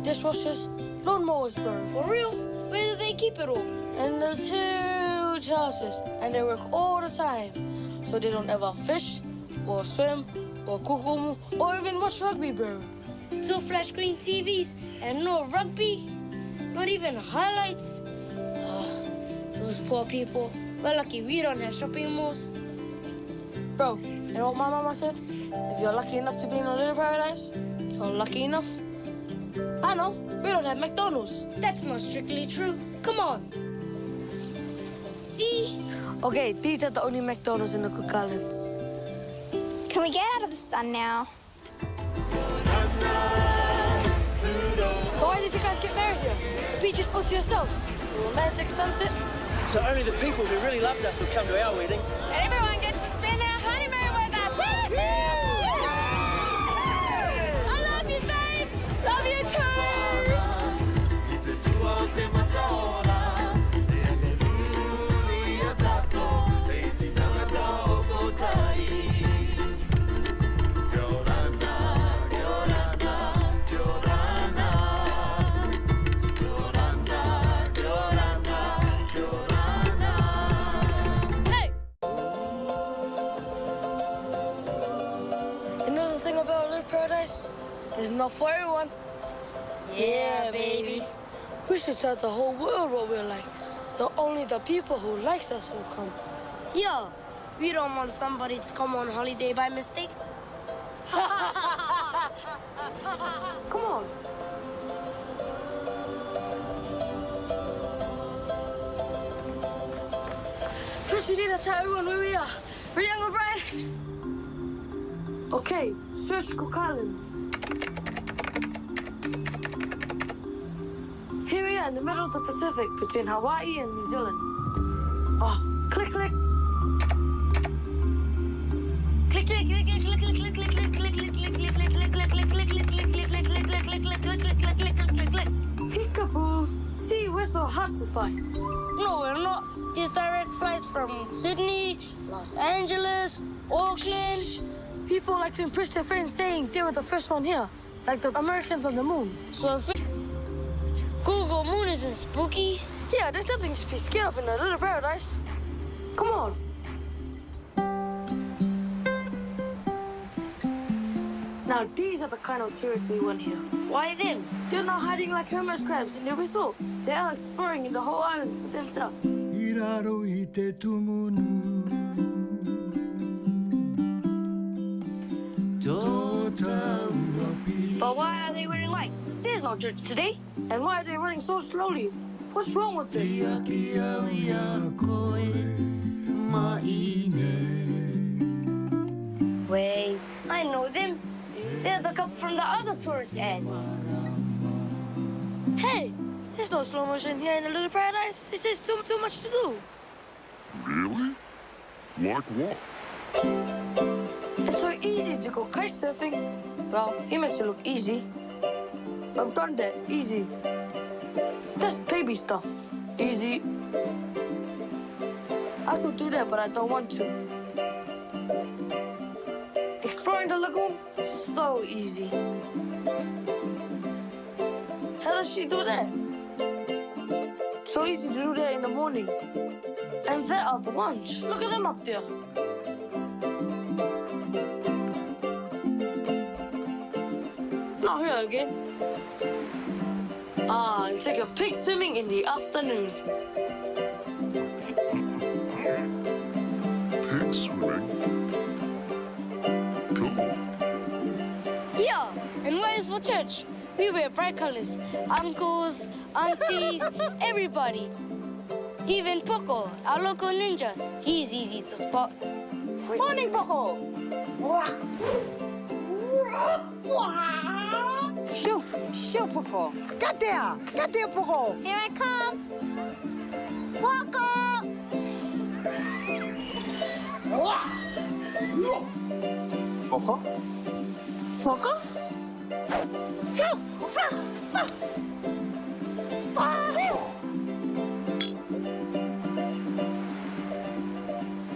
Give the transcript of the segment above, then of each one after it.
dishwashers, lawnmowers, bro. For real? Where do they keep it all? And there's huge houses, and they work all the time. So they don't ever fish, or swim, or kukumu, or even watch rugby, bro. 2 flash screen TVs and no rugby? Not even highlights? Those poor people. We're lucky we don't have shopping malls. Bro, you know what my mama said? If you're lucky enough to be in a little paradise, you're lucky enough. I know, we don't have McDonald's. That's not strictly true. Come on. See? Okay, these are the only McDonald's in the Cook Islands. Can we get out of the sun now? So why did you guys get married here? The beach is all to yourself. A romantic sunset. So only the people who really loved us would come to our wedding. And everyone gets to spend their honeymoon with us. Woo-hoo! I love you, babe. Love you too. There's enough for everyone. Yeah, baby. We should tell the whole world what we're like. So only the people who likes us will come. Yeah, we don't want somebody to come on holiday by mistake. Come on. First, we need to tell everyone where we are. Ready, Uncle Brian? Okay, search Cook Islands. Here we are in the middle of the Pacific between Hawaii and New Zealand. Oh, click, click. Click, click, click, click, click, click, click, click, click, click, click, click, click, click, click, click, click, click, click, click. Peekaboo. See, we're so hard to find. No, we're not. There's direct flights from Sydney, Los Angeles, Auckland. People like to impress their friends saying they were the first one here, like the Americans on the moon. So if Google Moon isn't spooky. Yeah, there's nothing to be scared of in a little paradise. Come on. Now, these are the kind of tourists we want here. Why them? They're not hiding like hermit crabs in the resort. They are exploring in the whole island for themselves. But why are they wearing light? There's no church today. And why are they running so slowly? What's wrong with them? Wait, I know them. They're the couple from the other tourist ads. Hey, there's no slow motion here in the little paradise. It's just too much to do. Really? Like what? It's so easy to go kite surfing. Well, he makes it look easy. I've done that, easy. That's baby stuff, easy. I could do that, but I don't want to. Exploring the lagoon, so easy. How does she do that? So easy to do that in the morning. And that after lunch. Look at them up there. Not here again. And take a pig swimming in the afternoon. Pig swimming? Cool. Yeah, and what is for church? We wear bright colors. Uncles, aunties, everybody. Even Poco, our local ninja. He's easy to spot. Morning, Poco. Shoo, Poco. Get there, Poco. Here I come. Poco! Poco? Poco?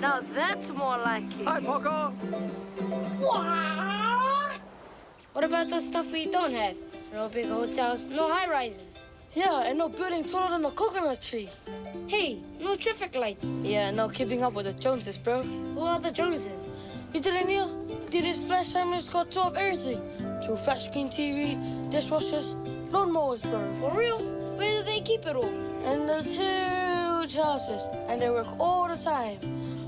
Now that's more like it. Hi, Poco. What about the stuff we don't have? No big hotels, no high-rises. Yeah, and no building taller than a coconut tree. Hey, no traffic lights. Yeah, no keeping up with the Joneses, bro. Who are the Joneses? You didn't hear? This Flash family's got 2 of everything. 2 flat screen TV, dishwashers, lawnmowers, bro. For real? Where do they keep it all? And there's huge houses, and they work all the time.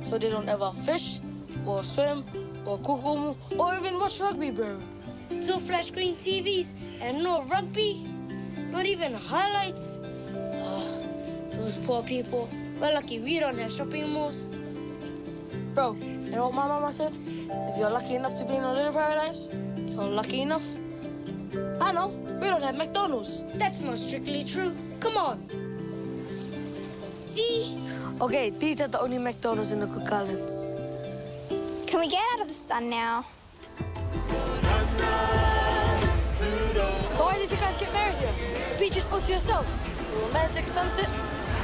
So they don't ever fish, or swim, or cook, or even watch rugby, bro. 2 flat screen TVs and no rugby? Not even highlights? Those poor people. We're lucky we don't have shopping malls. Bro, you know what my mama said? If you're lucky enough to be in a little paradise, you're lucky enough. I know, we don't have McDonald's. That's not strictly true. Come on. See? Okay, these are the only McDonald's in the Cook Islands. Can we get out of the sun now? But why did you guys get married here? The beach is all to yourself. A romantic sunset.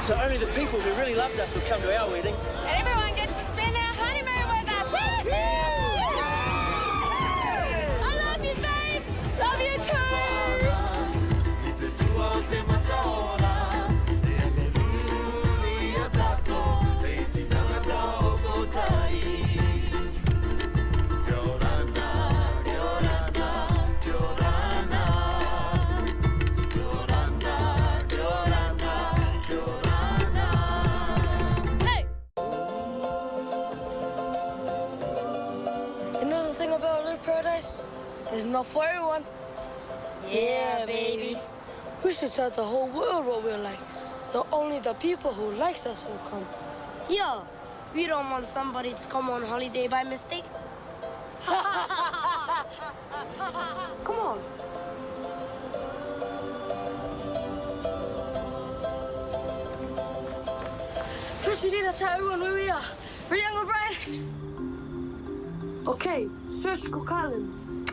So only the people who really loved us would come to our wedding. And everyone gets to spend their honeymoon with us. Woo! I love you, babe. Love you too. Paradise is not for everyone. Yeah, baby. We should tell the whole world what we're like. So only the people who likes us will come. Yo, we don't want somebody to come on holiday by mistake. Come on. First, we need to tell everyone where we are. Ready, Uncle Brian? Okay, search Cook Islands.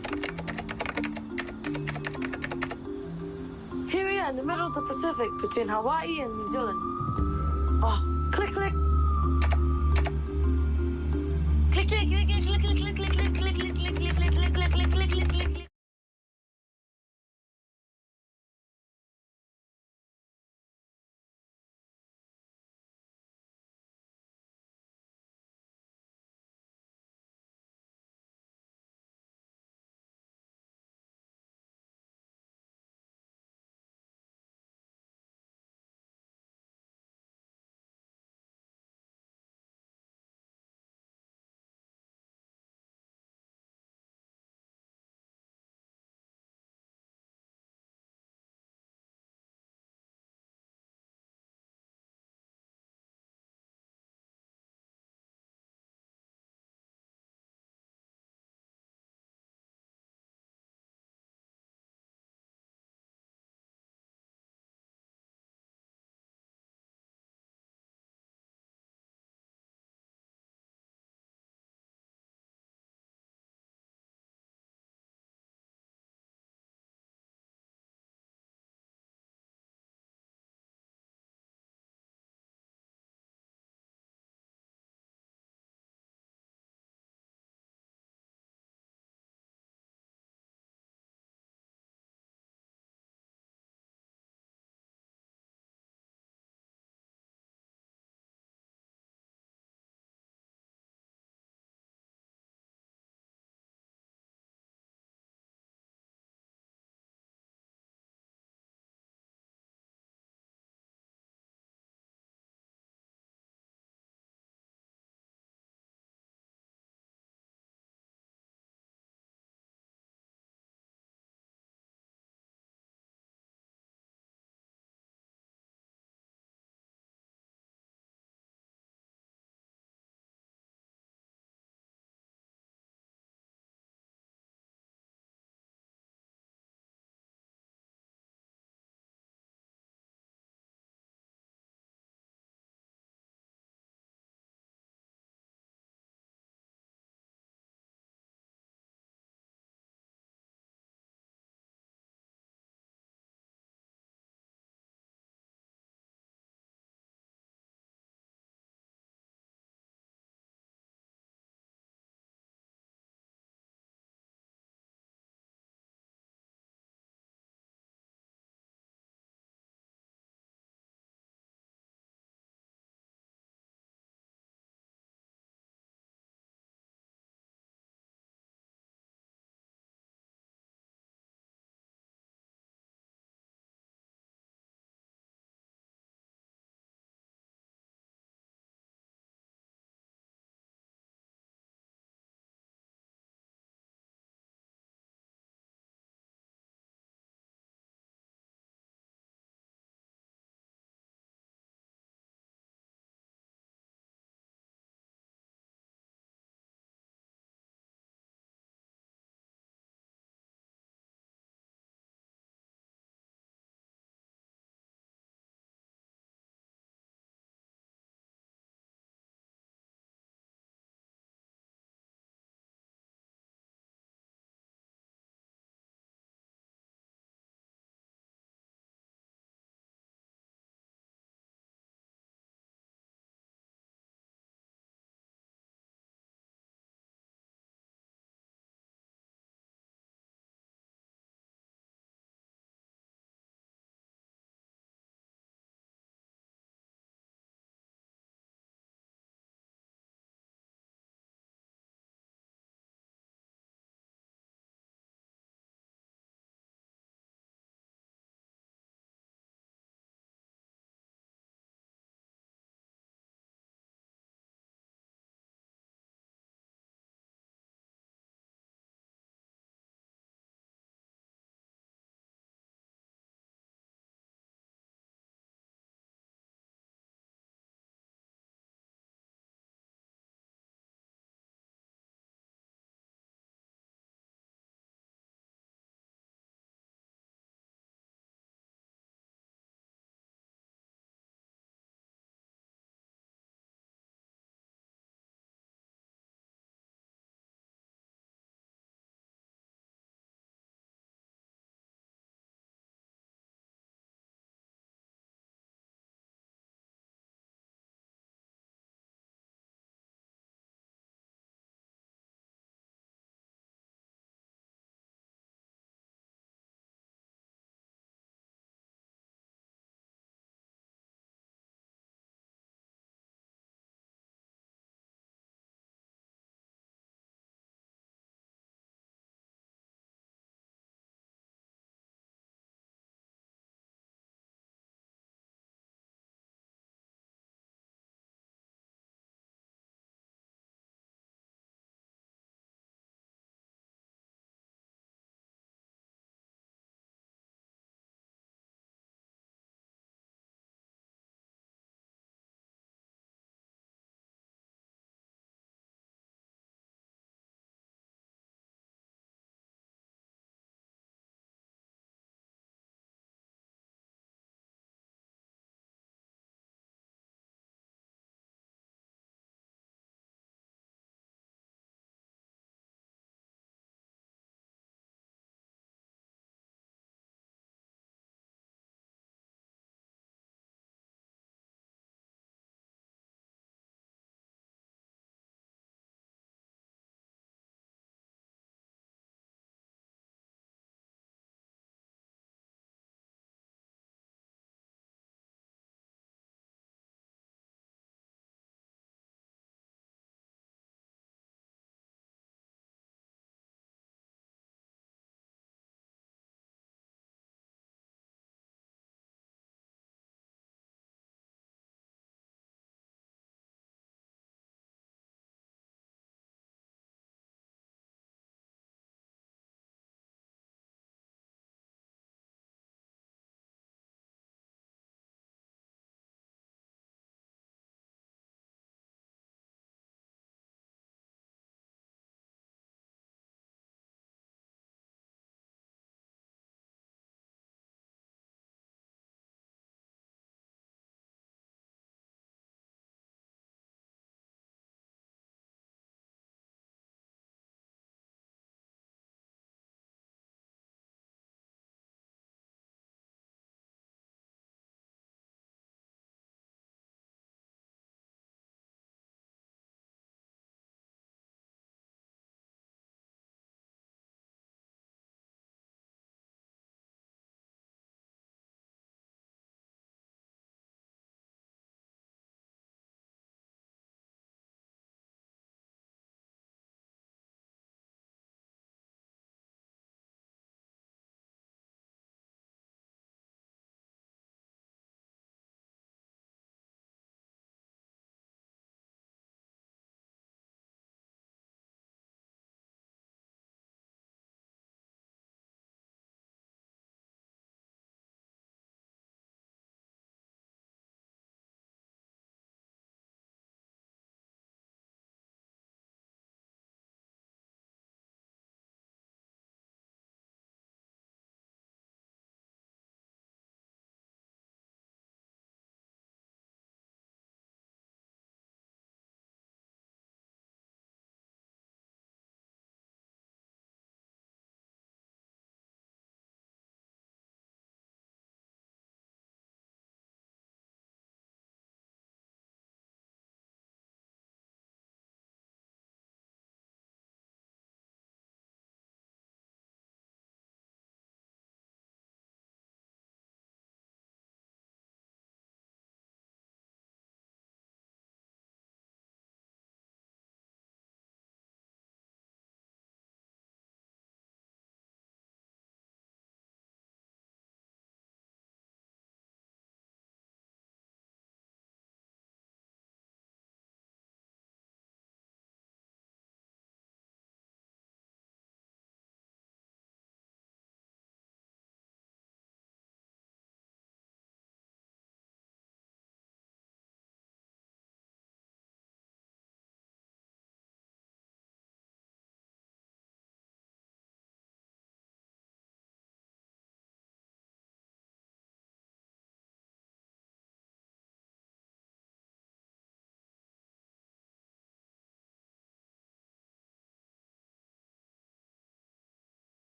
Here we are in the middle of the Pacific between Hawaii and New Zealand. Oh, click, click. Click, click, click, click, click, click, click, click, click, click, click, click, click, click, click, click, click, click, click, click.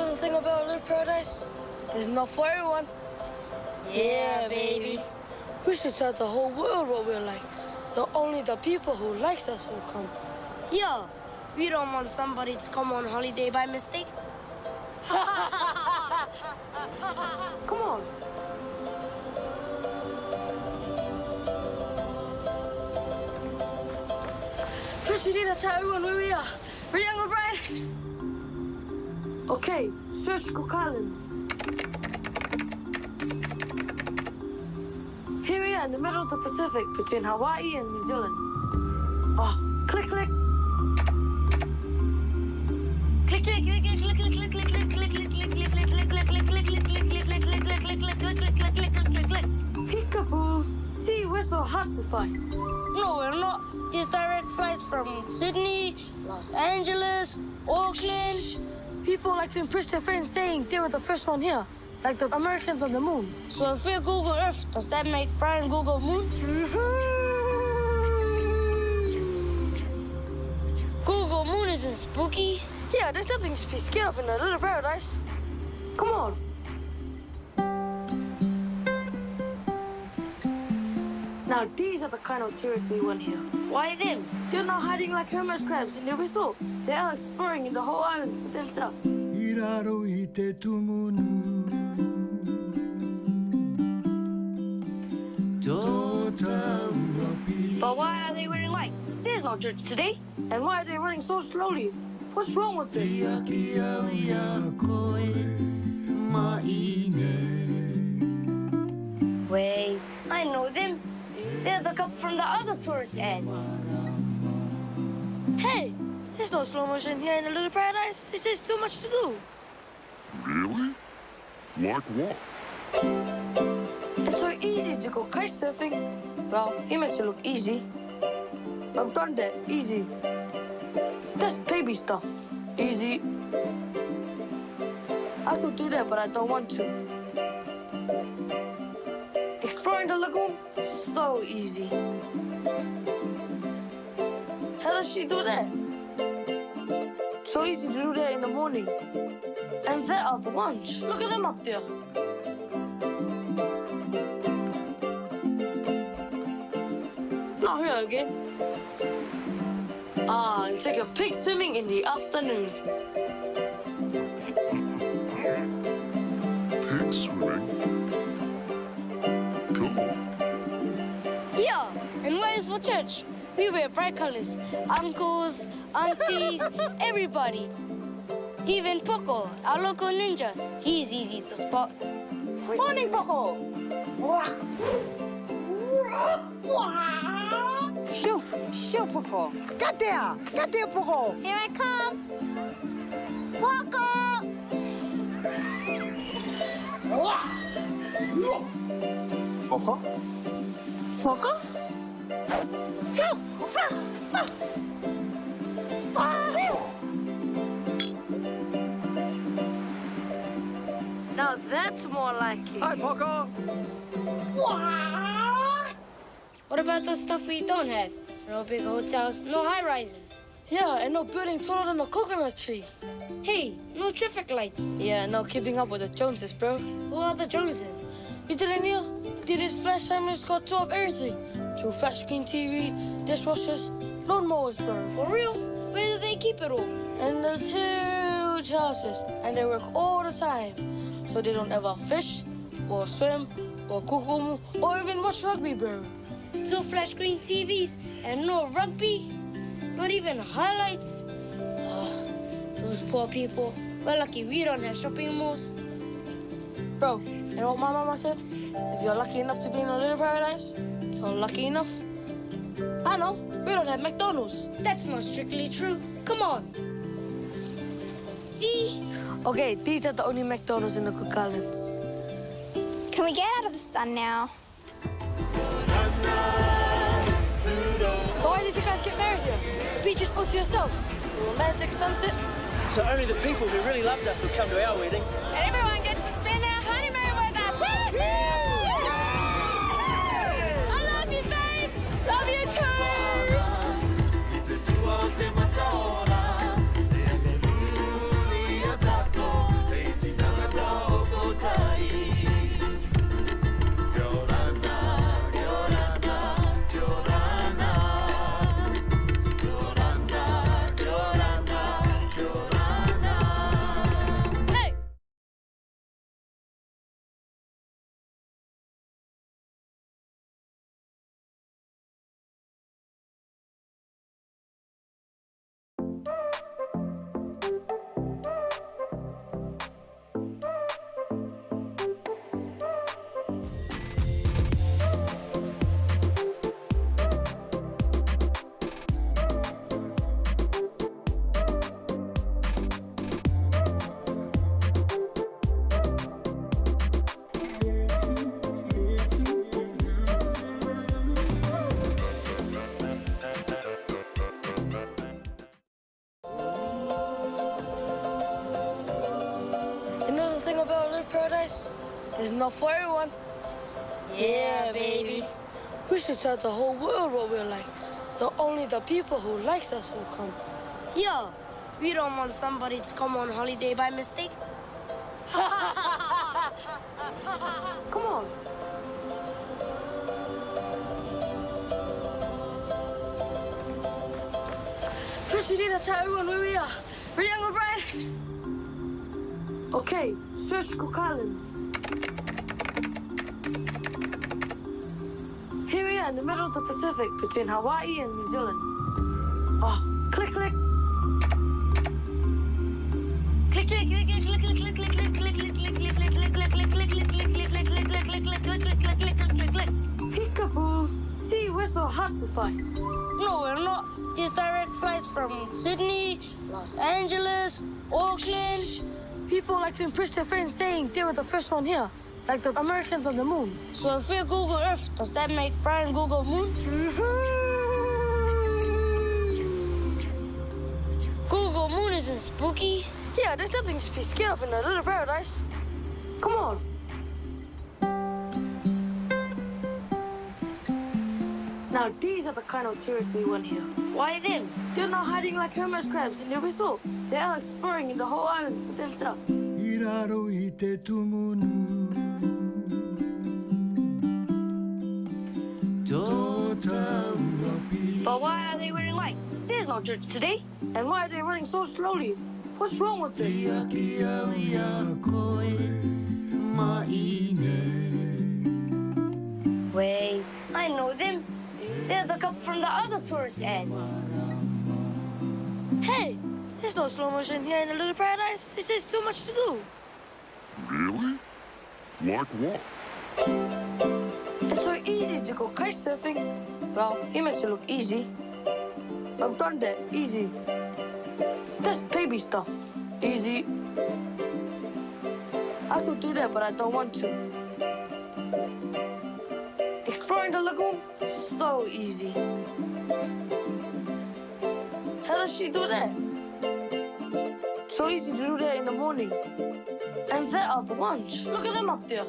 know the thing about Little Paradise? It's not for everyone. Yeah, baby. We should tell the whole world what we're like. So only the people who likes us will come. Yo, we don't want somebody to come on holiday by mistake. Come on. First, we need to tell everyone where we are. Ready, Uncle Brian? Okay, search Cook Islands. Here we are in the middle of the Pacific between Hawaii and New Zealand. Oh, click, click. Click, click, click, click, click, click, click, click, click, click, click, click, click. Peekaboo. See, we're so hard to find. No, we're not. There's direct flights from Sydney, Los Angeles, Auckland. People like to impress their friends saying they were the first one here, like the Americans on the moon. So if we Google Earth, does that make Brian Google Moon? Google Moon isn't spooky. Yeah, there's nothing to be scared of in a Little Paradise. Come on. Now, these are the kind of tourists we want here. Why them? They're not hiding like hermit crabs in the resort. They are exploring in the whole island for themselves. But why are they wearing white? There's no church today. And why are they running so slowly? What's wrong with them? Wait, I know them. They're the couple from the other tourist ads. Hey, there's no slow motion here in the Little Paradise. There's just too much to do. Really? Like what? It's so easy to go kite surfing. Well, he makes it look easy. I've done that, easy. That's baby stuff. Easy. I could do that, but I don't want to. Exploring the lagoon? So easy. How does she do that? So easy to do that in the morning. And they're out to lunch. Look at them up there. Not here again. And take a pig swimming in the afternoon. Pig swimming? Cool. Yeah, and what is for church? We wear bright colors. Uncles, aunties, everybody. Even Poco, our local ninja. He's easy to spot. Morning, Poco. Shoo, shoo, Poco. Get there, Poco. Here I come. Poco! Poco? Poco? Now that's more like it. Hi, Poco. What about the stuff we don't have? No big hotels, no high rises. Yeah, and no building taller than a coconut tree. Hey, no traffic lights. Yeah, no keeping up with the Joneses, bro. Who are the Joneses? You didn't hear? Diddy's Flash family's got 2 of everything. 2 flat screen TV, dishwashers, lawnmowers, bro. For real? Where do they keep it all? And there's huge houses, and they work all the time. So they don't ever fish, or swim, or kukumu, or even watch rugby, bro. 2 flat screen TVs and no rugby? Not even highlights? Those poor people. We're lucky we don't have shopping malls. Bro, you know what my mama said? If you're lucky enough to be in a Little Paradise, you're lucky enough. I know, we don't have McDonald's. That's not strictly true. Come on. See? Okay, these are the only McDonald's in the Cook Islands. Can we get out of the sun now? But why did you guys get married here? The beach is all to yourselves. The romantic sunset. So only the people who really loved us would come to our wedding. And everyone gets to spend their honeymoon with us. I love you, babe. Love you too. know the thing about Live Paradise? It's not for everyone. Yeah, baby. We should tell the whole world what we're like. So only the people who likes us will come. Yo, we don't want somebody to come on holiday by mistake. Come on. First, we need to tell everyone where we are. Ready, Uncle Brian? Okay, search Cook Islands. Here we are in the middle of the Pacific between Hawaii and New Zealand. Oh, click, click. Click, click, click, click, click, click, click, click, click, click, click, click, click, click, click, click. Peekaboo. See, we're so hard to find. No, we're not. There's direct flights from Sydney, Los Angeles, Auckland. People like to impress their friends saying they were the first one here, like the Americans on the moon. So if we Google Earth, does that make Brian Google Moon? Google Moon isn't spooky. Yeah, there's nothing to be scared of in a little paradise. Come on. Now, these are the kind of tourists we want here. Why them? They're not hiding like hermit crabs in the resort. They are exploring the whole island for themselves. But why are they wearing white? There's no church today. And why are they running so slowly? What's wrong with them? Wait, I know them. They're the couple from the other tourist ads. Hey, there's no slow motion here in the little paradise. There's just too much to do. Really? Like what? It's so easy to go kite surfing. Well, he makes it look easy. I've done that, easy. That's baby stuff, easy. I could do that, but I don't want to. Exploring the lagoon, so easy. How does she do that? So easy to do that in the morning. And that after lunch. Look at them up there.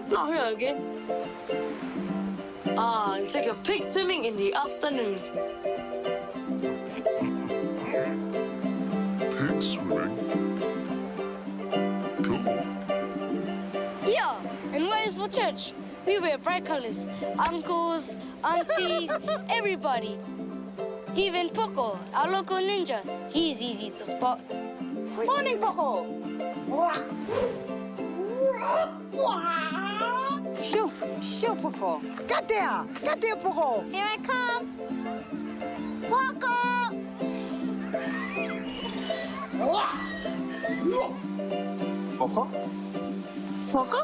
Not here again. And take a pig swimming in the afternoon. Pig swimming? Cool. Yeah, and what is for church? We wear bright colors. Uncles, aunties, everybody. Even Poco, our local ninja. He's easy to spot. Morning, Poco. Shoo, Poco. Get there, Poco. Here I come. Poco! Poco? Poco?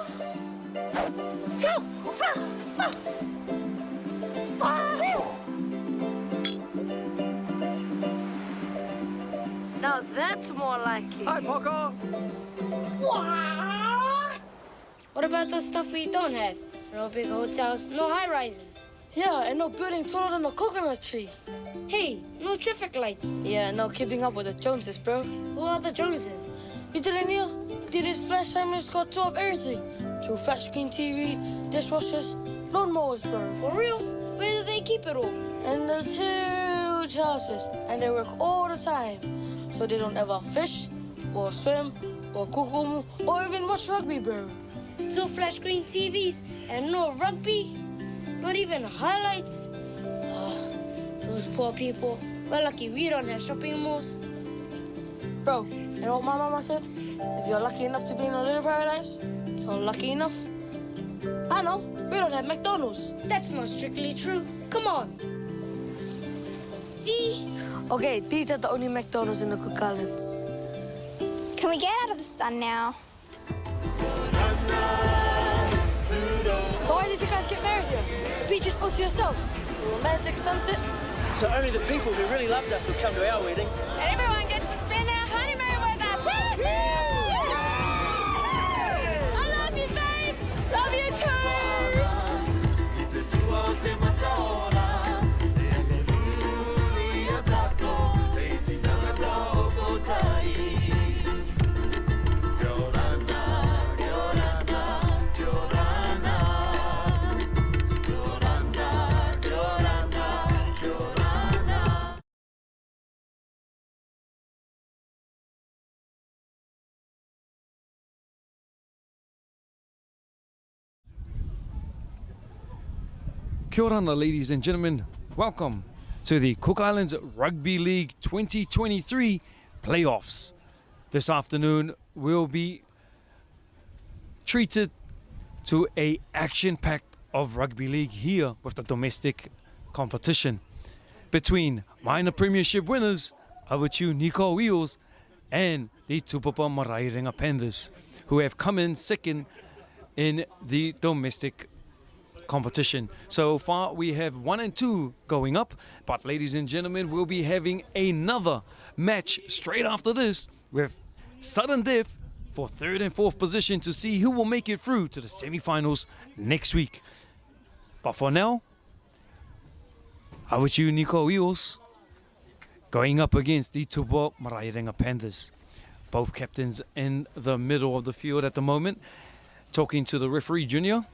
Now that's more like it. Hi, Poco. What about the stuff we don't have? No big hotels, no high-rises. Yeah, and no building taller than a coconut tree. Hey, no traffic lights. Yeah, no keeping up with the Joneses, bro. Who are the Joneses? You didn't hear? This Flash family's got 2 of everything. 2 flat screen TV, dishwashers, lawnmowers, bro. For real? Where do they keep it all? And there's huge houses, and they work all the time. So they don't ever fish, or swim, or kukumu, or even watch rugby, bro. 2 flat screen TVs and no rugby? Not even highlights? Those poor people. We're lucky we don't have shopping malls. Bro, you know what my mama said? If you're lucky enough to be in a little paradise, you're lucky enough. I know, we don't have McDonald's. That's not strictly true. Come on. See? Okay, these are the only McDonald's in the Cook Islands. Can we get out of the sun now? So why did you guys get married here? The beach is all to yourselves. A romantic sunset. So only the people who really loved us would come to our wedding. And everyone gets to spend their honeymoon with us. I love you, babe. Love you too. Kia ora, ladies and gentlemen. Welcome to the Cook Islands Rugby League 2023 playoffs. This afternoon we'll be treated to a action-packed of rugby league here with the domestic competition between minor premiership winners Avatiu Nikao EELS and the Tupapap Panthers, who have come in second in the domestic competition. So far we have 1 and 2 going up, but ladies and gentlemen, we'll be having another match straight after this with sudden death for 3rd and 4th position to see who will make it through to the semi-finals next week. But for now, Avatiu Nikao EELS going up against the Tupapap Panthers. Both captains in the middle of the field at the moment, talking to the referee Junior,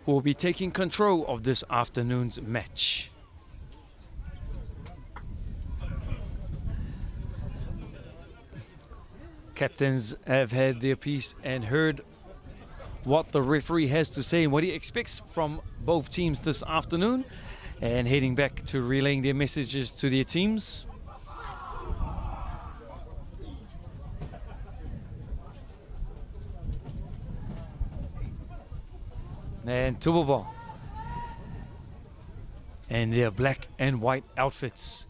who will be taking control of this afternoon's match. Captains have had their piece and heard what the referee has to say and what he expects from both teams this afternoon, and heading back to relaying their messages to their teams. And Tupapap and their black and white outfits.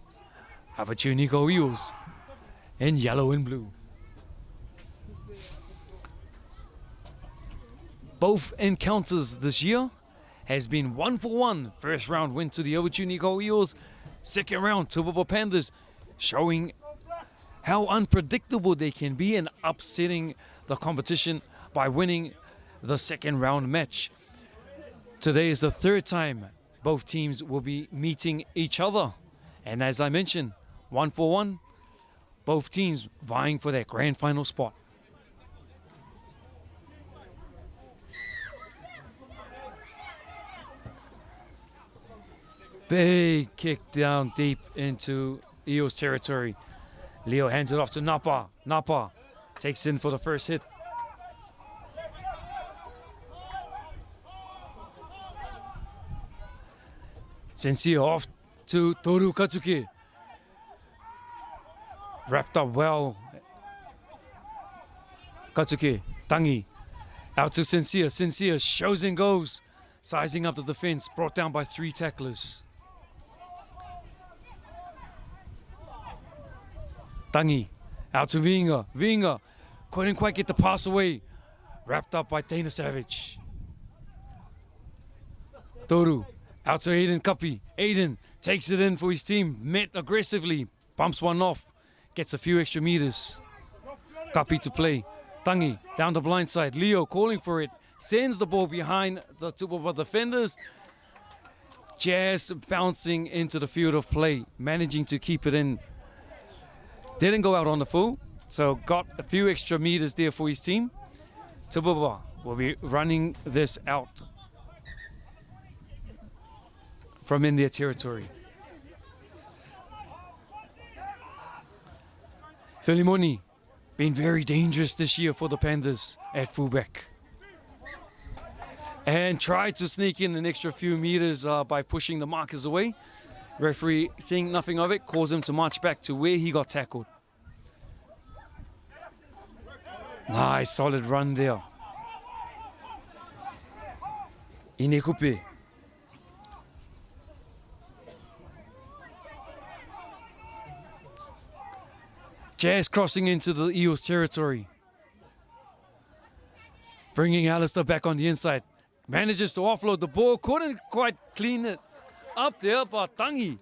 Avatiu Nikao EELS in yellow and blue. Both encounters this year has been 1-for-1. First round win to the Avatiu Nikao EELS. Second round, Tupapap Panthers, showing how unpredictable they can be and upsetting the competition by winning the second round match. Today is the 3rd time both teams will be meeting each other. And as I mentioned, 1-for-1, both teams vying for that grand final spot. Big kick down deep into EELS territory. Leo hands it off to Napa. Napa takes in for the first hit. Sincere off to Toru Katsuki. Wrapped up well. Katsuki, Tangi, out to Sincere. Sincere shows and goes. Sizing up the defense, brought down by 3 tacklers. Tangi, out to Vinga. Vinga couldn't quite get the pass away. Wrapped up by Taina Savage. Toru, out to Aiden Kapi. Aiden takes it in for his team. Met aggressively. Bumps one off. Gets a few extra meters. Kapi to play. Tangi down the blind side. Leo calling for it. Sends the ball behind the Tupapap defenders. Jazz bouncing into the field of play. Managing to keep it in. Didn't go out on the full. So got a few extra meters there for his team. Tupapap will be running this out from in their territory. Filimoni been very dangerous this year for the Panthers at fullback. And tried to sneak in an extra few meters by pushing the markers away. Referee, seeing nothing of it, calls him to march back to where he got tackled. Nice, solid run there. Inekupe. Jazz crossing into the EELS territory. Bringing Alistair back on the inside. Manages to offload the ball. Couldn't quite clean it up there, but Tangi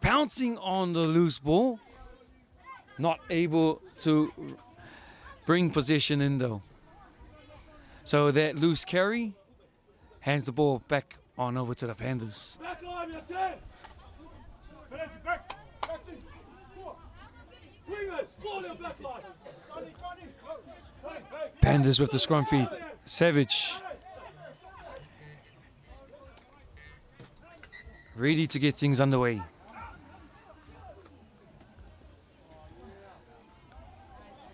pouncing on the loose ball. Not able to bring possession in though. So that loose carry hands the ball back on over to the Panthers. Panthers with the scrum feed. Savage. Ready to get things underway.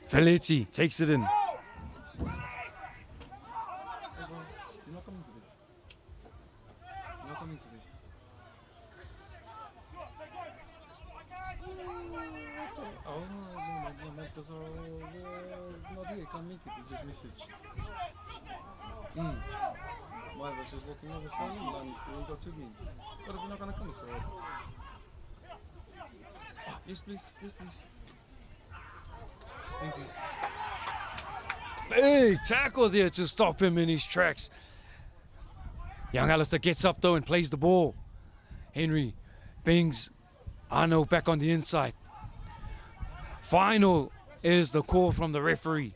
Feletti takes it in. was not here, can't make it, he just messaged. My was just walking over slowly, Lani's we got 2 games. But if we're not going to come, so... Oh, yes please, yes please. Thank you. Big tackle there to stop him in his tracks. Young Alistair gets up though and plays the ball. Henry bings Arno back on the inside. Final is the call from the referee.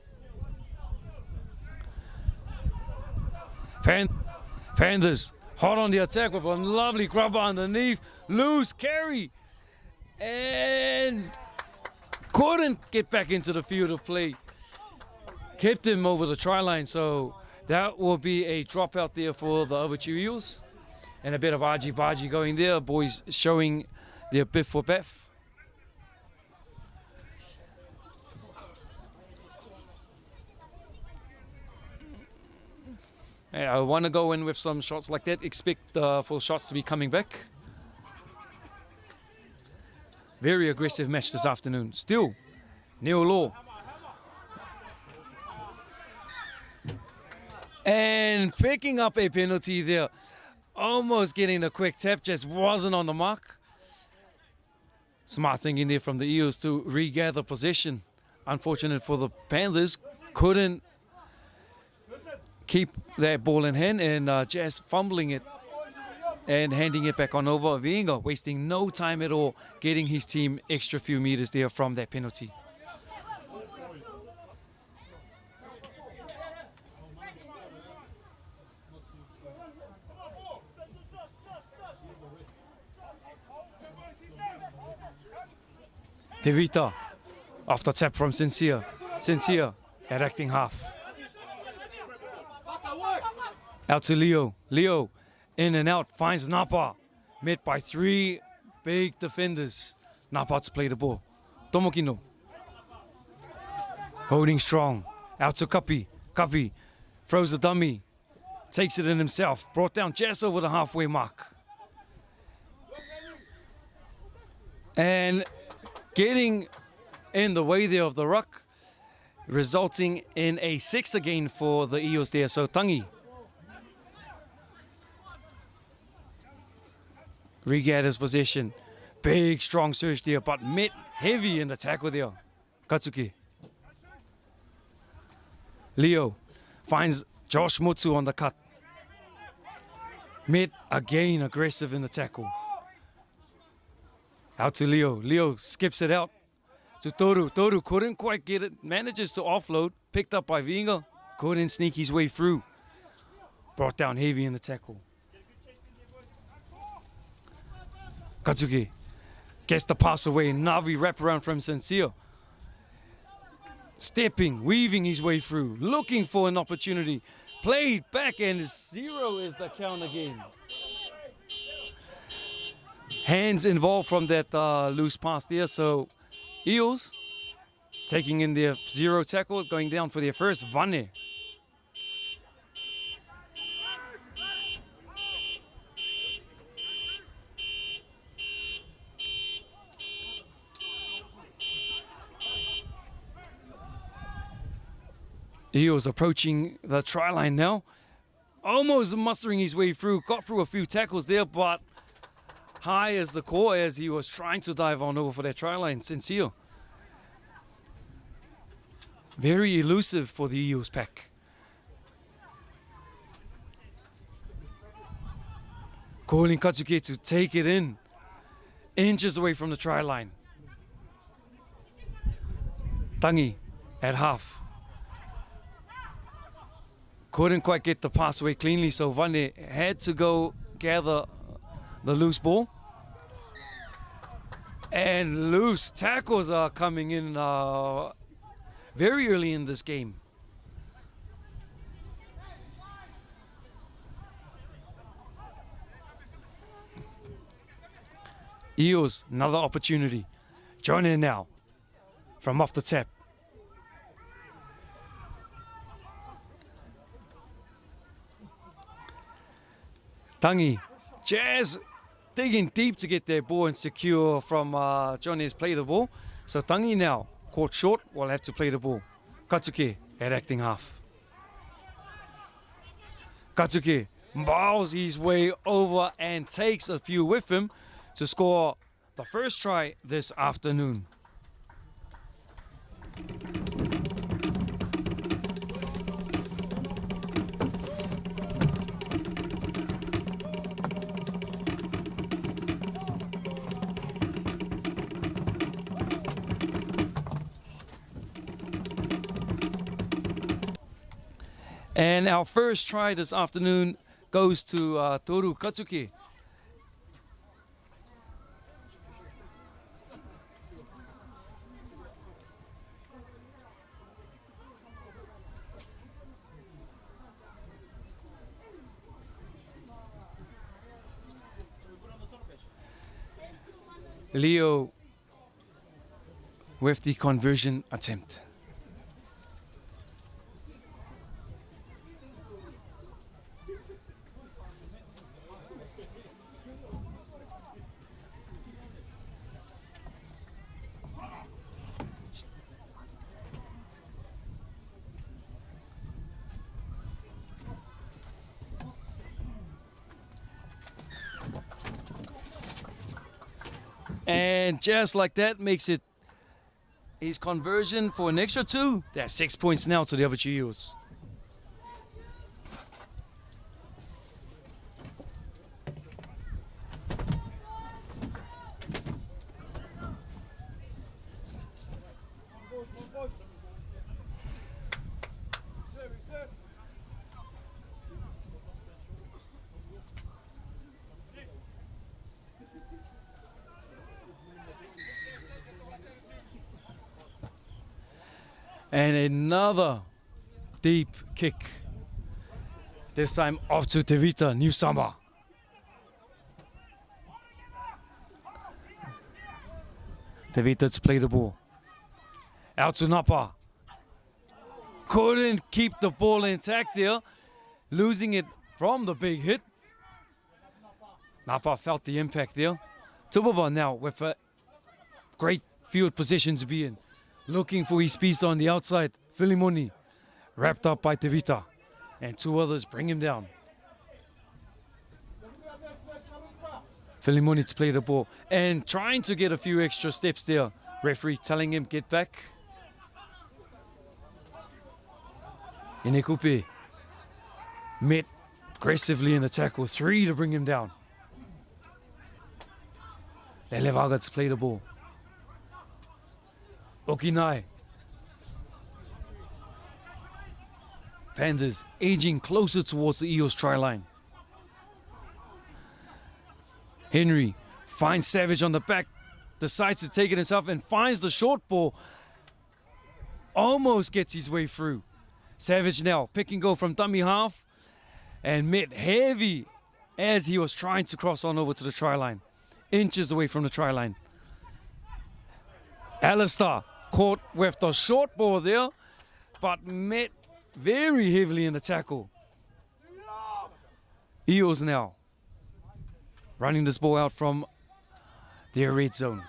Panthers hot on the attack with a lovely grubber underneath. Loose carry. And couldn't get back into the field of play. Kept him over the try line, so that will be a drop out there for the Avatiu Eels. And a bit of argy-bargy going there. Boys showing their biff for baff. Yeah, I want to go in with some shots like that. Expect for shots to be coming back. Very aggressive match this afternoon. Still, Neil Law. And picking up a penalty there. Almost getting the quick tap, just wasn't on the mark. Smart thing in there from the Eels to regather possession. Unfortunate for the Panthers, couldn't keep that ball in hand and just fumbling it and handing it back on over. Vienga wasting no time at all, getting his team extra few meters there from that penalty. De Vita, off the tap from Sincere. Sincere at acting half. Out to Leo. Leo in and out, finds Napa. Met by 3 big defenders. Napa to play the ball. Tomokino. Holding strong. Out to Kapi. Kapi throws the dummy. Takes it in himself. Brought down just over the halfway mark. And getting in the way there of the ruck, resulting in a 6 again for the Eels there. So Tangi regathers possession. Big strong surge there, but met heavy in the tackle there. Katsuki. Leo finds Josh Mutsu on the cut. Met again aggressive in the tackle. Out to Leo. Leo skips it out to Toru. Toru couldn't quite get it. Manages to offload. Picked up by Vienga. Couldn't sneak his way through. Brought down heavy in the tackle. Katsuki gets the pass away. Navi wraparound from Sincere. Stepping, weaving his way through. Looking for an opportunity. Played back and 0 is the count again. Hands involved from that loose pass there. So Eels taking in their 0 tackle, going down for their first. Vane. Eels approaching the try line now. Almost mustering his way through. Got through a few tackles there, but high as the core as he was trying to dive on over for that try line. Sincere. Very elusive for the Eels pack. Calling Katsuki to take it in. Inches away from the try line. Tangi at half. Couldn't quite get the pass away cleanly, so Vane had to go gather the loose ball. And loose tackles are coming in very early in this game. Eels, another opportunity. Join in now from off the tap. Tangi, Jazz digging deep to get their ball and secure from Johnny's play the ball. So Tangi now caught short, will have to play the ball. Katsuke at acting half. Katsuke bows his way over and takes a few with him to score the first try this afternoon. And our first try this afternoon goes to Toru Katsuki. Leo with the conversion attempt. And just like that makes it his conversion for an extra 2. That's 6 points now to the Avatiu EELS. And another deep kick. This time off to Tevita, New Summer. Tevita to play the ball. Out to Napa. Couldn't keep the ball intact there. Losing it from the big hit. Napa felt the impact there. Tupapap now with a great field position to be in. Looking for his piece on the outside. Filimoni wrapped up by Tevita. And 2 others bring him down. Filimoni to play the ball. And trying to get a few extra steps there. Referee telling him get back. Inekupe met aggressively in the tackle. 3 to bring him down. Lelevaga to play the ball. Okinai. Panthers edging closer towards the EELS try line. Henry finds Savage on the back, decides to take it himself and finds the short ball. Almost gets his way through. Savage now pick and go from dummy half and met heavy as he was trying to cross on over to the try line. Inches away from the try line. Alistair caught with the short ball there, but met very heavily in the tackle. EELS now running this ball out from their red zone.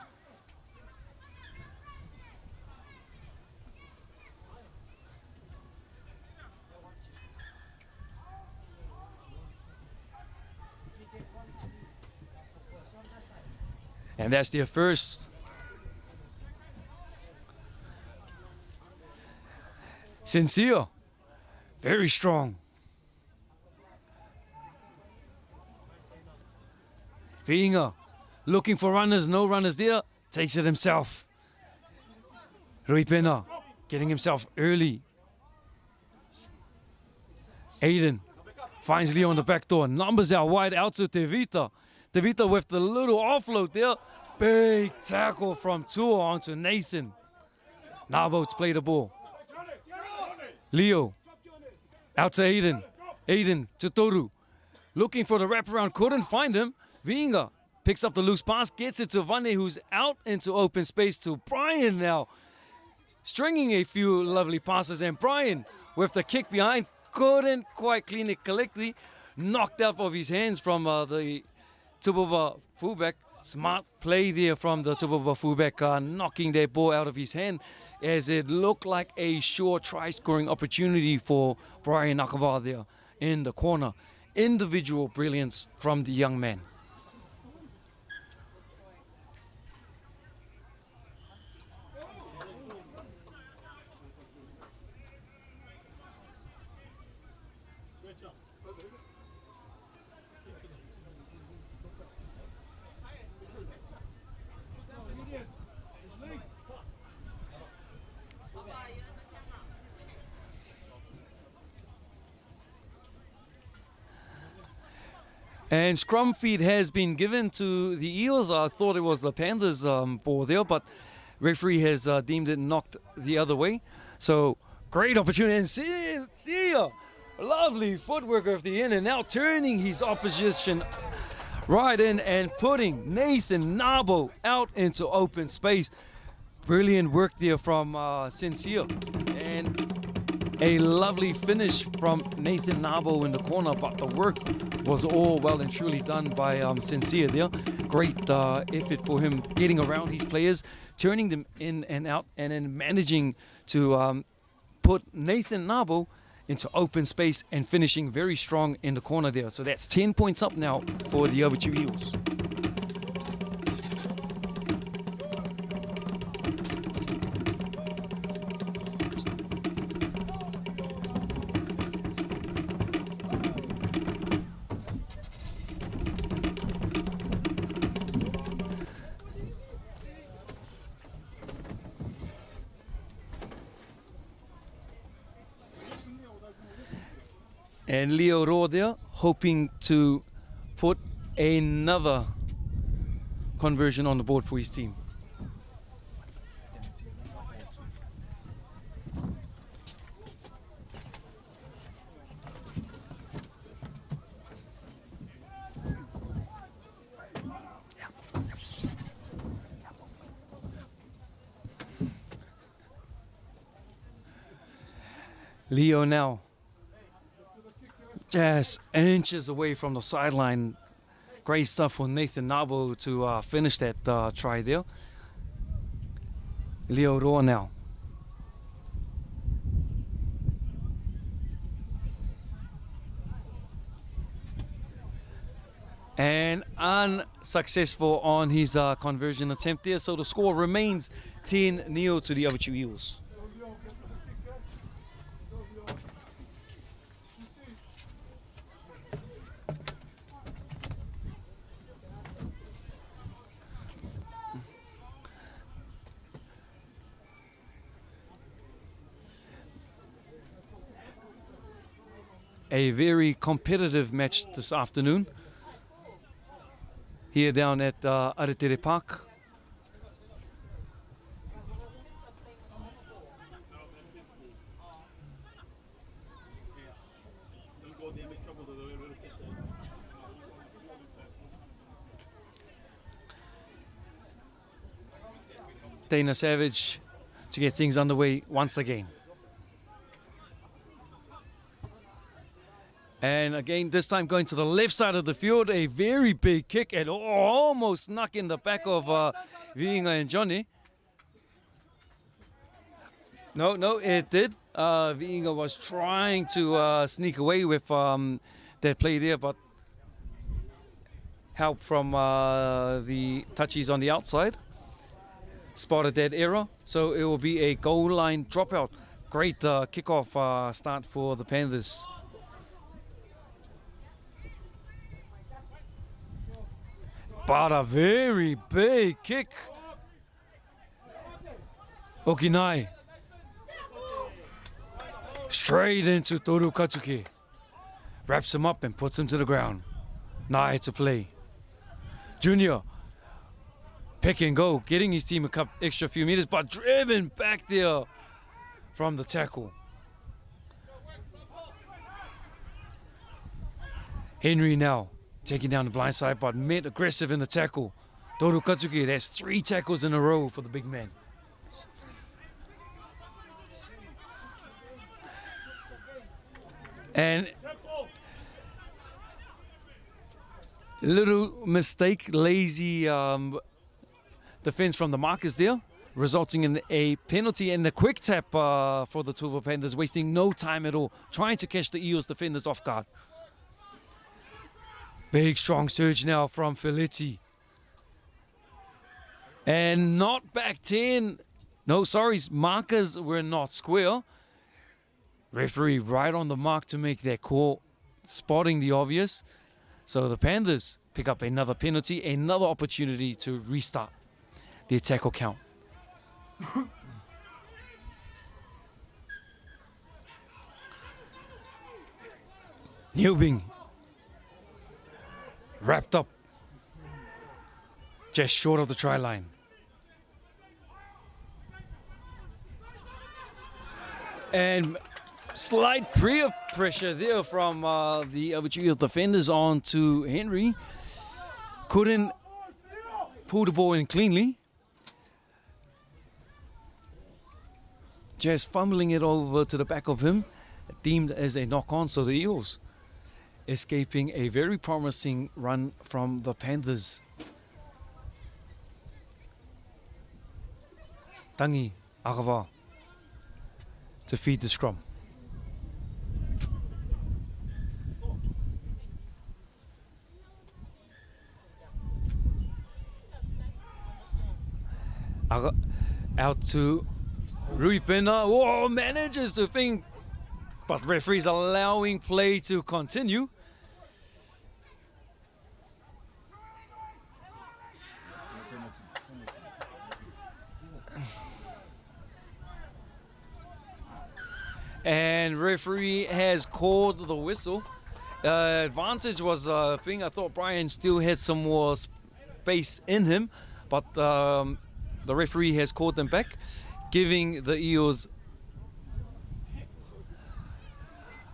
And that's their first. Sincere, very strong. Viinga looking for runners, no runners there, takes it himself. Rui Pena getting himself early. Aiden finds Leo on the back door, numbers out wide out to Tevita. Tevita with the little offload there. Big tackle from Tua onto Nathan. Nabo to play the ball. Leo out to Aiden. Aiden to Toru. Looking for the wraparound, couldn't find him. Viinga picks up the loose pass, gets it to Vane, who's out into open space to Brian now. Stringing a few lovely passes, and Brian with the kick behind, couldn't quite clean it correctly. Knocked out of his hands from the Tupapap fullback. Smart play there from the Tupapap fullback, knocking that ball out of his hand. as it looked like a sure try-scoring opportunity for Brian Nakava there in the corner. Individual brilliance from the young man. And scrum feed has been given to the Eels. I thought it was the Panthers ball there, but referee has deemed it knocked the other way. So great opportunity. And see ya. Lovely footwork of the in and out, turning his opposition right in and putting Nathan Nabo out into open space. Brilliant work there from Sincere. And a lovely finish from Nathan Nabo in the corner, but the work was all well and truly done by Sincere there. Great effort for him getting around his players, turning them in and out, and then managing to put Nathan Nabo into open space and finishing very strong in the corner there. So that's 10 points up now for the Avatiu Eels. And Leo Roa there, hoping to put another conversion on the board for his team. Leo now just inches away from the sideline. Great stuff for Nathan Nabo to finish that try there. Leo Roa now. And unsuccessful on his conversion attempt there. So the score remains 10-0 to the Avatiu Eels. A very competitive match this afternoon here down at ARETERE Park. Dana Savage to get things underway once again. And again, this time going to the left side of the field, a very big kick and almost snuck in the back of Viinga and Johnny. No, it did. Viinga was trying to sneak away with that play there, but help from the touchies on the outside. Spotted that error, so it will be a goal line dropout. Great kickoff start for the Panthers. But a very big kick. Okinai. Straight into Toru Katsuki. Wraps him up and puts him to the ground. Nai to play. Junior. Pick and go. Getting his team a couple extra few meters, but driven back there from the tackle. Henry now. Taking down the blind side, but met aggressive in the tackle. Toru Katsuki, that's 3 tackles in a row for the big man. And little mistake, lazy defense from the markers there. resulting in a penalty and a quick tap for the Tupapap Panthers, wasting no time at all, trying to catch the Eels defenders off guard. Big strong surge now from Felitti. And not back 10. No, sorry, markers were not square. Referee right on the mark to make that call, spotting the obvious. So the Panthers pick up another penalty, another opportunity to restart their tackle count. Newbing wrapped up just short of the try line. And slight pressure there from the Avatiu defenders on to Henry. Couldn't pull the ball in cleanly. Just fumbling it over to the back of him, deemed as a knock-on. So the Eels escaping a very promising run from the Panthers. Tangi Agava to feed the scrum. Out to Rui Pena. Whoa, manages to think, but referees allowing play to continue. And referee has called the whistle. Advantage was a thing. I thought Brian still had some more space in him, but the referee has called them back, giving the Eels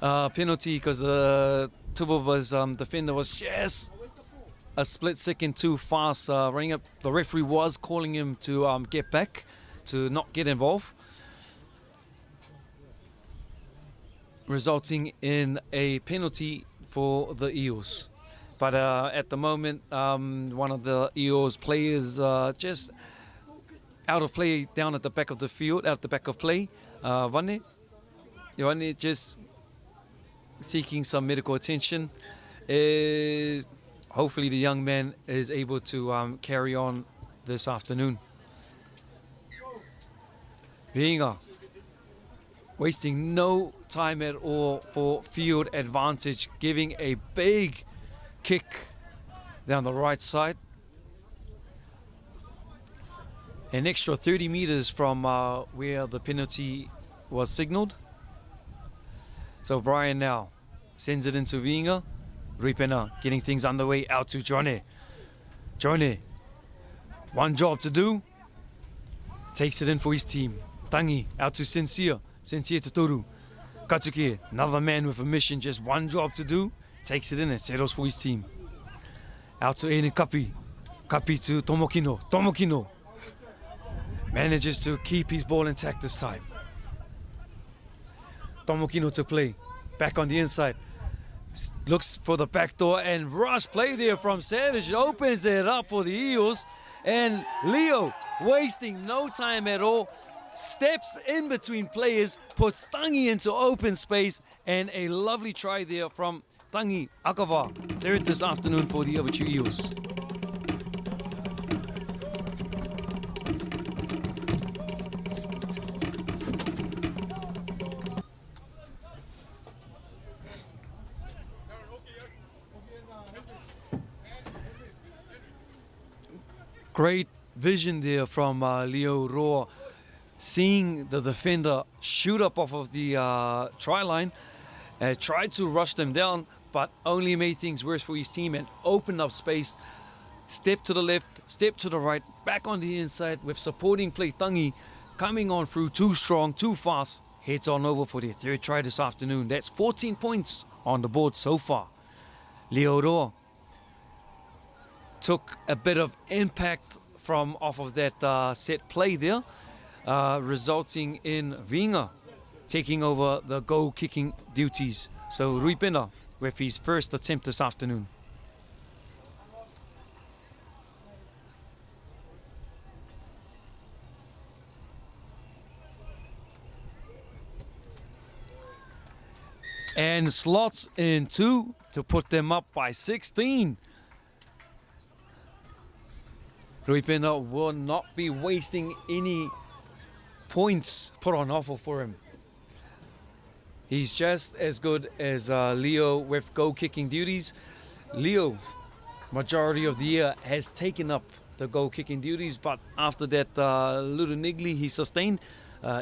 penalty because the Tupapap's defender was just a split second too fast running up. The referee was calling him to get back, to not get involved, resulting in a penalty for the Eels. But at the moment, one of the Eels players just out of play down at the back of the field, out the back of play. Vane just seeking some medical attention. Hopefully the young man is able to carry on this afternoon. Vinga wasting no time at all for field advantage, giving a big kick down the right side. An extra 30 meters from where the penalty was signaled. So Brian now sends it into Vinga. Ripena getting things underway, out to Johnny. Johnny, one job to do. Takes it in for his team. Tangi out to Sincere. Sincere to Toru. Katsuki, another man with a mission, just one job to do. Takes it in and settles for his team. Out to Aiden Kapi. Kapi to Tomokino. Tomokino manages to keep his ball intact this time. Tomokino to play. Back on the inside. Looks for the back door and rush play there from Savage. Opens it up for the Eels. And Leo, wasting no time at all, steps in between players, puts Tangi into open space, and a lovely try there from Tangi Akava. Third this afternoon for the Avatiu Eels. Great vision there from Leo Roa, seeing the defender shoot up off of the try line, tried to rush them down, but only made things worse for his team and opened up space. Step to the left, step to the right, back on the inside with supporting play. Tangi coming on through too strong, too fast. Heads on over for their third try this afternoon. That's 14 points on the board so far. Leo Roa took a bit of impact from off of that set play there, resulting in Vinga taking over the goal kicking duties. So Rui Pena with his first attempt this afternoon. and slots in 2 to put them up by 16. Ruipena will not be wasting any points put on offer for him. He's just as good as Leo with goal kicking duties. Leo, majority of the year, has taken up the goal kicking duties, but after that little niggly he sustained,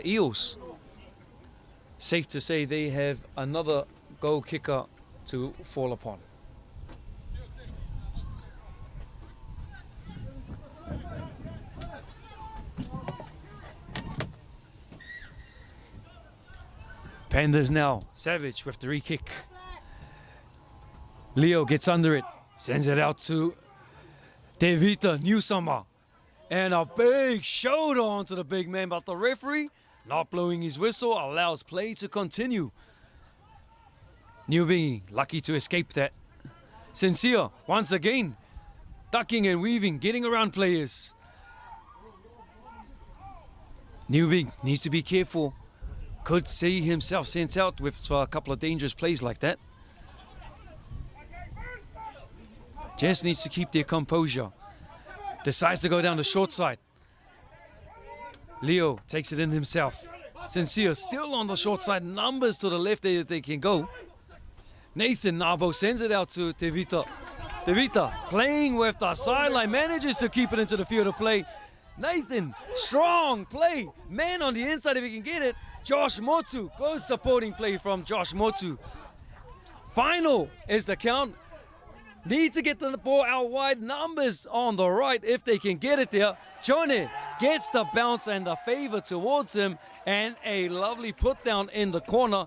Eels, safe to say they have another goal kicker to fall upon. Panthers now, Savage with the re-kick. Leo gets under it, sends it out to Devita Newsummer. And a big showdown to the big man, but the referee, not blowing his whistle, allows play to continue. Newbie lucky to escape that. Sincere, once again, ducking and weaving, getting around players. Newbie needs to be careful. Could see himself sent out with a couple of dangerous plays like that. Just needs to keep their composure. Decides to go down the short side. Leo takes it in himself. Sincere still on the short side. Numbers to the left there that they can go. Nathan Nabo sends it out to Tevita. Tevita playing with the sideline. Manages to keep it into the field of play. Nathan, strong play. Man on the inside if he can get it. Josh Motu, good supporting play from Josh Motu. Final is the count. Need to get the ball out wide. Numbers on the right if they can get it there. Johnny gets the bounce and the favor towards him. And a lovely put down in the corner.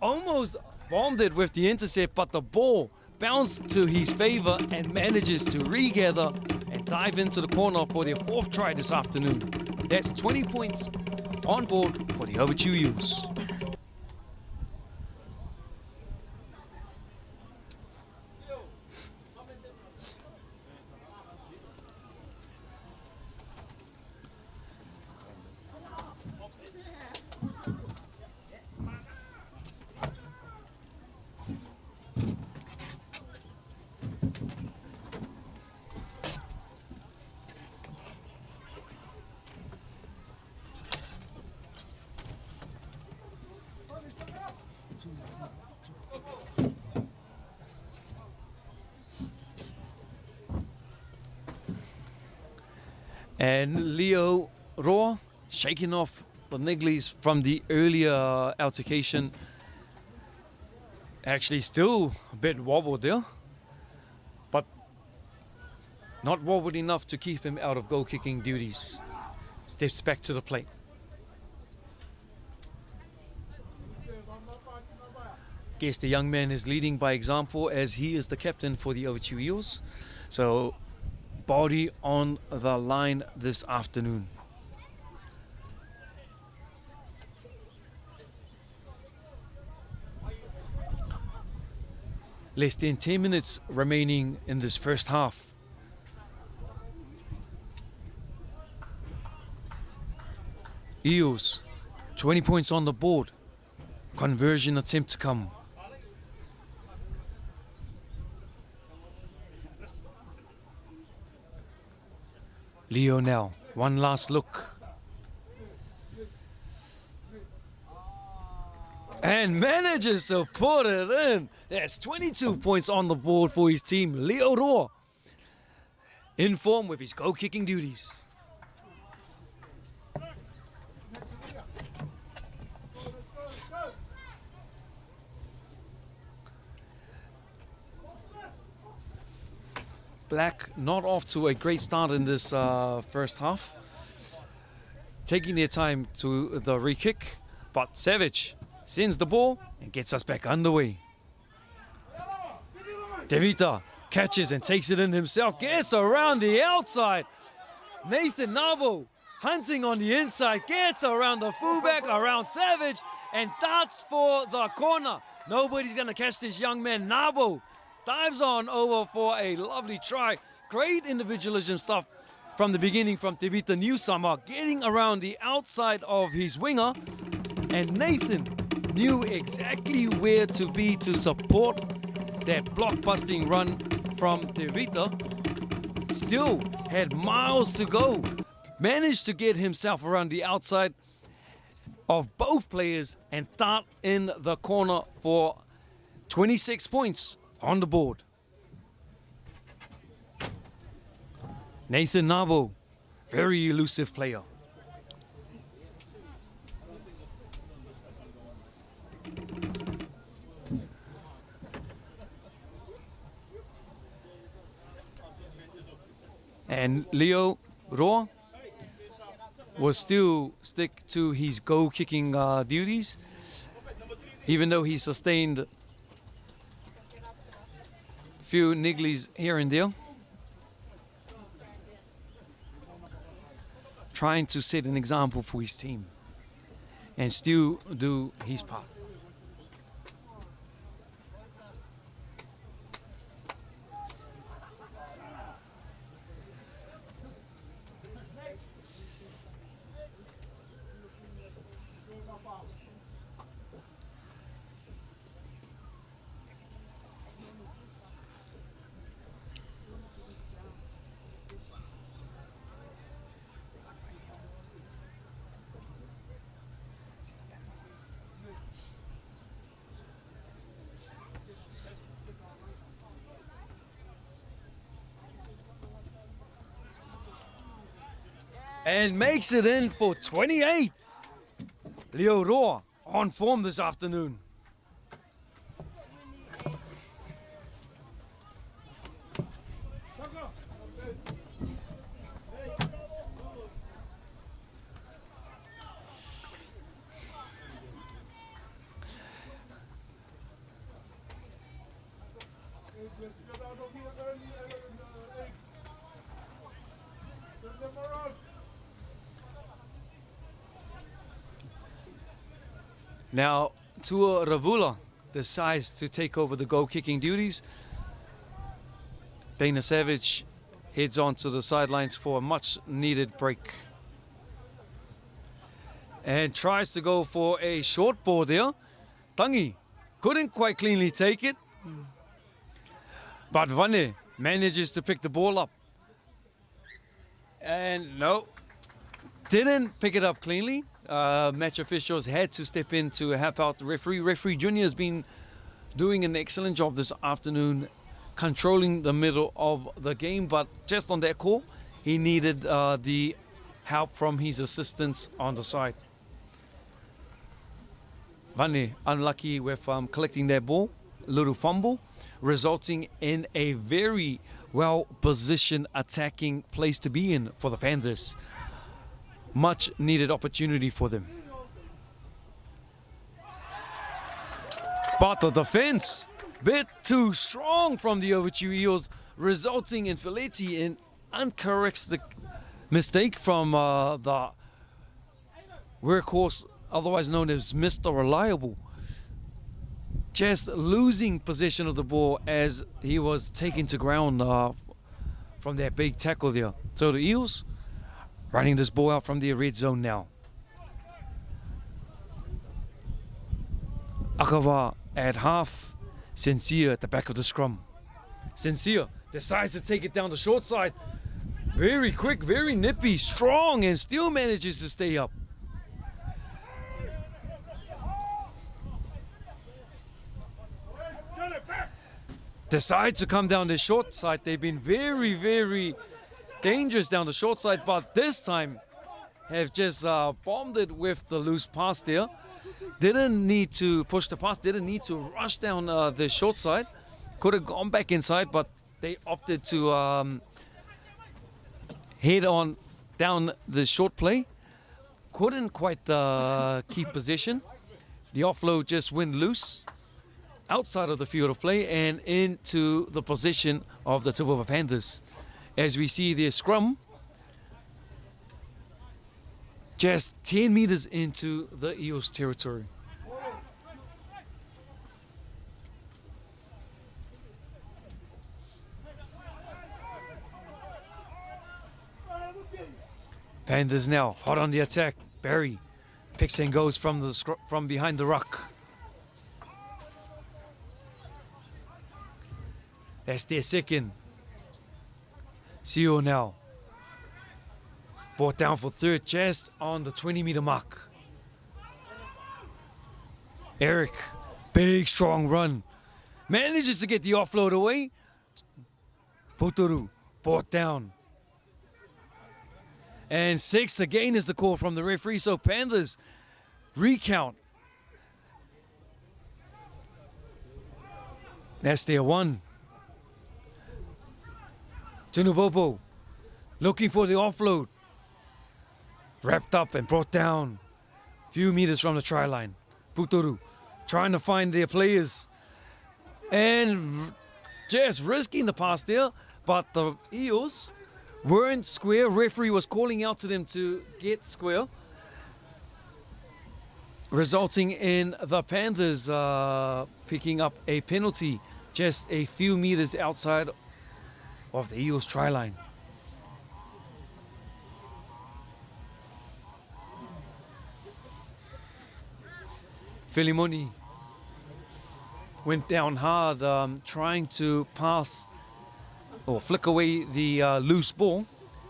Almost bombed it with the intercept, but the ball bounced to his favor and manages to regather and dive into the corner for their 4th try this afternoon. That's 20 points on board for the Avatiu Eels. And Leo Roa shaking off the nigglies from the earlier altercation. Actually still a bit wobbled there, but not wobbled enough to keep him out of goal kicking duties. Steps back to the plate. Guess the young man is leading by example as he is the captain for the Avatiu Eels. So body on the line this afternoon. Less than 10 minutes remaining in this first half. Eels, 20 points on the board. Conversion attempt to come. Leo now, one last look. And manages to put it in. There's 22 points on the board for his team. Leo Roa in form with his goal kicking duties. Black not off to a great start in this first half. Taking their time to the re-kick, but Savage sends the ball and gets us back underway. Devita catches and takes it in himself, gets around the outside. Nathan Nabo hunting on the inside, gets around the fullback, around Savage, and darts for the corner. Nobody's gonna catch this young man. Nabo dives on over for a lovely try. Great individualism stuff from the beginning from Devita Newsummer, getting around the outside of his winger. And Nathan knew exactly where to be to support that blockbusting run from Te Vita. Still had miles to go. Managed to get himself around the outside of both players and start in the corner for 26 points on the board. Nathan Navo, very elusive player. And Leo Roa will still stick to his goal-kicking duties, even though he sustained a few nigglies here and there. Trying to set an example for his team and still do his part. And makes it in for 28. Leo Roa on form this afternoon. Now, Tua Ravula decides to take over the goal-kicking duties. Dana Savage heads on to the sidelines for a much-needed break. And tries to go for a short ball there. Tangi couldn't quite cleanly take it. But Vane manages to pick the ball up. And no, didn't pick it up cleanly. Match officials had to step in to help out the referee. Referee Junior has been doing an excellent job this afternoon, controlling the middle of the game, but just on that call, he needed the help from his assistants on the side. Vane unlucky with collecting that ball, a little fumble, resulting in a very well-positioned attacking place to be in for the Panthers. Much needed opportunity for them. But the defense, bit too strong from the Avatiu Eels, resulting in Feletti in uncharacteristic mistake from the workhorse, otherwise known as Mr. Reliable. Just losing possession of the ball as he was taken to ground from that big tackle there. So the Eels running this ball out from the red zone now. Akava at half. Sincere at the back of the scrum. Sincere decides to take it down the short side. Very quick, very nippy, strong, and still manages to stay up. Decides to come down the short side. They've been very, very dangerous down the short side, but this time have just bombed it with the loose pass there. Didn't need to push the pass, didn't need to rush down the short side. Could have gone back inside, but they opted to head on down the short play. Couldn't quite keep possession. The offload just went loose outside of the field of play and into the possession of the Tupapap Panthers. As we see their scrum, just 10 meters into the Eels territory. Panthers now hot on the attack. Barry picks and goes from behind the ruck. That's their second. CIRL now. Brought down for third, just on the 20-meter mark. Eric, big strong run. Manages to get the offload away. Puturu, brought down. And 6 again is the call from the referee. So Panthers recount. That's their 1. Tunupopo looking for the offload. Wrapped up and brought down. Few meters from the try line. Puturu trying to find their players. And just risking the pass there. But the Eels weren't square. Referee was calling out to them to get square, resulting in the Panthers picking up a penalty just a few meters outside of the Eels try line. Filimoni went down hard, trying to pass or flick away the loose ball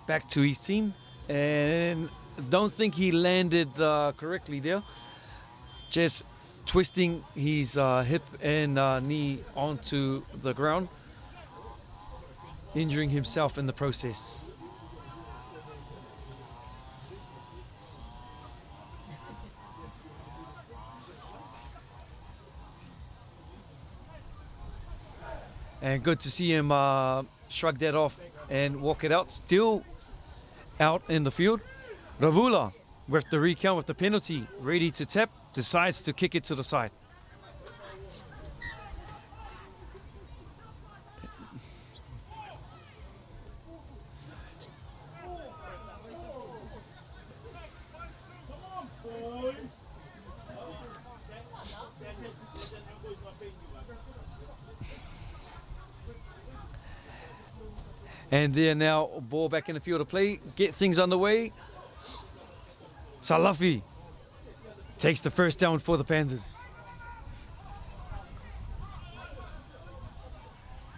back to his team, and don't think he landed correctly there. Just twisting his hip and knee onto the ground, injuring himself in the process. And good to see him shrug that off and walk it out. Still out in the field. Ravula with the recount, with the penalty, ready to tap, decides to kick it to the side. And they're now ball back in the field of play, get things underway. Salafi takes the first down for the Panthers.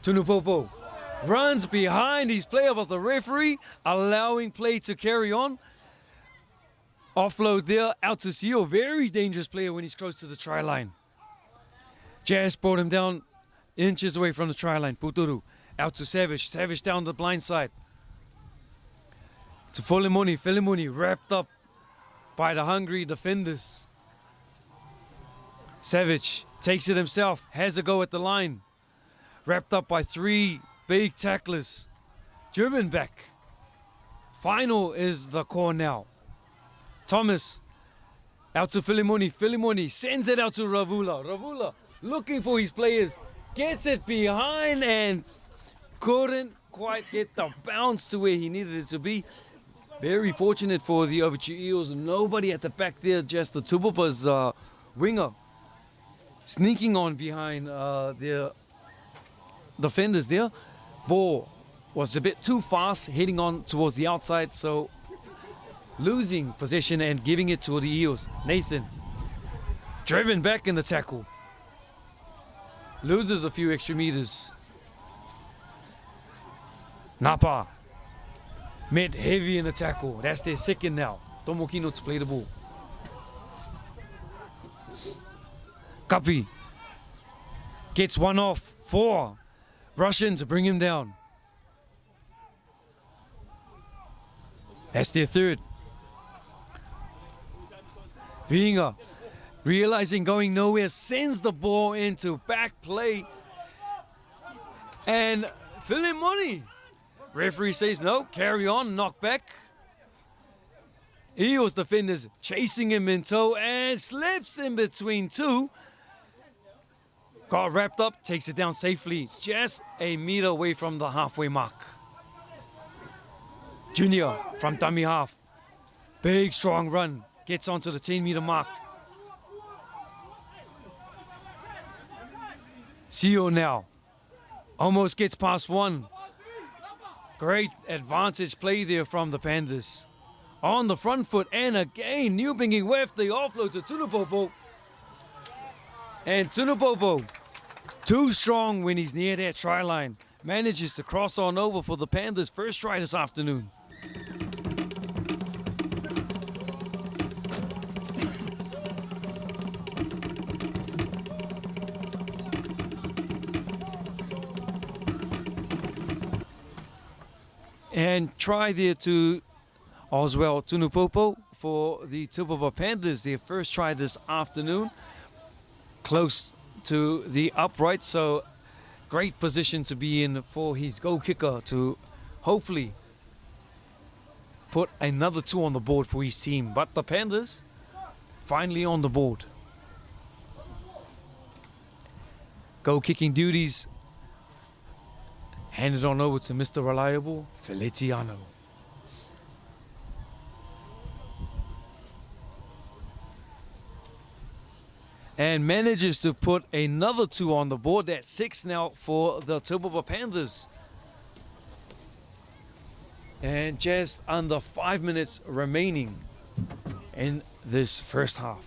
Tunupopo runs behind his player, but the referee allowing play to carry on. Offload there out to CIRL. Very dangerous player when he's close to the try line. Jazz brought him down inches away from the try line. Puturu out to Savage. Savage down the blind side. To Filimoni. Filimoni wrapped up by the hungry defenders. Savage takes it himself. Has a go at the line. Wrapped up by 3 big tacklers. Driven back. Final is the call now. Thomas out to Filimoni. Filimoni sends it out to Ravula. Ravula looking for his players. Gets it behind and couldn't quite get the bounce to where he needed it to be. Very fortunate for the Avatiu Eels. Nobody at the back there, just the Tupapa's winger sneaking on behind their defenders there. Ball was a bit too fast, heading on towards the outside, so losing possession and giving it to the Eels. Nathan driven back in the tackle. Loses a few extra meters. Napa met heavy in the tackle. That's their second now. Tomokino to play the ball. Kapi gets one off. 4 Russian to bring him down. That's their third. Vinga, realizing going nowhere, sends the ball into back play. And Filimoni. Referee says no, carry on, knock back. Eels defenders chasing him in tow and slips in between 2. Got wrapped up, takes it down safely, just a meter away from the halfway mark. Junior from dummy half. Big strong run, gets onto the 10-meter mark. CIRL now, almost gets past 1. Great advantage play there from the Panthers. On the front foot, and again, Newbinging with the offload to Tunupopo. And Tunupopo, too strong when he's near that try line. manages to cross on over for the Panthers' first try this afternoon. And try there to Oswell Tunupopo for the Tupapap Panthers, their first try this afternoon. Close to the upright, so great position to be in for his goal kicker to hopefully put another 2 on the board for his team. But the Panthers finally on the board. Goal kicking duties handed on over to Mr. Reliable, Feliciano. And manages to put another 2 on the board. That's 6 now for the Tupapap Panthers. And just under 5 minutes remaining in this first half.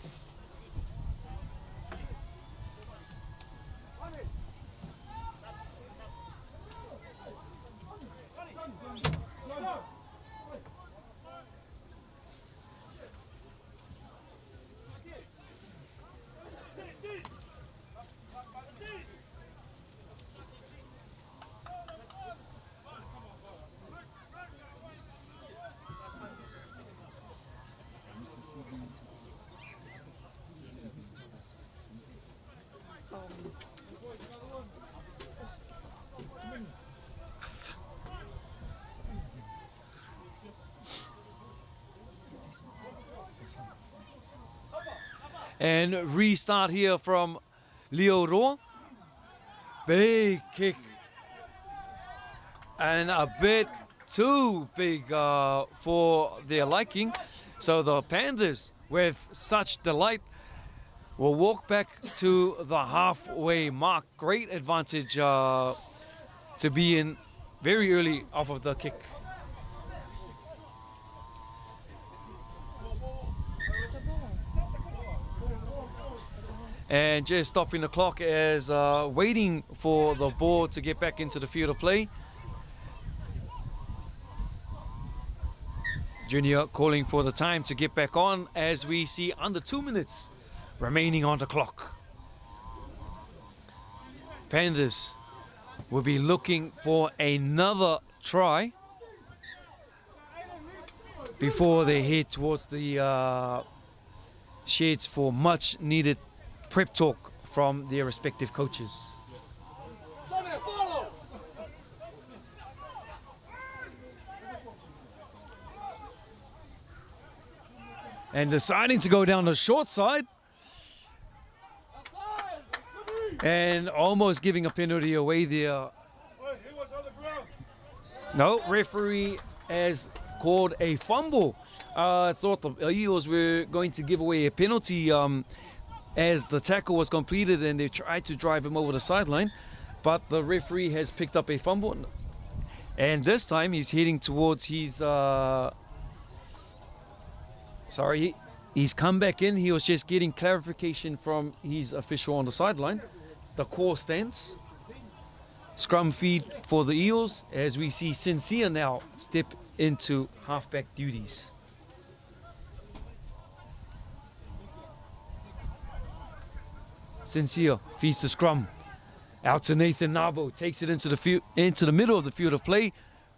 And restart here from Leo Roa. Big kick. And a bit too big for their liking. So the Panthers, with such delight, will walk back to the halfway mark. Great advantage to be in very early off of the kick. And just stopping the clock as waiting for the ball to get back into the field of play. Junior calling for the time to get back on as we see under 2 minutes remaining on the clock. Panthers will be looking for another try before they head towards the sheds for much needed prep talk from their respective coaches. And deciding to go down the short side. And almost giving a penalty away there. No, referee has called a fumble. I thought the Eels were going to give away a penalty as the tackle was completed and they tried to drive him over the sideline, but the referee has picked up a fumble, and this time he's heading towards his he's come back in. He was just getting clarification from his official on the sideline. The core stance, scrum feed for the Eels as we see Sincere now step into halfback duties. Sincere feeds the scrum out to Nathan Nabo, takes it into the middle of the field of play,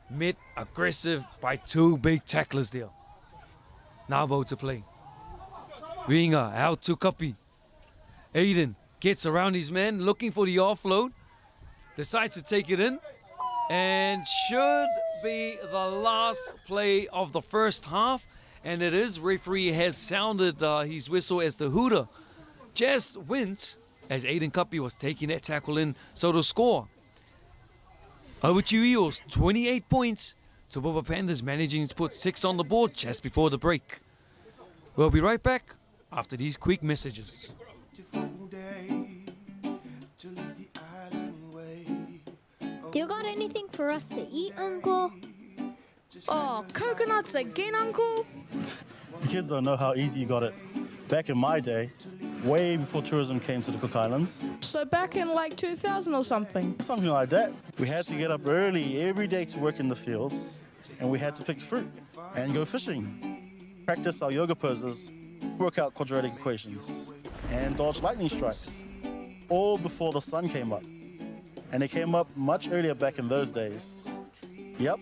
met aggressive by 2 big tacklers there. Nabo to play. Winga out to Kapi. Aiden gets around his man, looking for the offload, decides to take it in, and should be the last play of the first half, and it is. Referee has sounded his whistle as the hooter just wins as Aiden Kapi was taking that tackle in. So the score, Avatiu Eels 28 points, Tupapap Panthers managing to put 6 on the board just before the break. We'll be right back after these quick messages. Do you got anything for us to eat, Uncle? Oh, coconuts again, Uncle? The kids don't know how easy you got it. Back in my day, way before tourism came to the Cook Islands. So back in like 2000 or something? Something like that. We had to get up early every day to work in the fields, and we had to pick fruit and go fishing, practice our yoga poses, work out quadratic equations, and dodge lightning strikes, all before the sun came up. And it came up much earlier back in those days. Yep,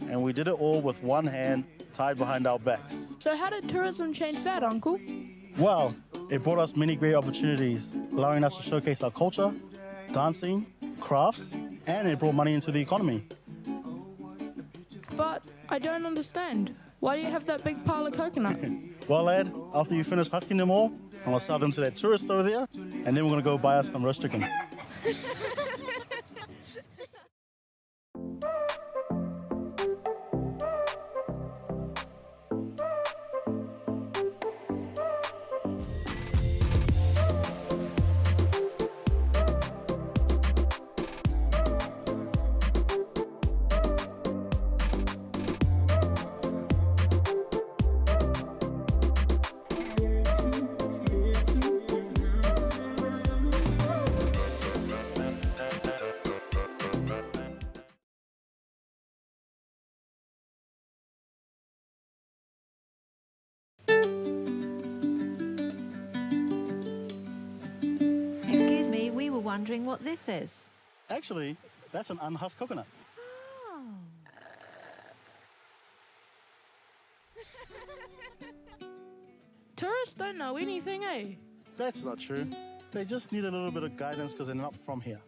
and we did it all with one hand tied behind our backs. So how did tourism change that, Uncle? Well, it brought us many great opportunities, allowing us to showcase our culture, dancing, crafts, and it brought money into the economy. But I don't understand. Why do you have that big pile of coconut? Well, lad, after you finish husking them all, I'm going to sell them to that tourist over there, and then we're going to go buy us some roast chicken. Excuse me, we were wondering what this is. Actually, that's an unhusked coconut. Oh. Tourists don't know anything, eh? That's not true. They just need a little bit of guidance because they're not from here.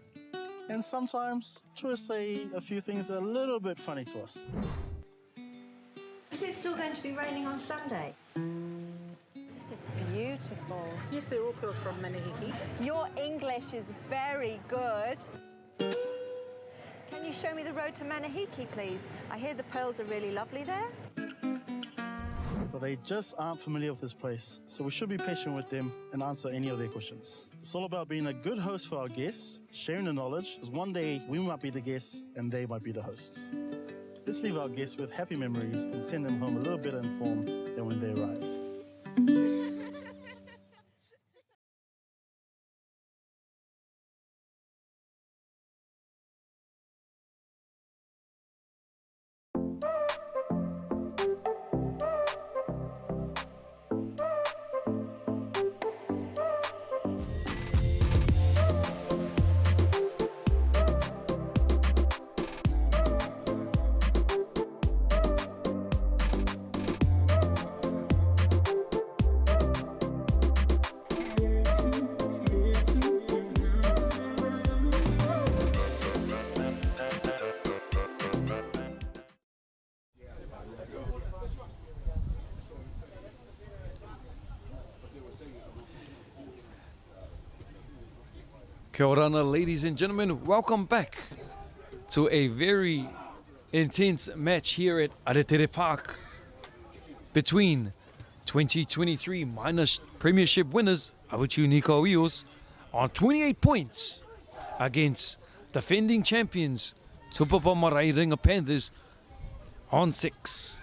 And sometimes tourists say a few things that are a little bit funny to us. Is it still going to be raining on Sunday? This is beautiful. Yes, they're all pearls from Manahiki. Your English is very good. Can you show me the road to Manahiki, please? I hear the pearls are really lovely there. But they just aren't familiar with this place, so we should be patient with them and answer any of their questions. It's all about being a good host for our guests, sharing the knowledge, because one day we might be the guests and they might be the hosts. Let's leave our guests with happy memories and send them home a little better informed than when they arrived. Kia ora, ladies and gentlemen, welcome back to a very intense match here at ARETERE Park between 2023 minors premiership winners Avatiu Nikao EELS on 28 points against defending champions Tupapap Panthers on 6.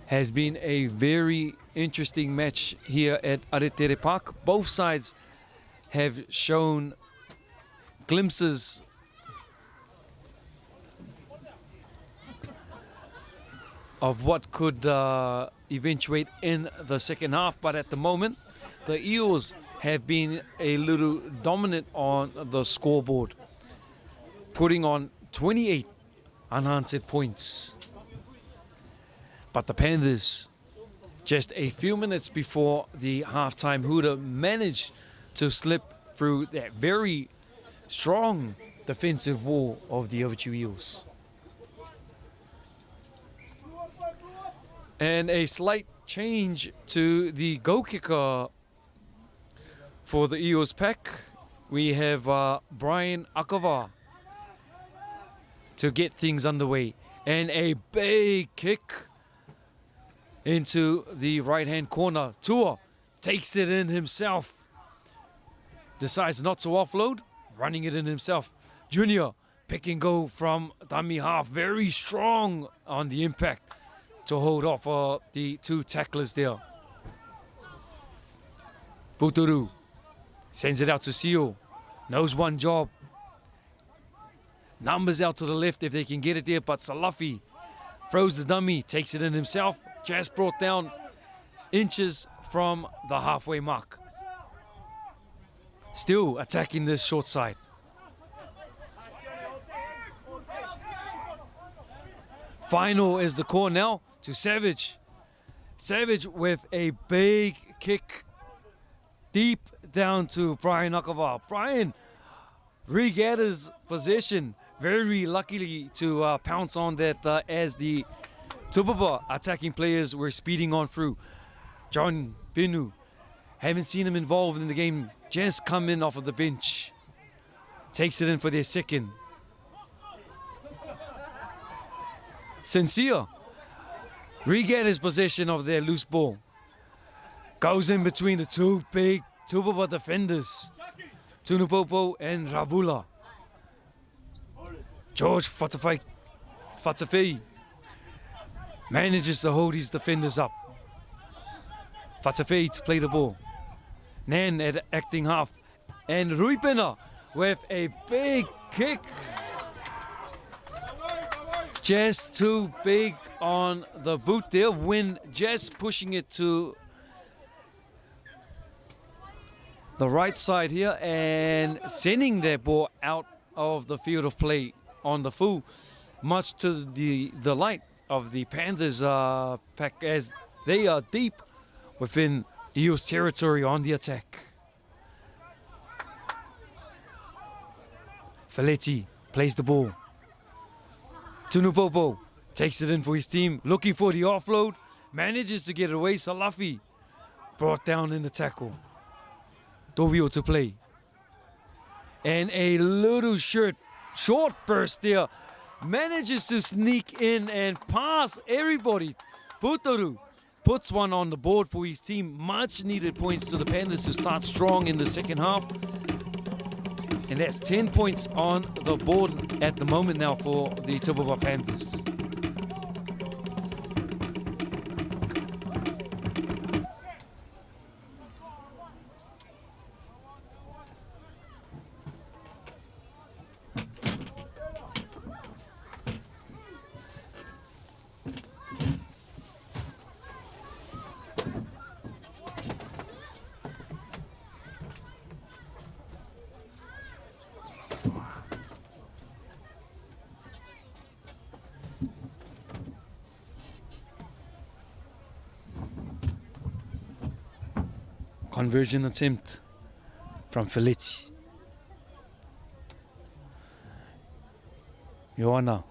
Has been a very interesting match here at ARETERE Park. Both sides have shown glimpses of what could eventuate in the second half, but at the moment the Eels have been a little dominant on the scoreboard, putting on 28 unanswered points. But the Panthers, just a few minutes before the halftime hooter, managed to slip through that very strong defensive wall of the Avatiu Eels. And a slight change to the goal kicker for the Eels pack. We have Brian Akava to get things underway. And a big kick into the right-hand corner. Tua takes it in himself. Decides not to offload, running it in himself. Junior, pick and go from dummy half. Very strong on the impact. to hold off the two tacklers there. Puturu sends it out to Sio. Knows one job. Numbers out to the left if they can get it there, but Salafi throws the dummy, takes it in himself. Just brought down inches from the halfway mark. Still attacking this short side. Final is the call now to Savage. Savage with a big kick deep down to Brian Akava. Brian regathers possession, very luckily to pounce on that as the Tupapap attacking players were speeding on through. John Binu, haven't seen him involved in the game, just come in off of the bench. Takes it in for their second. Sincere regathers possession of their loose ball. Goes in between the two big Tupapap defenders, Tunupopo and Ravula. George Fatafei manages to hold his defenders up. Fatafei to play the ball. Nan at acting half. And Ruipena with a big kick. Just too big on the boot there. Win just pushing it to the right side here and sending that ball out of the field of play on the full, much to the delight of the Panthers pack as they are deep within Eels territory on the attack. Feletti plays the ball. Tunupopo takes it in for his team, looking for the offload, manages to get it away. Salafi brought down in the tackle. Dovio to play. And a little short burst there. Manages to sneak in and pass everybody. Putoru puts one on the board for his team. Much needed points to the Panthers to start strong in the second half. And that's 10 points on the board at the moment now for the Tupapap Panthers. Conversion attempt from Felici. Joanna.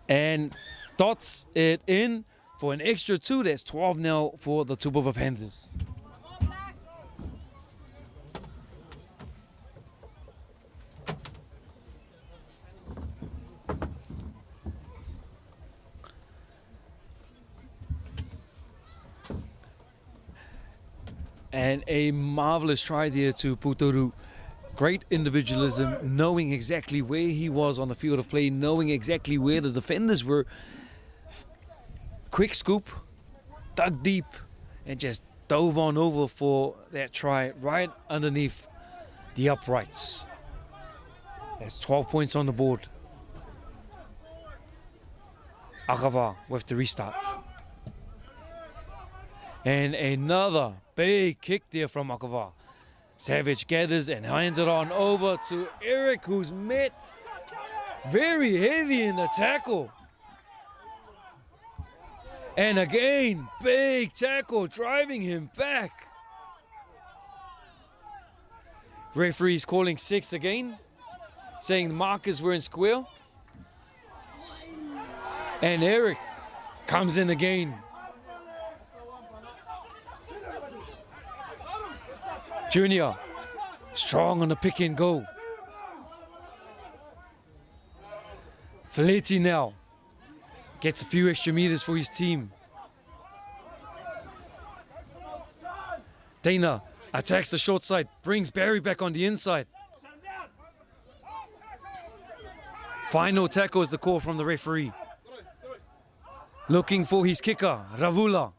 And dots it in for an extra 2. That's 12 now for the Tupapap Panthers. And a marvelous try there to Putoru. Great individualism, knowing exactly where he was on the field of play, knowing exactly where the defenders were. Quick scoop, dug deep, and just dove on over for that try right underneath the uprights. That's 12 points on the board. Akava with the restart. And another big kick there from Akava. Savage gathers and hands it on over to Eric, who's met very heavy in the tackle. And again, big tackle, driving him back. Referee's calling 6 again, saying the markers were in square. And Eric comes in again. Junior, strong on the pick and go. Feletti now gets a few extra meters for his team. Dana attacks the short side, brings Barry back on the inside. Final tackle is the call from the referee. Looking for his kicker, Ravula.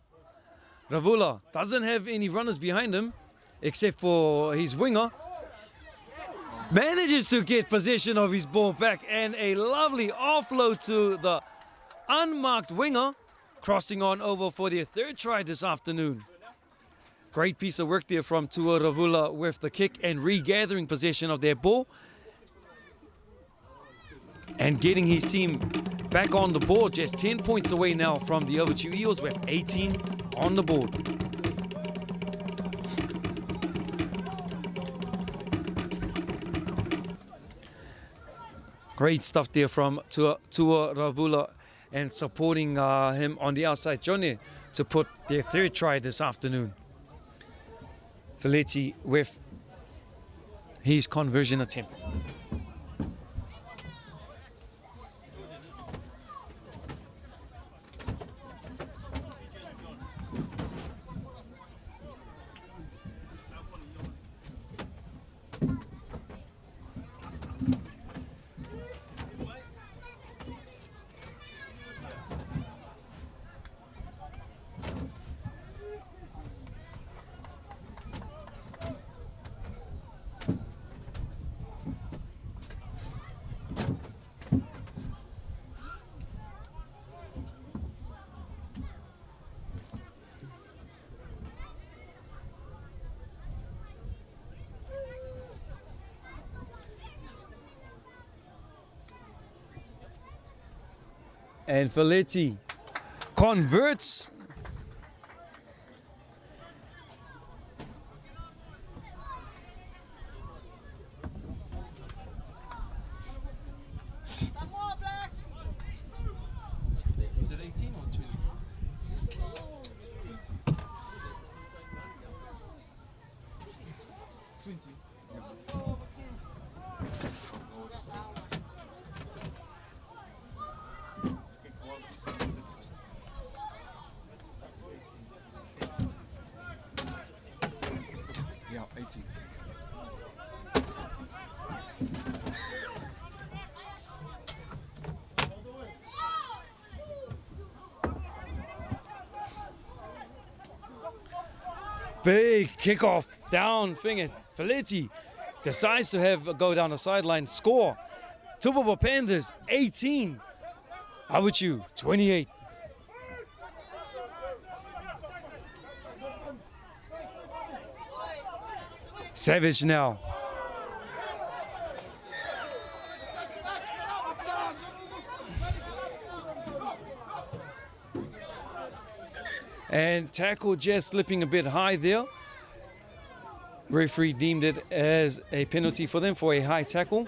Ravula doesn't have any runners behind him except for his winger. Manages to get possession of his ball back, and a lovely offload to the unmarked winger, crossing on over for their third try this afternoon. Great piece of work there from Tua Ravula with the kick and regathering possession of their ball and getting his team back on the board. Just 10 points away now from the Avatiu Eels with 18 on the board. Great stuff there from Tua Ravula and supporting him on the outside, Johnny, to put their third try this afternoon. Feletti with his conversion attempt. And Feletti converts. Is it 18 or 20? Yeah, 18. Big kickoff down finger. Feletti decides to have a go down the sideline. Score. Tupapap Panthers 18. Avatiu 28. Savage now. And tackle just slipping a bit high there. Referee deemed it as a penalty for them for a high tackle.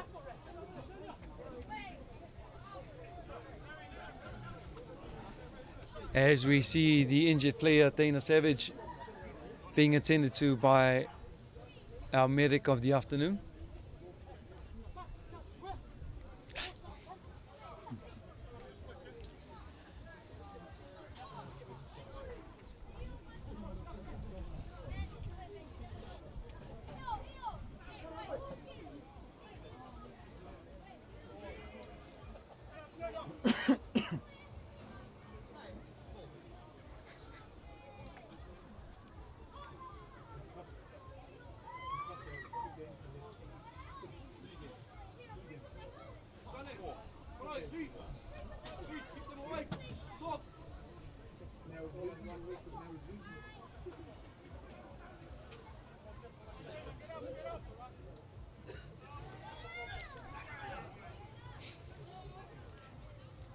As we see the injured player, Dana Savage, being attended to by our medic of the afternoon.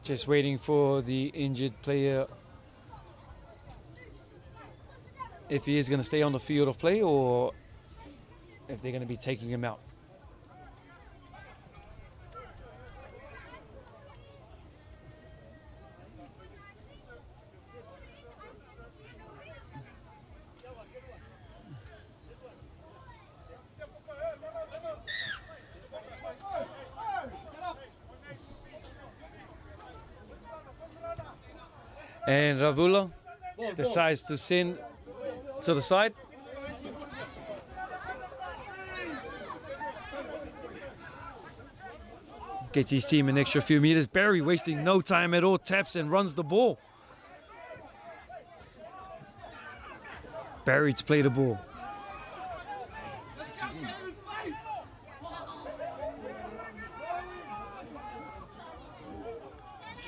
Just waiting for the injured player, if he is going to stay on the field of play or if they're going to be taking him out. And Ravula decides to send to the side. Gets his team an extra few meters. Barry wasting no time at all. Taps and runs the ball. Barry to play the ball.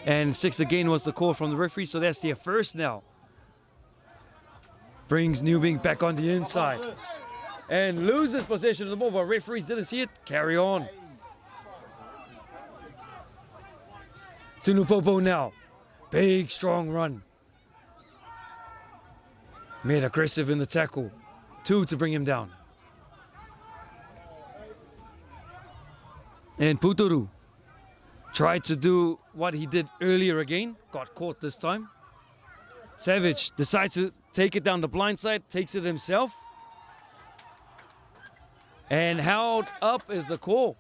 And 6 again was the call from the referee, so that's their first now. Brings Newbing back on the inside. And loses possession of the ball, but referees didn't see it. Carry on. Tunupopo now. Big, strong run. Made aggressive in the tackle. 2 to bring him down. And Puturu tried to do what he did earlier again. Got caught this time. Savage decides to take it down the blind side. Takes it himself. And held up is the call.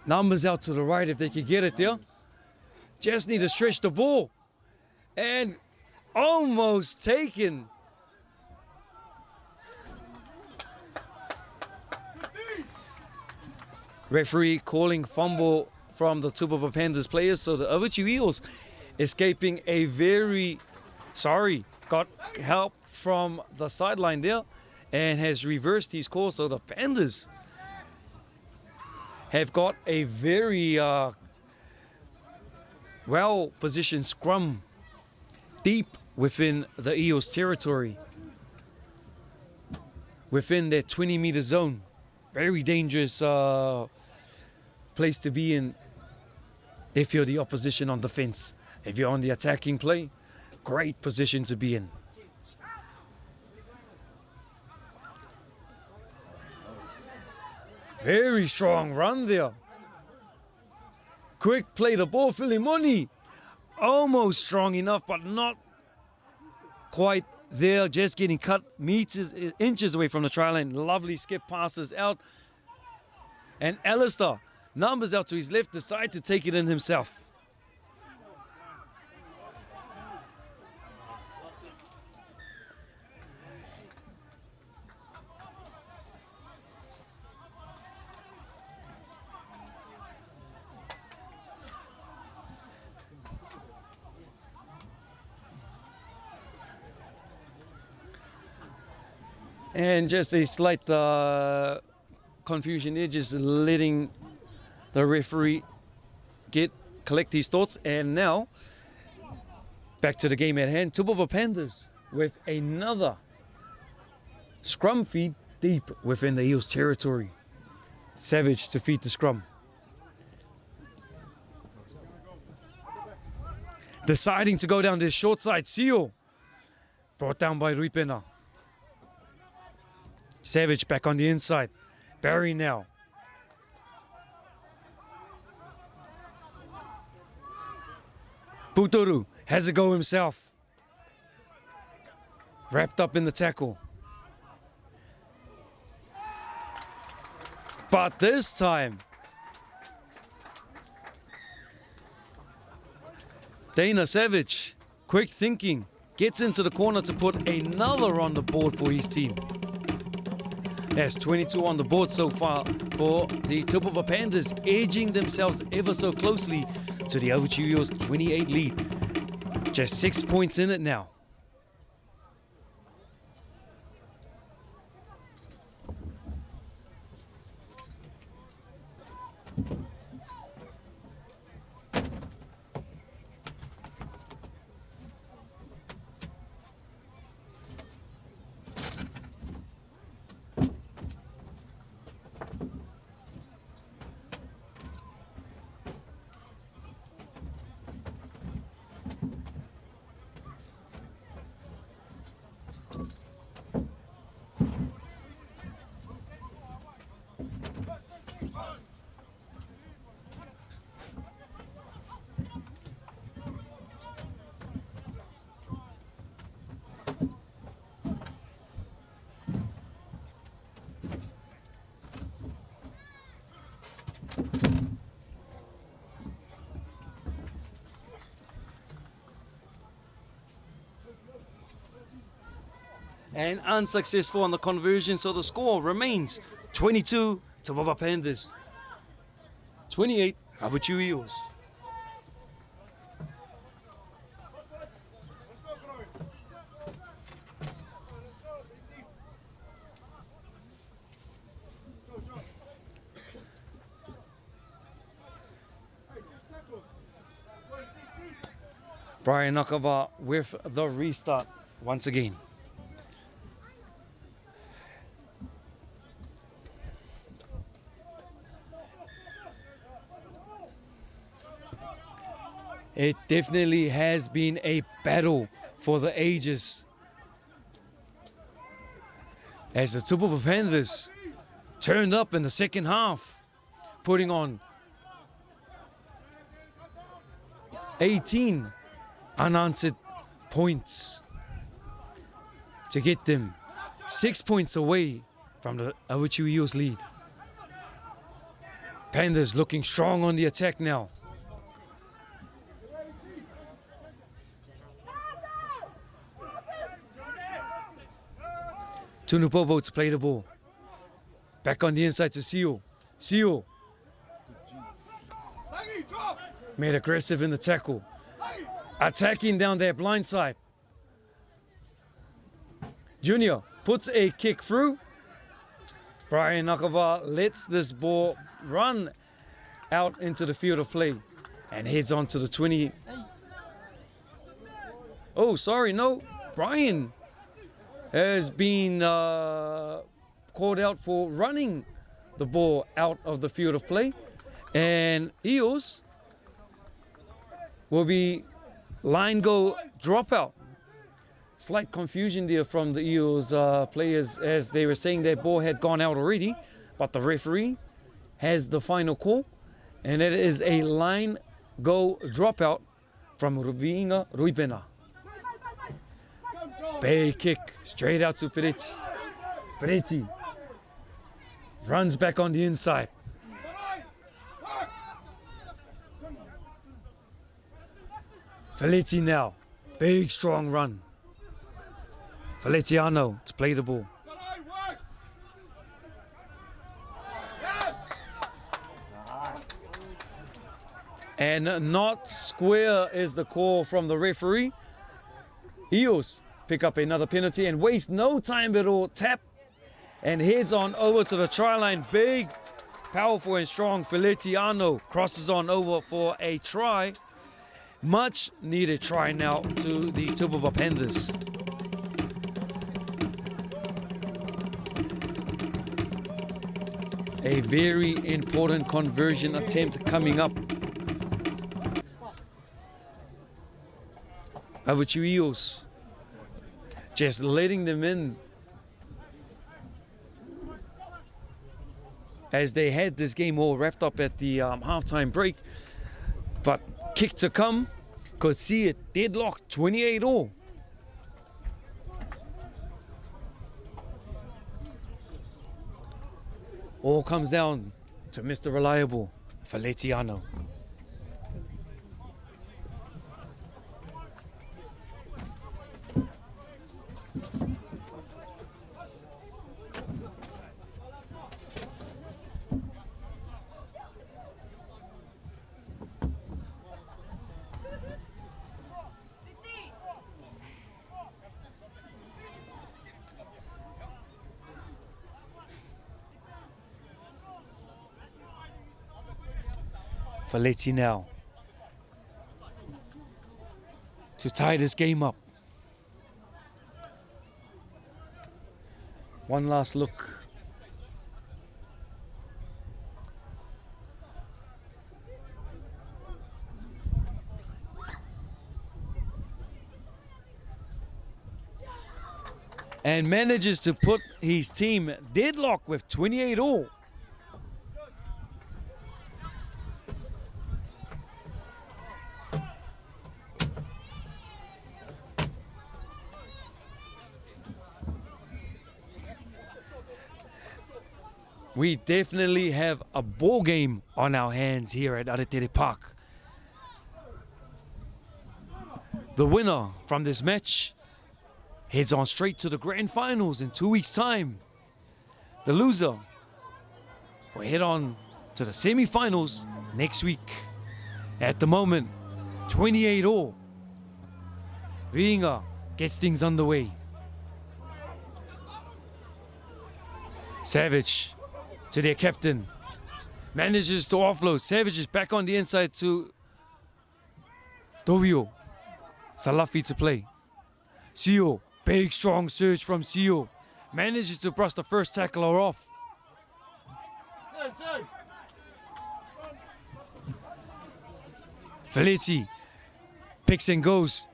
Numbers out to the right if they could get it there. Just need to stretch the ball. And almost taken. Referee calling fumble from the Tupapap Panthers players. So the Avatiu Eels escaping a got help from the sideline there and has reversed his call. So the Panthers have got a very well-positioned scrum deep within the Eels territory. Within their 20-meter zone. Very dangerous place to be in if you're the opposition on defense. If you're on the attacking play, great position to be in. Very strong run there. Quick play the ball, Filimoni. Almost strong enough, but not quite there. Just getting cut inches away from the try line. Lovely skip passes out. And Alistair, numbers out to his left, decides to take it in himself. And just a slight confusion there, just letting the referee collect his thoughts. And now, back to the game at hand. Tupapap Panthers with another scrum feed deep within the Eels territory. Savage to feed the scrum. Deciding to go down this short side. Seal brought down by Ruipena. Savage back on the inside. Barry now. Puturu has a go himself. Wrapped up in the tackle. But this time, Dana Savage, quick thinking, gets into the corner to put another on the board for his team. That's 22 on the board so far for the Tupapap Panthers, edging themselves ever so closely to the Avatiu Eels' 28 lead. Just 6 points in it now. and unsuccessful on the conversion, so the score remains 22 Tupapap Panthers, 28 Avatiu Eels. Brian Nakava with the restart once again. It definitely has been a battle for the ages, as the Tupapap Panthers turned up in the second half, putting on 18 unanswered points to get them 6 points away from the Avatiu Eels lead. Panthers looking strong on the attack now. Tunupopo to play the ball. Back on the inside to Sio. Sio made aggressive in the tackle. Attacking down their blind side. Junior puts a kick through. Brian Nakava lets this ball run out into the field of play and heads on to the 20. Oh, sorry, no. Brian has been called out for running the ball out of the field of play. And Eels will be line go dropout. Slight confusion there from the Eels players, as they were saying their ball had gone out already, but the referee has the final call, and it is a line go dropout from Rubinga Ruipena. Bay kick straight out to Pereti. Pereti runs back on the inside. Feletti now, big strong run. Feletiano to play the ball. And not square is the call from the referee. Eels pick up another penalty and waste no time at all. Tap and heads on over to the try line. Big, powerful and strong Feletiano crosses on over for a try. Much needed try now to the Tupapap Panthers. A very important conversion attempt coming up. Avatiu Eels just letting them in as they had this game all wrapped up at the halftime break. But kick to come, could see it deadlocked 28-all. All comes down to Mr. Reliable, Feletiano. Feletti now to tie this game up. One last look. And manages to put his team deadlock with 28-all. We definitely have a ball game on our hands here at ARETERE Park. The winner from this match heads on straight to the grand finals in 2 weeks' time. The loser will head on to the semi-finals next week. At the moment, 28 all. Viinga gets things underway. Savage to their captain. Manages to offload. Savage is back on the inside to Dovio. Salafi to play. Sio, big strong surge from Sio. Manages to brush the first tackler off. Felici picks and goes.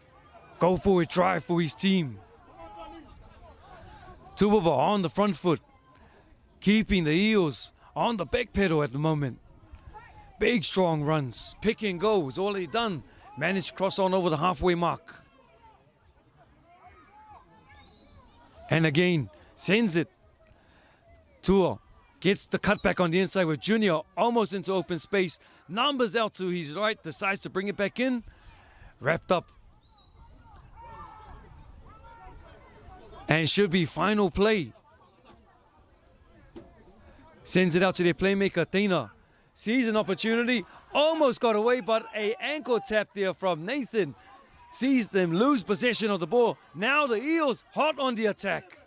Go for a try for his team. Tupapap on the front foot. Keeping the Eels on the back pedal at the moment. Big strong runs. Pick and go is all they done. Managed to cross on over the halfway mark. And again, sends it. Tua gets the cutback on the inside with Junior almost into open space. Numbers out to his right, decides to bring it back in. Wrapped up. And should be final play. Sends it out to their playmaker, Tina. Sees an opportunity, almost got away, but a ankle tap there from Nathan. Sees them lose possession of the ball. Now the Eels hot on the attack.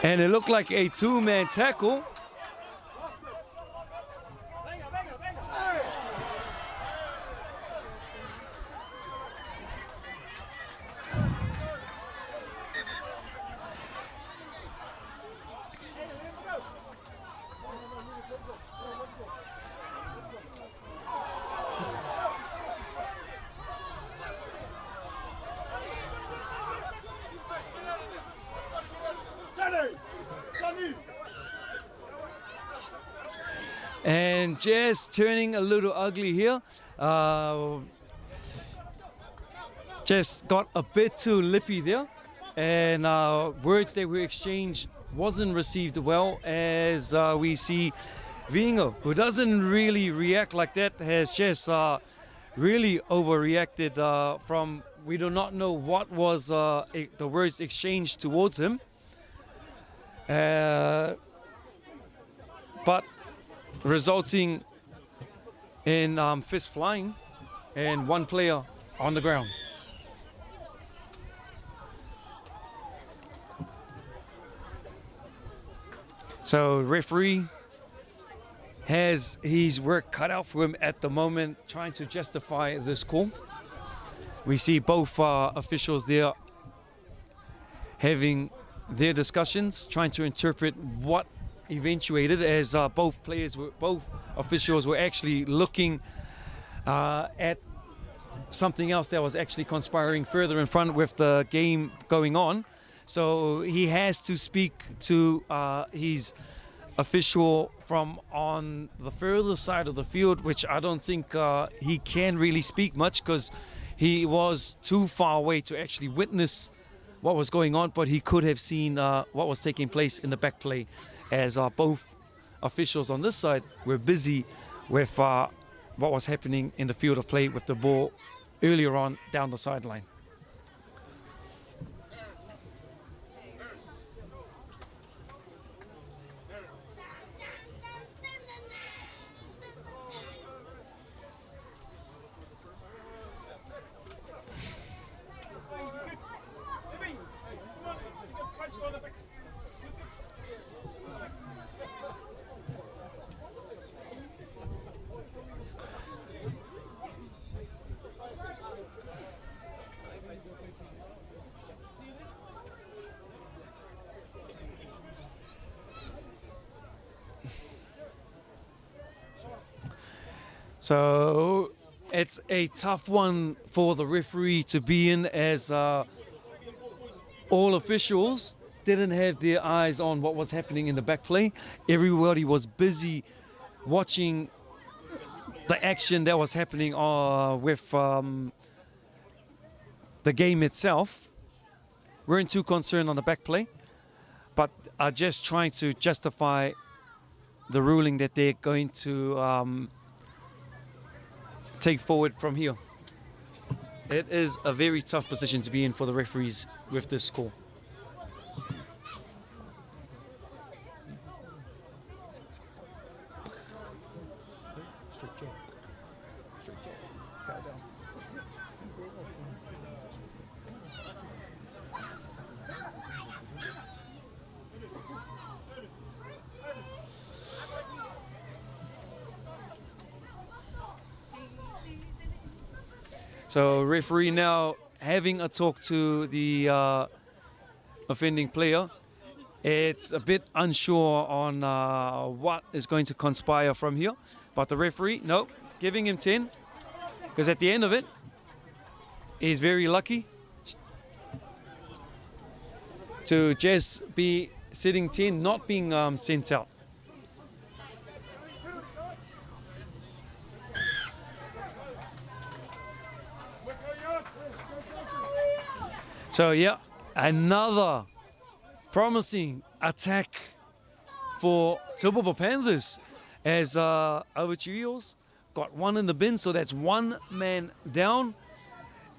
And it looked like a two-man tackle. And just turning a little ugly here. Just got a bit too lippy there. And words that were exchanged wasn't received well, as we see Viinga, who doesn't really react like that, has just really overreacted from, we do not know what was the words exchanged towards him. But resulting in fist flying and one player on the ground. So referee has his work cut out for him at the moment, trying to justify this call. We see both officials there having their discussions, trying to interpret what eventuated, as both officials were actually looking at something else that was actually conspiring further in front with the game going on. So he has to speak to his official from on the further side of the field, which I don't think he can really speak much, because he was too far away to actually witness what was going on, but he could have seen what was taking place in the back play, as both officials on this side were busy with what was happening in the field of play with the ball earlier on down the sideline. So it's a tough one for the referee to be in, as all officials didn't have their eyes on what was happening in the back play. Everybody was busy watching the action that was happening with the game itself. Weren't too concerned on the back play, but are just trying to justify the ruling that they're going to take forward from here. It is a very tough position to be in for the referees with this score. So referee now having a talk to the offending player. It's a bit unsure on what is going to conspire from here. But the referee, no, giving him 10. Because at the end of it, he's very lucky to just be sitting 10, not being sent out. So yeah, another promising attack for Tupapap Panthers as Avatiu EELS got one in the bin, so that's one man down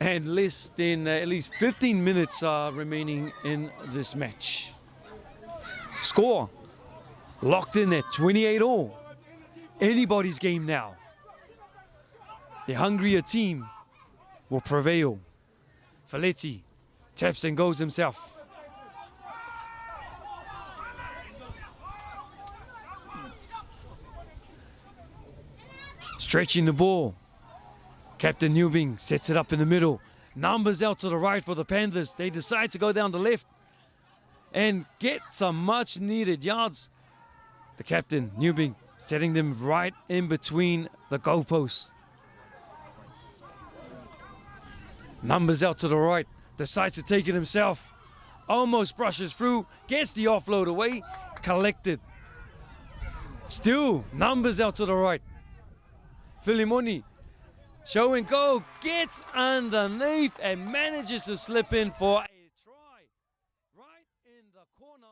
and less than at least 15 minutes remaining in this match. Score locked in at 28-all. Anybody's game now. The hungrier team will prevail. Faletti taps and goes himself. Stretching the ball. Captain Newbing sets it up in the middle. Numbers out to the right for the Panthers. They decide to go down the left and get some much needed yards. The captain, Newbing, setting them right in between the goalposts. Numbers out to the right. Decides to take it himself. Almost brushes through. Gets the offload away. Collected. Still, Numbers out to the right. Filimoni, show and go. Gets underneath and manages to slip in for a try. Right in the corner.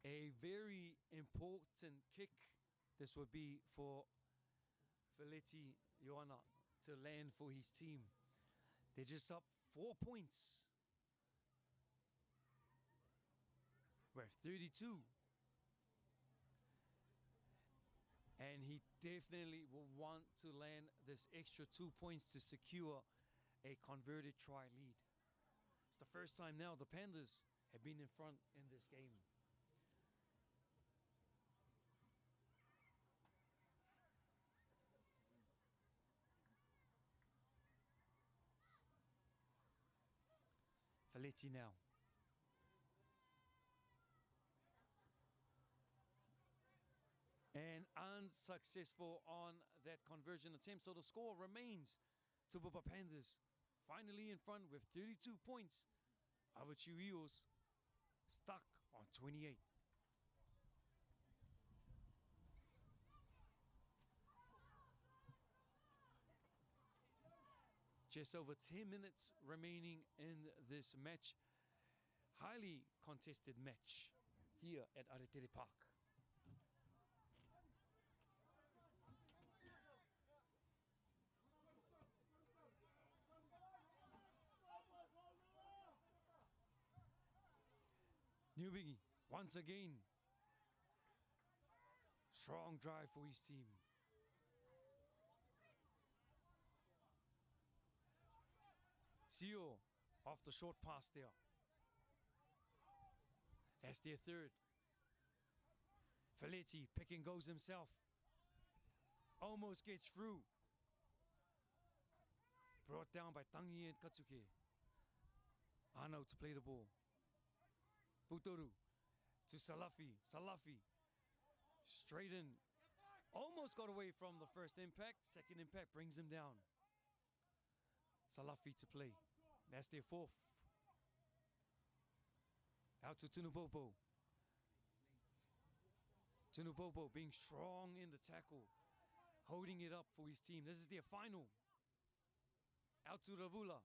A very important kick this would be for Faletti Ioana to land for his team. They're just up 4 points. We're 32. And he definitely will want to land this extra 2 points to secure a converted try lead. It's the first time now the Panthers have been in front in this game. Faletti now. And unsuccessful on that conversion attempt. So the score remains Tupapap Panthers finally in front with 32 points. Avatiu EELS stuck on 28. Just over 10 minutes remaining in this match. Highly contested match here at ARETERE Park. Newbiggie once again. Strong drive for his team. Sio off the short pass there. That's their third. Faletti pick and goes himself. Almost gets through. Brought down by Ngatangiia and Katsuke. Ano to play the ball. Putoru to Salafi. Salafi straight in. Almost got away from the first impact. Second impact brings him down. Salafi to play. That's their fourth. Out to Tunupopo. Tunupopo being strong in the tackle. Holding it up for his team. This is their final. Out to Ravula.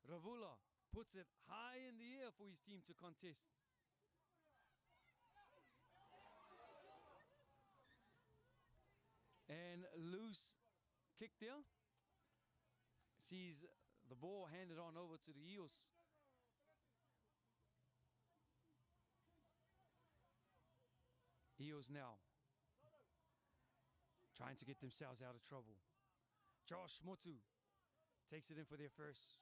Ravula puts it high in the air for his team to contest. And loose kick there. Sees the ball handed on over to the Eels. Eels now trying to get themselves out of trouble. Josh Motu takes it in for their first.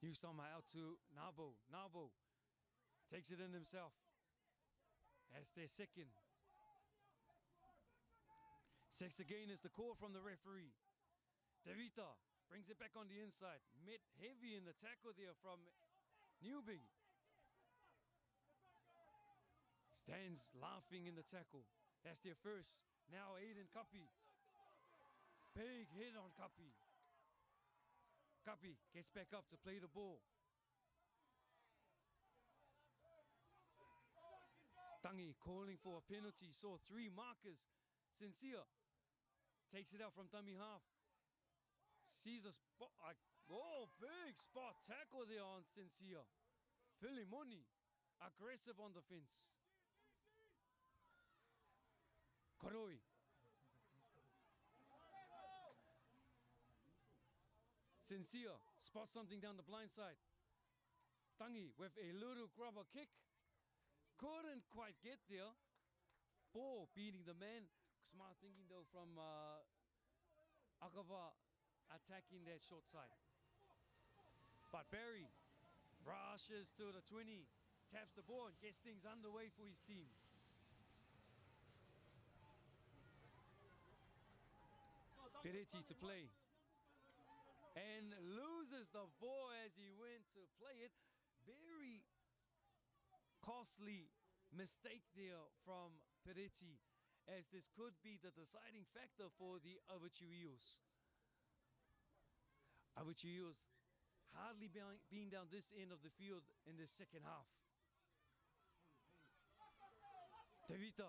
New summer out to Nabo. Nabo takes it in himself. That's their second. 6 again is the call from the referee. Devita brings it back on the inside. Met heavy in the tackle there from Newby. Stands laughing in the tackle. That's their first. Now Aiden Kapi. Big hit on Kapi. Kapi gets back up to play the ball. Tangi calling for a penalty. Saw 3 markers. Sincere takes it out from dummy half. Sees a spot. Oh, big spot tackle there on Sincere. Filimoni aggressive on the fence. Koroi. Sincere spots something down the blind side. Tangi with a little grubber kick. Couldn't quite get there. Ball beating the man. Smart thinking though from Akava attacking that short side. But Barry rushes to the 20. Taps the ball and gets things underway for his team. Peretti to play. And loses the ball as he went to play it. Very costly mistake there from Peretti, as this could be the deciding factor for the Avatiu Eels. Avatiu Eels hardly being down this end of the field in the second half. Devita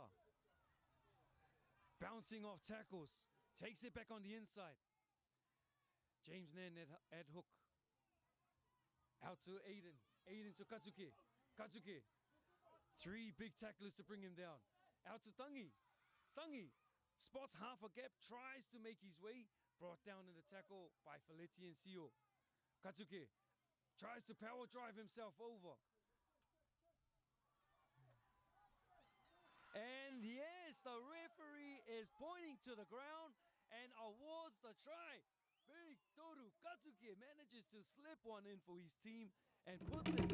bouncing off tackles, takes it back on the inside. James Nan at hook. Out to Aiden. Aiden to Katsuke. Katsuke. 3 big tacklers to bring him down. Out to Tangi. Tangi spots half a gap, tries to make his way. Brought down in the tackle by Faletti and Sio. Katsuke tries to power drive himself over. And yes, the referee is pointing to the ground and awards the try. Big Toru Katsuke manages to slip one in for his team and put them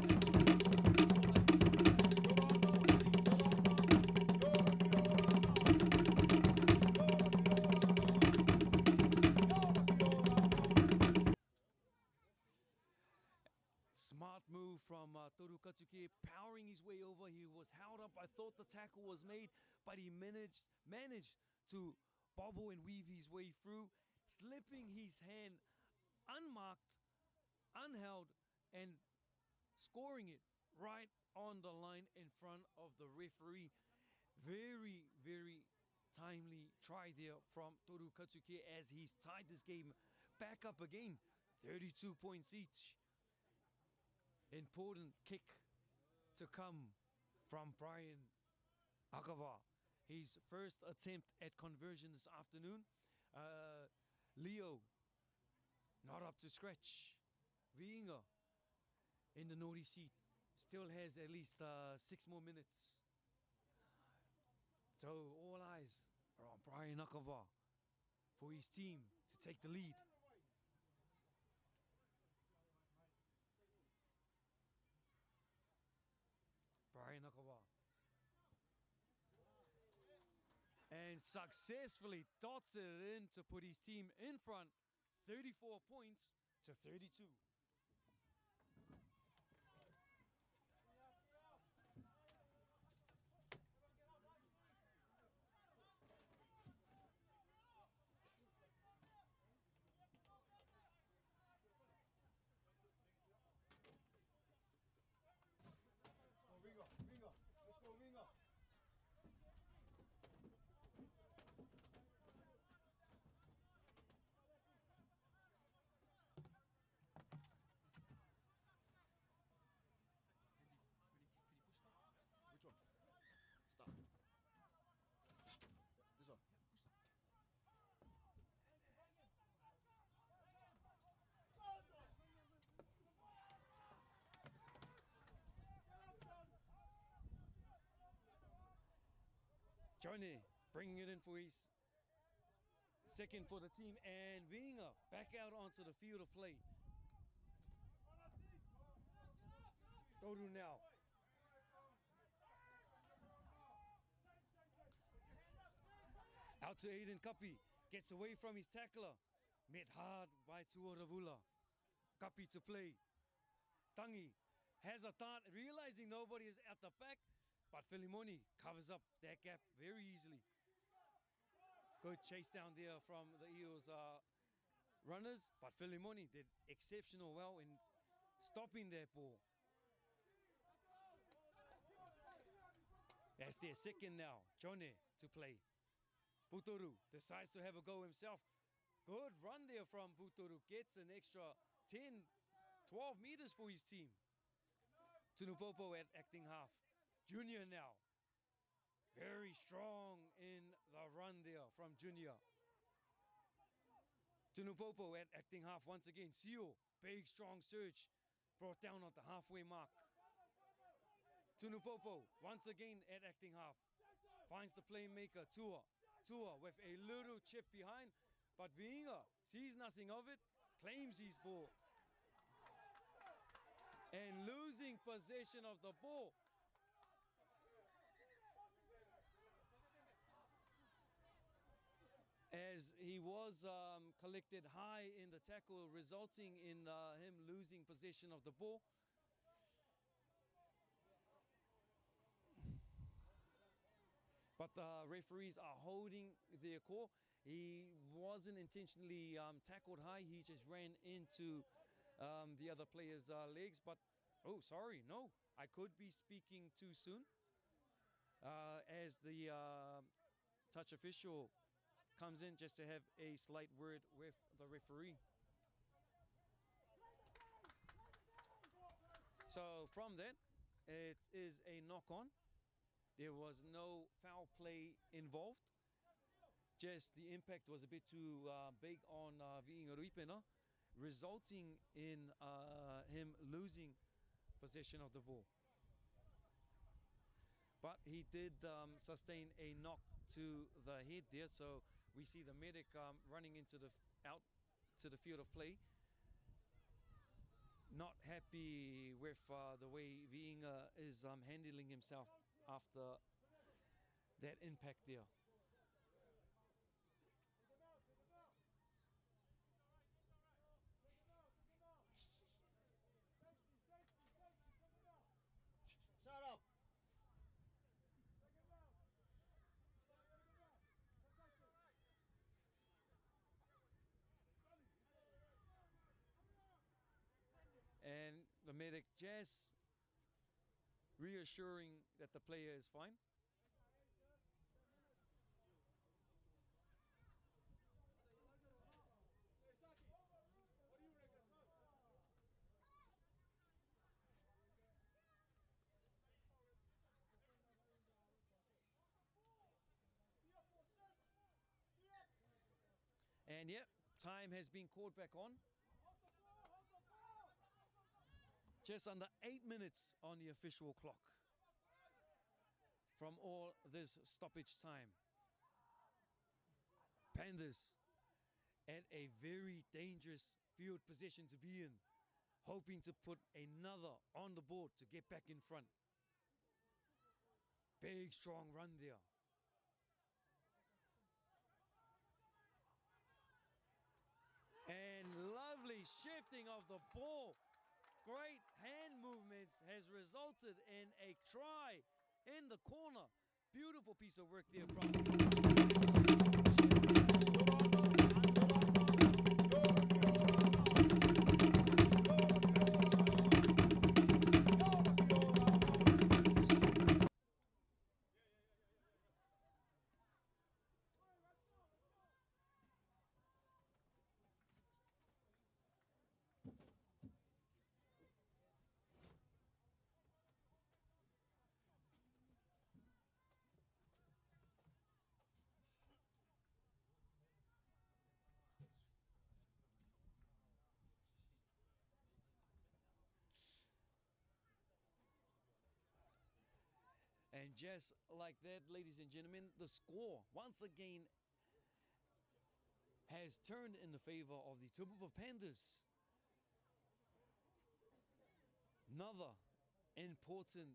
Smart move from Toru Katsuki, powering his way over. He was held up. I thought the tackle was made, but he managed to bobble and weave his way through, slipping his hand unmarked, unheld, and scoring it right on the line in front of the referee. Very, very timely try there from Toru Katsuki as he's tied this game back up again. 32 points each. Important kick to come from Brian Akava. His first attempt at conversion this afternoon. Leo, not up to scratch. Viinga in the naughty seat. Still has at least 6 more minutes. So all eyes are on Brian Akava for his team to take the lead. Brian Akava. And successfully dots it in to put his team in front, 34 points to 32. Johnny bringing it in for his second for the team, and Vinga back out onto the field of play. Toru now. Out to Aiden Kapi, gets away from his tackler. Met hard by Tuoravula. Kapi to play. Tangi has a dart, realizing nobody is at the back, but Filimoni covers up that gap very easily. Good chase down there from the Eels runners, but Filimoni did exceptional well in stopping that ball. That's their second now. Jone to play. Putoru decides to have a go himself. Good run there from Putoru. Gets an extra 10, 12 meters for his team. Tunupopo at acting half. Junior now. Very strong in the run there from Junior. Tunupopo at acting half once again. Sio, big strong surge. Brought down at the halfway mark. Tunupopo once again at acting half. Finds the playmaker, Tua. Tua with a little chip behind, but Vinga sees nothing of it, claims his ball. And losing possession of the ball. As he was collected high in the tackle, resulting in him losing possession of the ball. But the referees are holding their call. He wasn't intentionally tackled high. He just ran into the other player's legs. But, oh, sorry, no. I could be speaking too soon. As the touch official comes in just to have a slight word with the referee. So from that, it is a knock-on. There was no foul play involved. Just the impact was a bit too big on Viinga Ruipena, resulting in him losing possession of the ball. But he did sustain a knock to the head there, so we see the medic running into out to the field of play. Not happy with the way Viinga is handling himself after that impact there. Shut up. And the medic just reassuring that the player is fine. And yep, time has been called back on. Just under 8 minutes on the official clock from all this stoppage time. Panthers at a very dangerous field position to be in, hoping to put another on the board to get back in front. Big strong run there. And lovely shifting of the ball. Great hand movements has resulted in a try in the corner. Beautiful piece of work there from And just like that, ladies and gentlemen, the score once again has turned in the favor of the Tupapap Panthers. Another important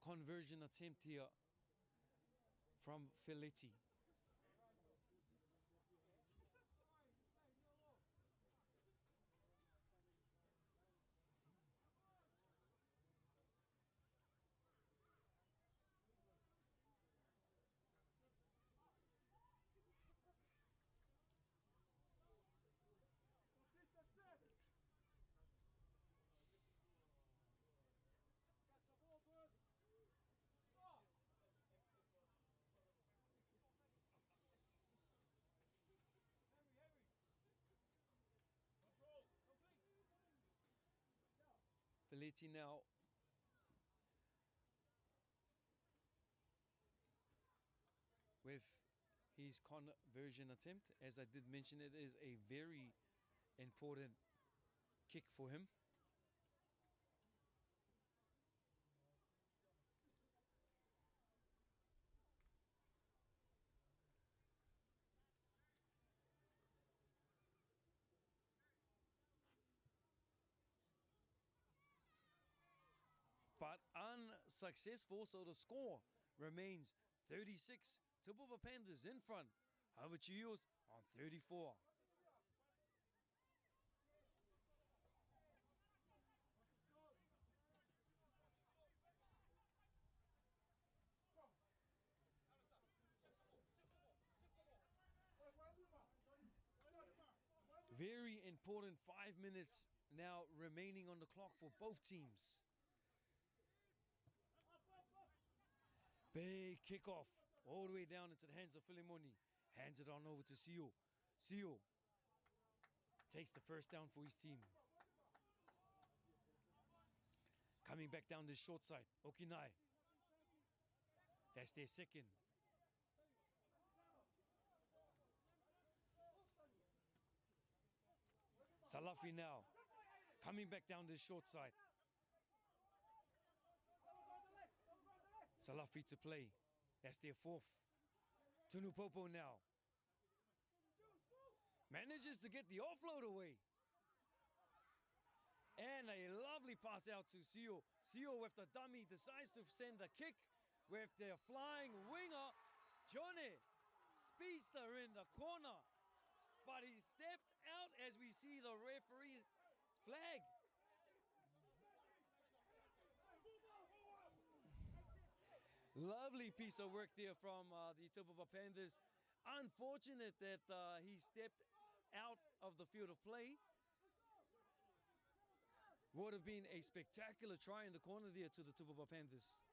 conversion attempt here from Feleti. Feleti now with his conversion attempt. As I did mention, it is a very important kick for him. But unsuccessful, so the score remains 36. Tupapap Panthers in front. Avatiu EELS on 34. Very important 5 minutes now remaining on the clock for both teams. Big kickoff all the way down into the hands of Filimoni. Hands it on over to Sio. Sio takes the first down for his team. Coming back down this short side, Okinai. That's their second. Salafi now, coming back down this short side. Salafi to play. That's their fourth. Tunupopo now. Manages to get the offload away. And a lovely pass out to Sio. Sio with the dummy decides to send a kick with their flying winger. Johnny, speedster in the corner. But he stepped out as we see the referee's flag. Lovely piece of work there from the Tupapap Panthers. Unfortunate that he stepped out of the field of play. Would have been a spectacular try in the corner there to the Tupapap Panthers.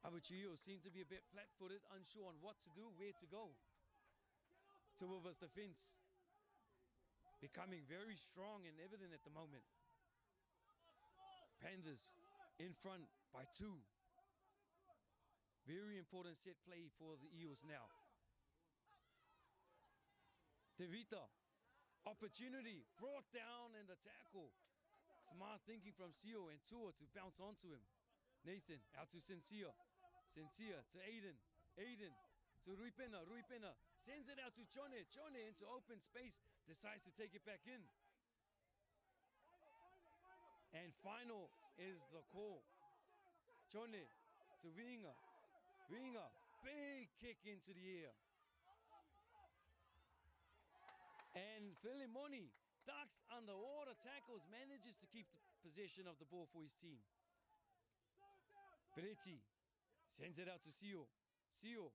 Avatiu seemed to be a bit flat-footed, unsure on what to do, where to go. Tupapap's defense becoming very strong and evident at the moment. Panthers in front by 2. Very important set play for the EELS now. Devita, opportunity brought down in the tackle. Smart thinking from Sio and Tua to bounce onto him. Nathan out to Sincere. Sincere to Aiden. Aiden to Ruipena. Ruipena sends it out to Chone. Chone into open space, decides to take it back in. And final is the call. Chone to Vinga. Vinga, big kick into the air. And Filimoni ducks underwater, tackles, manages to keep the possession of the ball for his team. Peretti sends it out to Sio. Sio.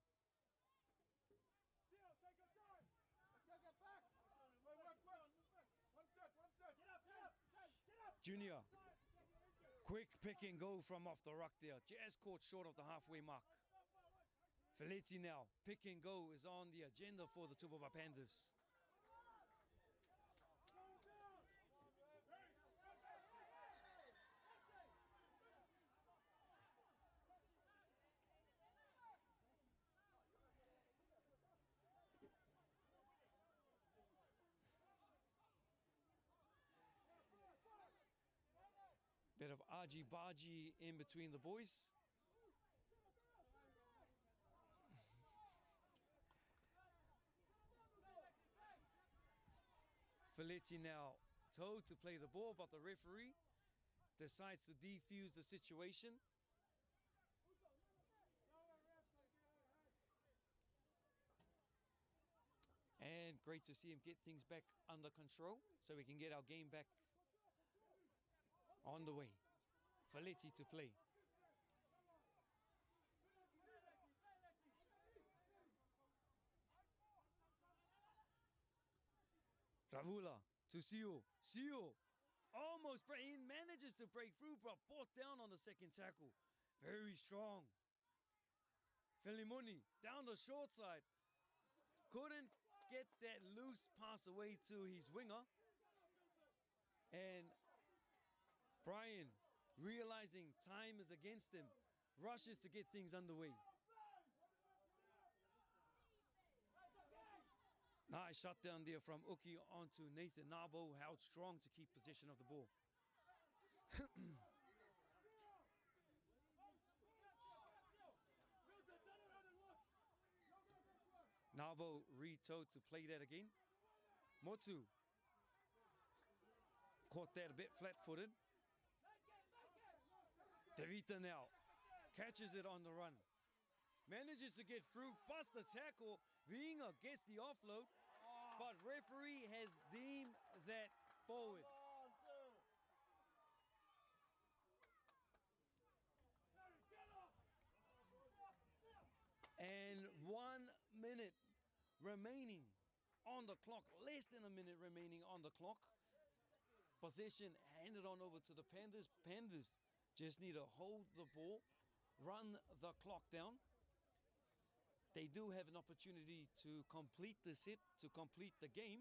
Junior. Quick pick and go from off the ruck there. Just caught short of the halfway mark. Feleti now. Pick and go is on the agenda for the Tupapap Panthers. Bit of argy-bargy in between the boys. Feleti now told to play the ball, but the referee decides to defuse the situation. And great to see him get things back under control so we can get our game back on the way. Feleti to play. Ravula to Sio. Sio almost he manages to break through, but brought down on the second tackle. Very strong. Filimoni down the short side. Couldn't get that loose pass away to his winger. And Brian, realizing time is against him, rushes to get things underway. Nice shot down there from Uki onto Nathan Nabo, held strong to keep possession of the ball. Nabo retoed to play that again. Motu caught that a bit flat-footed. Devita now catches it on the run. Manages to get through, busts the tackle. Vinga gets the offload, but referee has deemed that forward. And 1 minute remaining on the clock, less than a minute remaining on the clock. Possession handed on over to the Panthers. Panthers just need to hold the ball, run the clock down. They do have an opportunity to complete the set, to complete the game.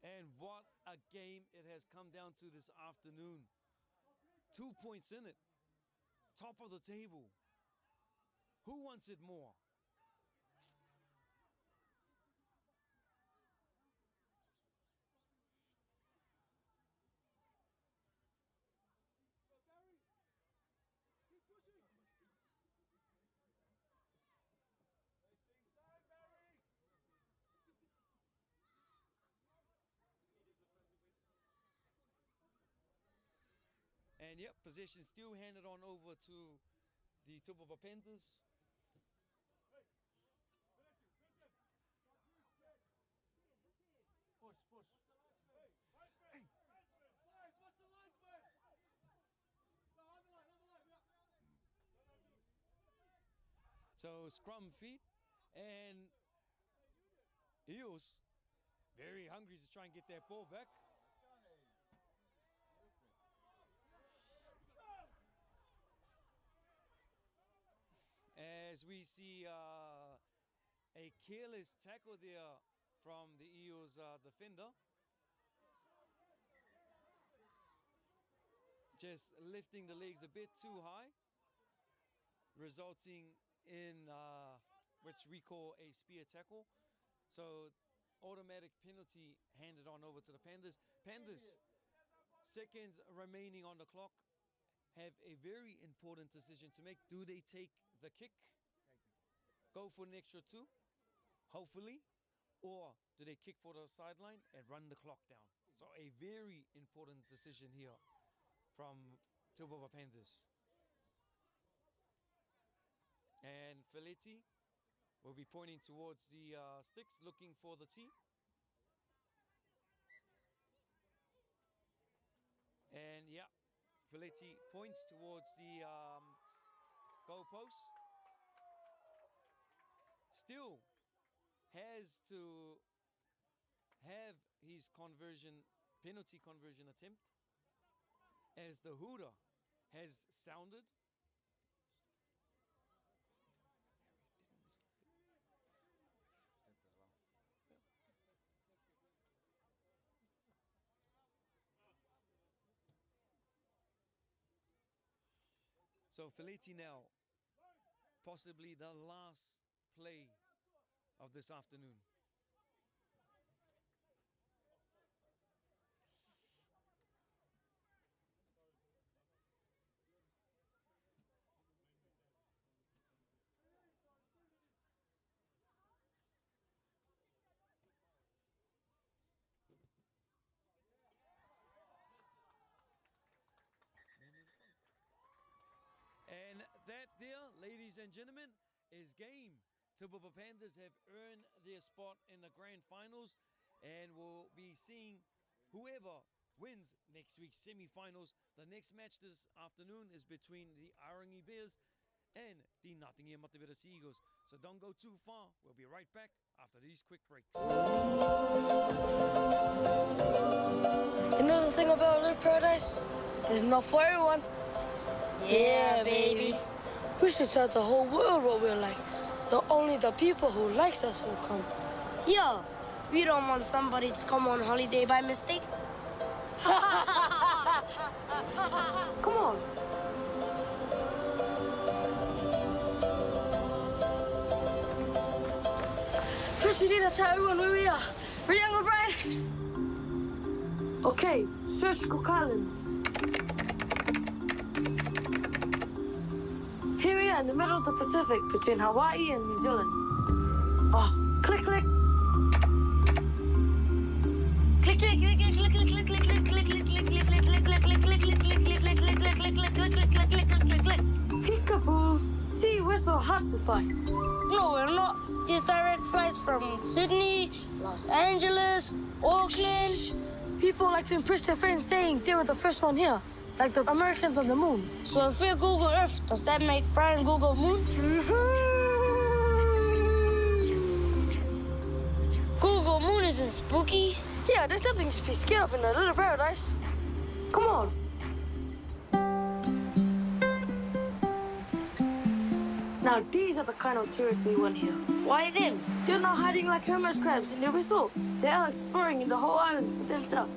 And what a game it has come down to this afternoon. 2 points in it. Top of the table. Who wants it more? And yep, possession still handed on over to the Tupapap Panthers. Push, push. Hey. What's the lines, man? No, on the line, yeah. So scrum feet, and Eels very hungry to try and get that ball back. As we see a careless tackle there from the Eels defender. Just lifting the legs a bit too high, resulting in which we call a spear tackle. So automatic penalty handed on over to the Panthers. Panthers, seconds remaining on the clock, have a very important decision to make. Do they take the kick, go for an extra 2, hopefully, or do they kick for the sideline and run the clock down? So a very important decision here from Tupapap Panthers. And Feleti will be pointing towards the sticks, looking for the tee. And yeah, Feleti points towards the goalpost. Still has to have his penalty conversion attempt, as the hooter has sounded. So Feleti now, possibly the last play of this afternoon. there, ladies and gentlemen, is game. Tupapap Panthers have earned their spot in the grand finals, and we'll be seeing whoever wins next week's semi-finals. The next match this afternoon is between the Arorangi Bears and the Ngatangiia Eagles. So don't go too far. We'll be right back after these quick breaks. You know the thing about Little Paradise? It's not for everyone. Yeah, baby. We should tell the whole world what we're like. So only the people who likes us will come. Yo, we don't want somebody to come on holiday by mistake. Come on. First, we need to tell everyone where we are. Ready, Uncle Brian? Okay, search Cook Islands. Here we are in the middle of the Pacific between Hawaii and New Zealand. Oh, click, click. Click, click, click, click, click, click, click, click, click, click, click, click, click, click, click, click, click, click. Peekaboo. See, we're so hard to find. No, we're not. There's direct flights from Sydney, Los Angeles, Auckland. People like to impress their friends saying they were the first one here, like the Americans on the moon. So if we Google Earth, does that make Brian Google Moon? Google Moon isn't spooky. Yeah, there's nothing to be scared of in a Little Paradise. Come on. Now, these are the kind of tourists we want here. Why them? They're not hiding like hermit crabs in the whistle. They are exploring the whole island for themselves.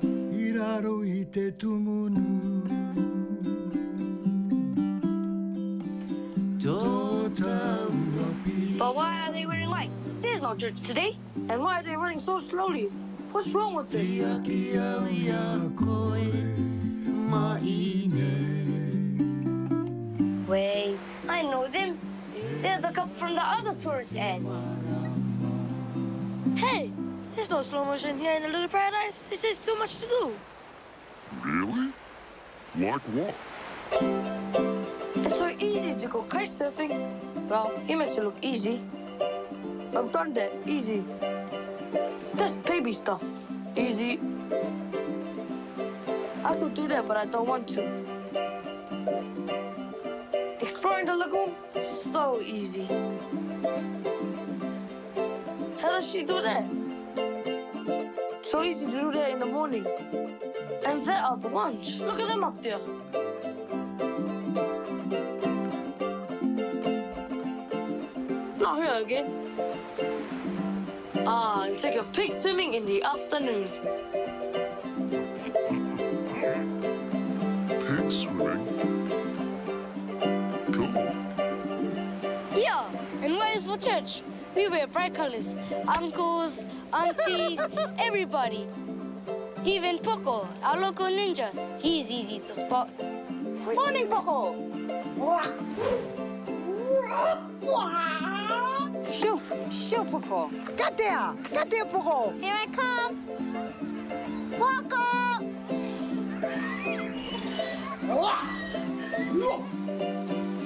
But why are they wearing light? There's no church today. And why are they running so slowly? What's wrong with them? Wait, I know them. They're the couple from the other tourist ads. Hey, there's no slow motion here in the Little Paradise. This is too much to do. Really? Like what? It's so easy to go kite surfing. Well, he makes it look easy. I've done that, easy. That's baby stuff. Easy. I could do that, but I don't want to. Exploring the lagoon? So easy. How does she do that? So easy to do that in the morning. And that after lunch. Look at them up there. Not here again. And take a pig swimming in the afternoon. Pig swimming? Cool. Yeah, and what is for church? We wear bright colors. Uncles, aunties, everybody. Even Poco, our local ninja. He's easy to spot. Morning, Poco! Shoo, Poco. Get there, Poco. Here I come. Poco!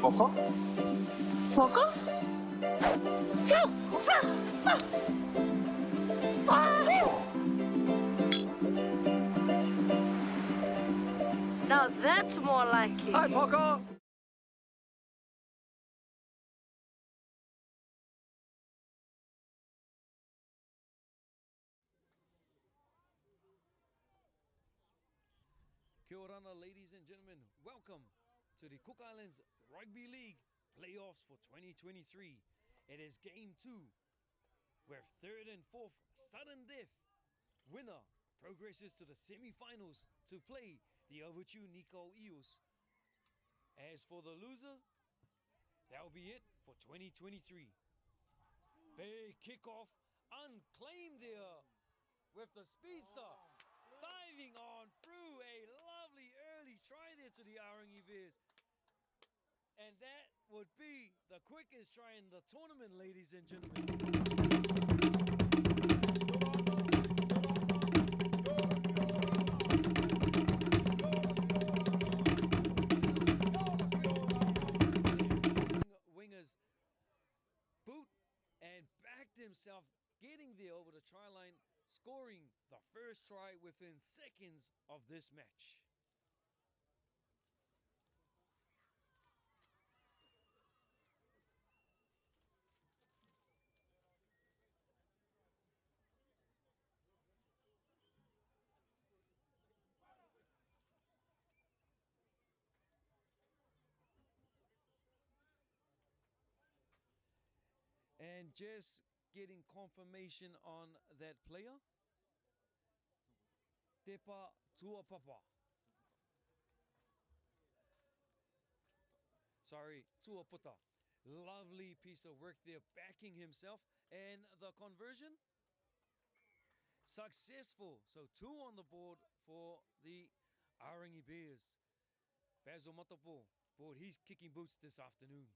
Poco? Poco? Now that's more like it. Hi, Poco. Kia ora, ladies and gentlemen. Welcome to the Cook Islands Rugby League playoffs for 2023. It is game 2, where third and fourth sudden death winner progresses to the semi-finals to play the Avatiu Nikao EELS. As for the losers, that'll be it for 2023. Big kickoff, unclaimed there with the speedster diving on through a lovely early try there to the Arorangi Bears. And that would be the quickest try in the tournament, ladies and gentlemen. himself getting there over the try line, scoring the first try within seconds of this match. And just getting confirmation on that player. Tepa Tupapap. Sorry, Tupapap. Lovely piece of work there, backing himself. And the conversion? Successful. So 2 on the board for the Arorangi Bears. Basil Matapo bought his kicking boots this afternoon.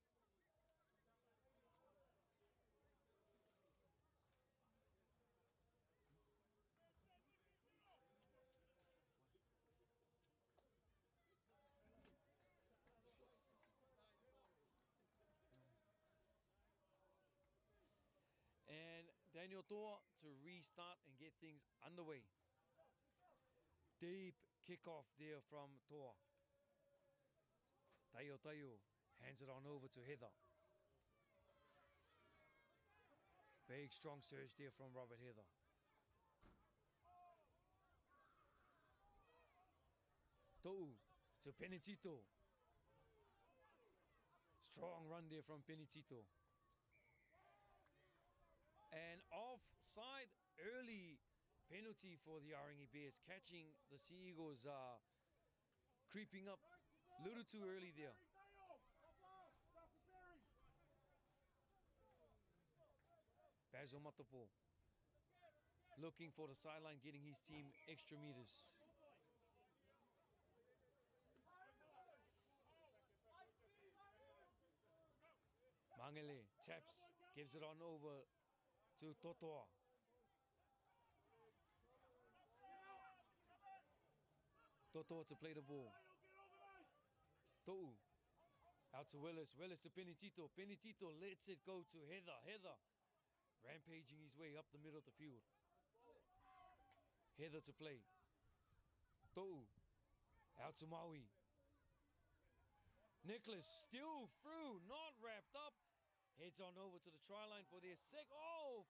And Daniel Toa to restart and get things underway. Deep kickoff there from Toa. Tayo hands it on over to Heather. Big strong surge there from Robert Heather. To'u to Penitito. Strong run there from Penitito. And offside, early penalty for the Arorangi Bears, catching the Sea Eagles creeping up a little too early there. Basil Matapo looking for the sideline, getting his team extra meters. Mangele taps, gives it on over to Totoa. Totoa to play the ball. To'u out to Willis. Willis to Penitito. Penitito lets it go to Heather. Heather rampaging his way up the middle of the field. Heather to play. To'u out to Maui. Nicholas still through, not wrapped up. Heads on over to the try line for their oh!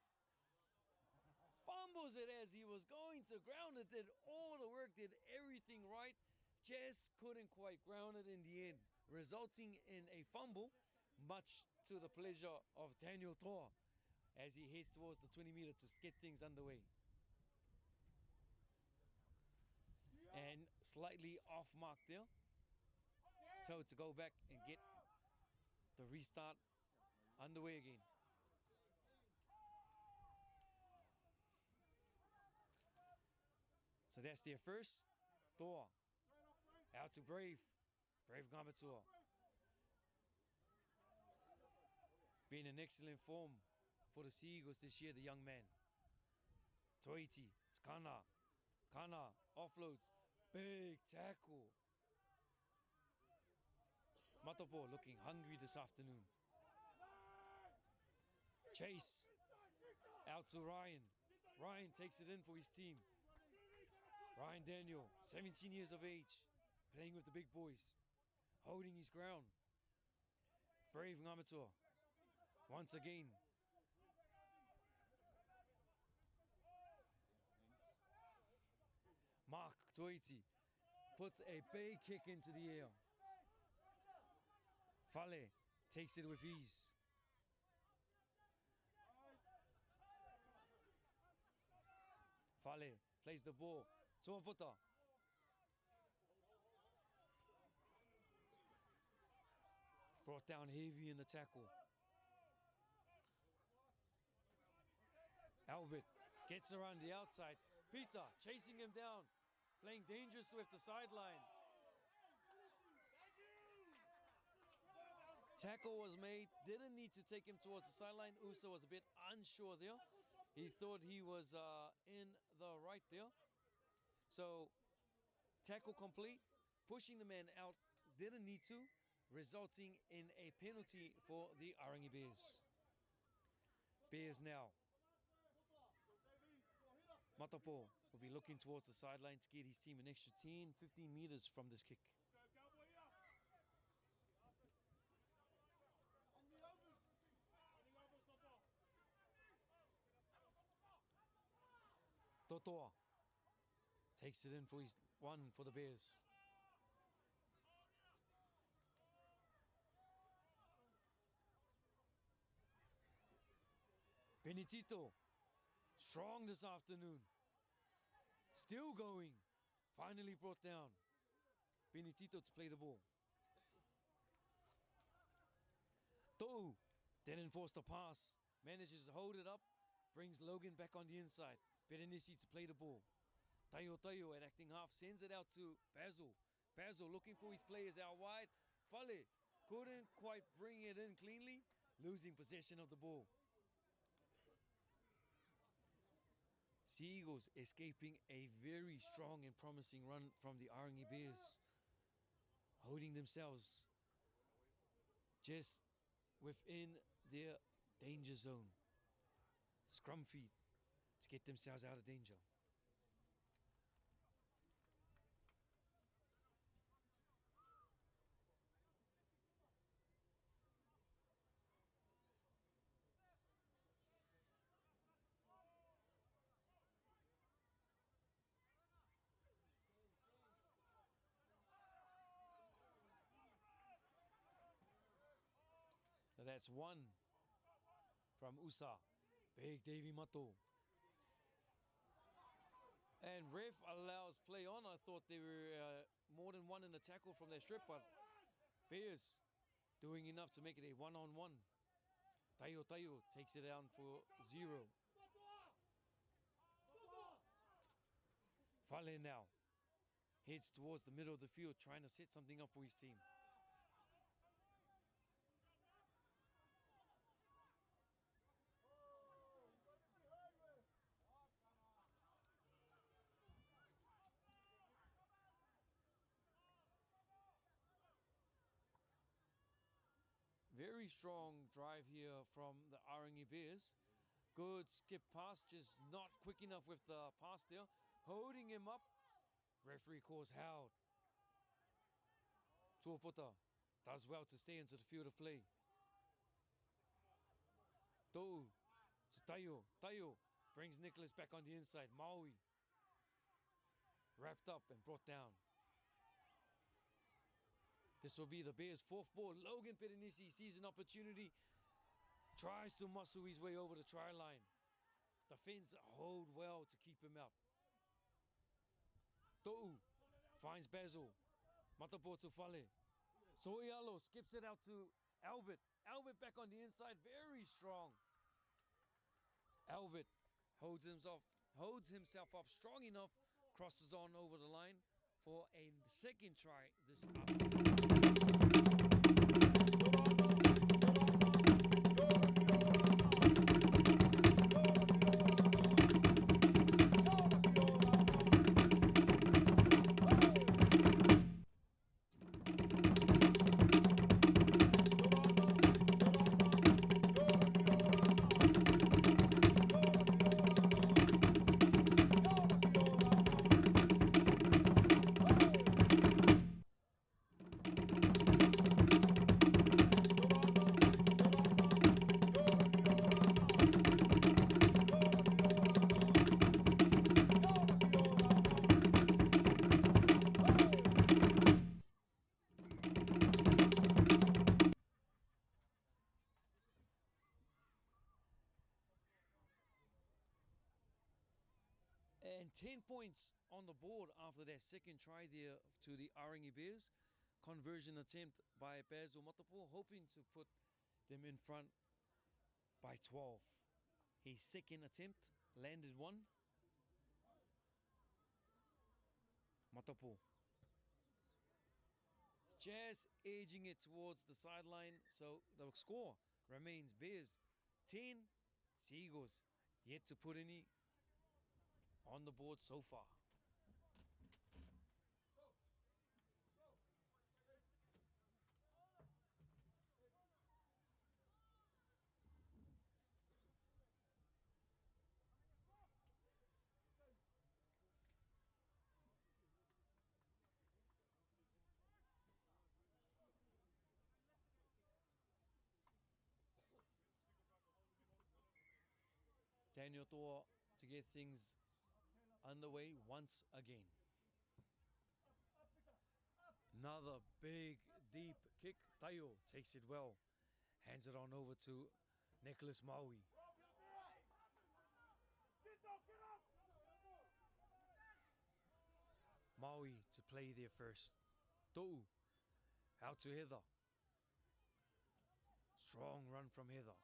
Fumbles it as he was going to ground it. Did all the work, did everything right. Just couldn't quite ground it in the end, resulting in a fumble, much to the pleasure of Daniel Toa as he heads towards the 20 meter to get things underway. And slightly off mark there. So to go back and get the restart underway again. So that's their first. Toa out to Brave Ngamatua. Been in excellent form for the Sea Eagles this year, the young man. Toiti, it's Kana offloads, big tackle. Matapo looking hungry this afternoon. Chase out to Ryan. Ryan takes it in for his team. Ryan Daniel, 17 years of age, playing with the big boys, holding his ground. Brave Ngamatua, once again. Mark Toiti puts a big kick into the air. Fale takes it with ease. Fale plays the ball. Tuaputa. Brought down heavy in the tackle. Albert gets around the outside. Peter chasing him down, playing dangerous with the sideline. Tackle was made, didn't need to take him towards the sideline. Uso was a bit unsure there. He thought he was in the right there. So tackle complete, pushing the man out, didn't need to, resulting in a penalty for the Arorangi Bears. Bears now Matapo will be looking towards the sideline to get his team an extra 10, 15 meters from this kick. Totoa takes it in for his one for the Bears. Benitito, strong this afternoon. Still going. Finally brought down. Benitito to play the ball. To'u didn't force the pass. Manages to hold it up. Brings Logan back on the inside. Berenisi to play the ball. Tayo at acting half sends it out to Basil. Basil looking for his players out wide. Fale couldn't quite bring it in cleanly. Losing possession of the ball. Sea Eagles escaping a very strong and promising run from the Arorangi Bears. Holding themselves just within their danger zone. Scrum feed to get themselves out of danger. So that's one from USA. Big Davy Mato. And ref allows play on. I thought there were more than one in the tackle from their strip, but Bears doing enough to make it a one-on-one. Tayo takes it down for 0. Fale now heads towards the middle of the field, trying to set something up for his team. Very strong drive here from the Arorangi Bears. Good skip pass, just not quick enough with the pass there. Holding him up. Referee calls held. Tuapota does well to stay into the field of play. To'u to Tayo. Tayo brings Nicholas back on the inside. Maui wrapped up and brought down. This will be the Bears' 4th ball. Logan Perenisi sees an opportunity. Tries to muscle his way over the try line. Defense hold well to keep him out. To'u finds Basil. Matapo to Fale. Soialo skips it out to Albert. Albert back on the inside, very strong. Albert holds himself up strong enough, crosses on over the line for a second try this afternoon. And 10 points on the board after their second try there to the Arorangi Bears. Conversion attempt by Basil Matapo, hoping to put them in front by 12. His second attempt landed one. Matapo just edging it towards the sideline, so the score remains Bears 10, Sea Eagles yet to put any on the board so far. Daniel Toa to get things underway once again. Another big, deep kick. Tayo takes it well. Hands it on over to Nicholas Maui. Maui to play there first. To'u out to Heather. Strong run from Heather.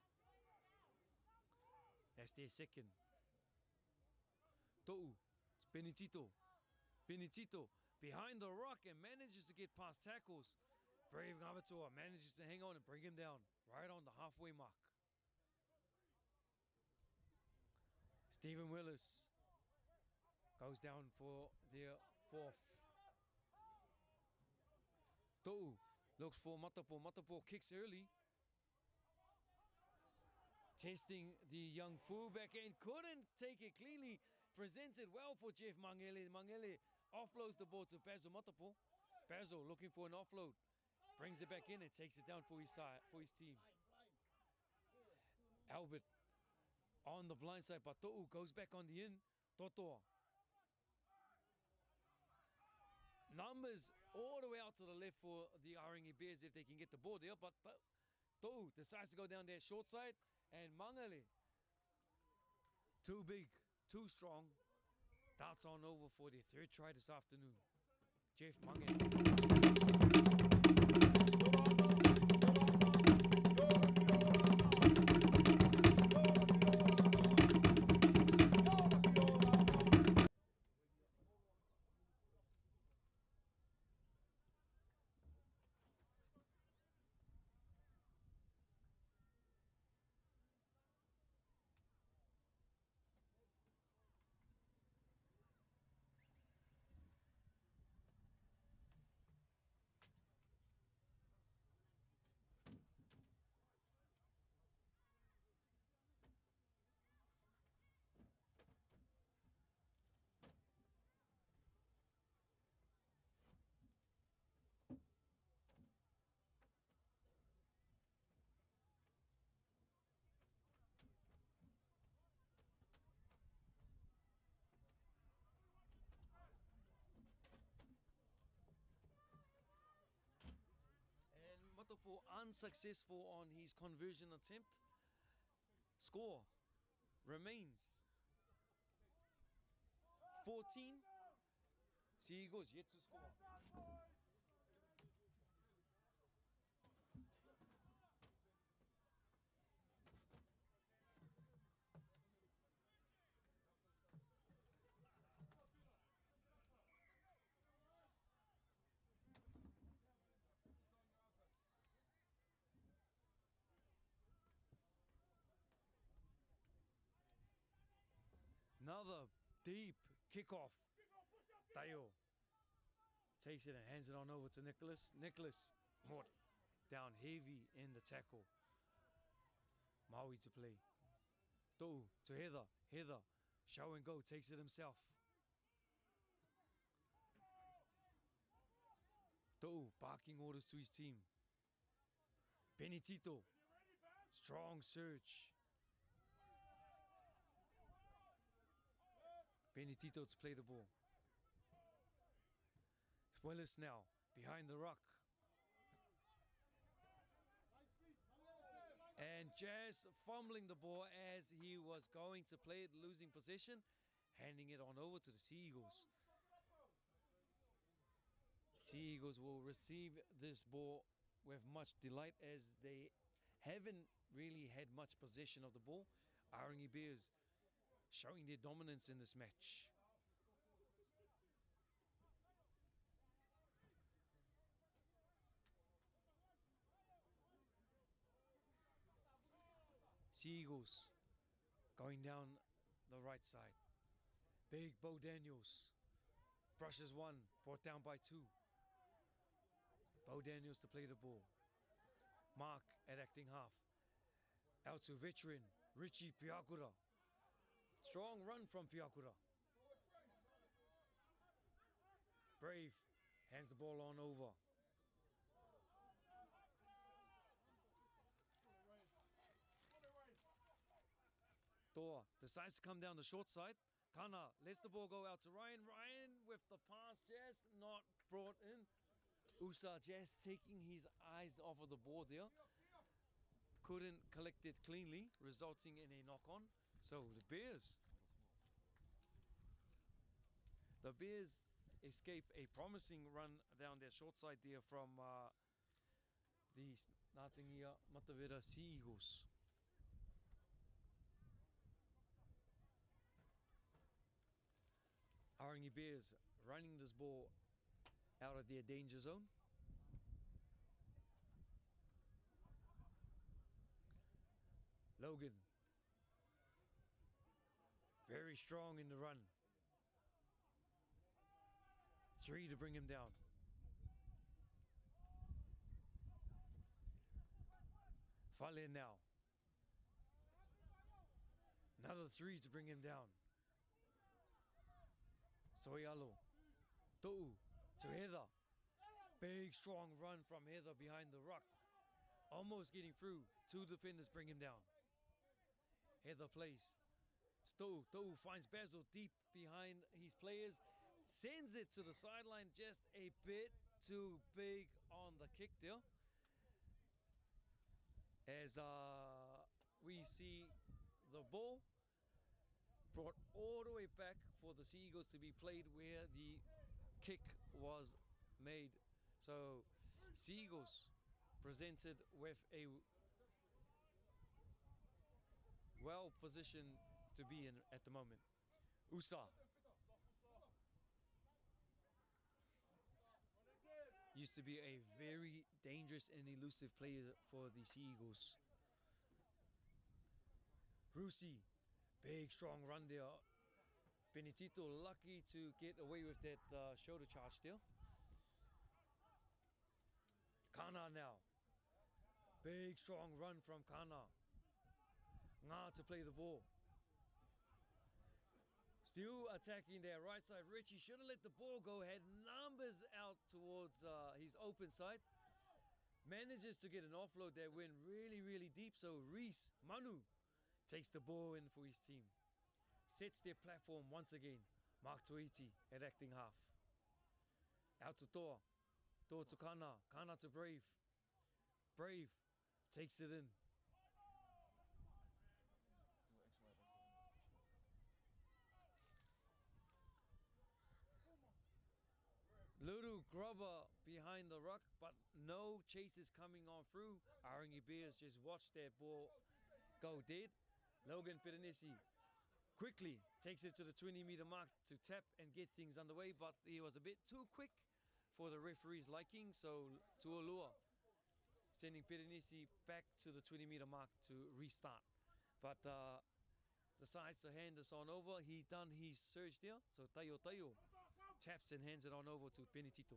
That's their second. To'u, it's Benitito. Benitito behind the rock and manages to get past tackles. Brave Avatiu manages to hang on and bring him down right on the halfway mark. Stephen Willis goes down for their fourth. To'u looks for Matapo. Matapo kicks early. Testing the young fullback and couldn't take it cleanly. Presents it well for Jeff Mangele. Mangele offloads the ball to Basil Matapo. Basil looking for an offload. Brings it back in and takes it down for his side, for his team. Albert on the blind side, but To'u goes back on the in. Totoa. Numbers all the way out to the left for the Arorangi Bears if they can get the ball there, but To'u decides to go down there short side, and Mangale, too big, too strong, darts on over for their third try this afternoon. Jeff Mangale. Matapo unsuccessful on his conversion attempt. Score remains 14. Seagulls yet to score. Another deep kickoff. Tayo takes it and hands it on over to Nicholas. Nicholas down heavy in the tackle. Maui to play. To'u to Heather. Heather, show and go, takes it himself. To'u barking orders to his team. Benitito, strong surge. Benitito to play the ball. Willis now behind the rock. And Jazz fumbling the ball as he was going to play it, losing possession, handing it on over to the Sea Eagles. Sea Eagles will receive this ball with much delight as they haven't really had much possession of the ball. Arorangi Bears showing their dominance in this match. Sea Eagles going down the right side. Big Bo Daniels brushes one, brought down by two. Bo Daniels to play the ball. Mark at acting half. Out to veteran Richie Piakura. Strong run from Piakura. Brave hands the ball on over. Toa decides to come down the short side. Kana lets the ball go out to Ryan. Ryan with the pass just not brought in. Usa just taking his eyes off of the ball there. Couldn't collect it cleanly, resulting in a knock-on. So the Bears escape a promising run down their short side there from the Ngatangiia Matavera Sea Eagles. Arorangi Bears running this ball out of their danger zone. Logan, very strong in the run. 3 to bring him down. Fale now. Another 3 to bring him down. Soialo. To'u to Heather. Big strong run from Heather behind the ruck. Almost getting through. 2 defenders bring him down. Heather plays. To'u finds Basil deep behind his players. Sends it to the sideline, just a bit too big on the kick there. As we see the ball brought all the way back for the Sea Eagles to be played where the kick was made. So Sea Eagles presented with a well position to be in at the moment. Usa used to be a very dangerous and elusive player for the Sea Eagles. Rusi, big strong run there. Benedito lucky to get away with that shoulder charge there. Kana now. Big strong run from Kana. Nga to play the ball. Still attacking their right side. Richie should have let the ball go. Had numbers out towards his open side. Manages to get an offload that went really, really deep. So Reese, Manu, takes the ball in for his team. Sets their platform once again. Mark Tuiti at acting half. Out to Toa. Toa to Kana. Kana to Brave. Brave takes it in. Little grubber behind the ruck, but no chases coming on through. Arorangi Bears just watched their ball go dead. Logan Piranesi quickly takes it to the 20-meter mark to tap and get things underway, but he was a bit too quick for the referee's liking, so Tuolua sending Piranesi back to the 20-meter mark to restart. But decides to hand this on over. He done his surge there, so Tayo taps and hands it on over to Benedito.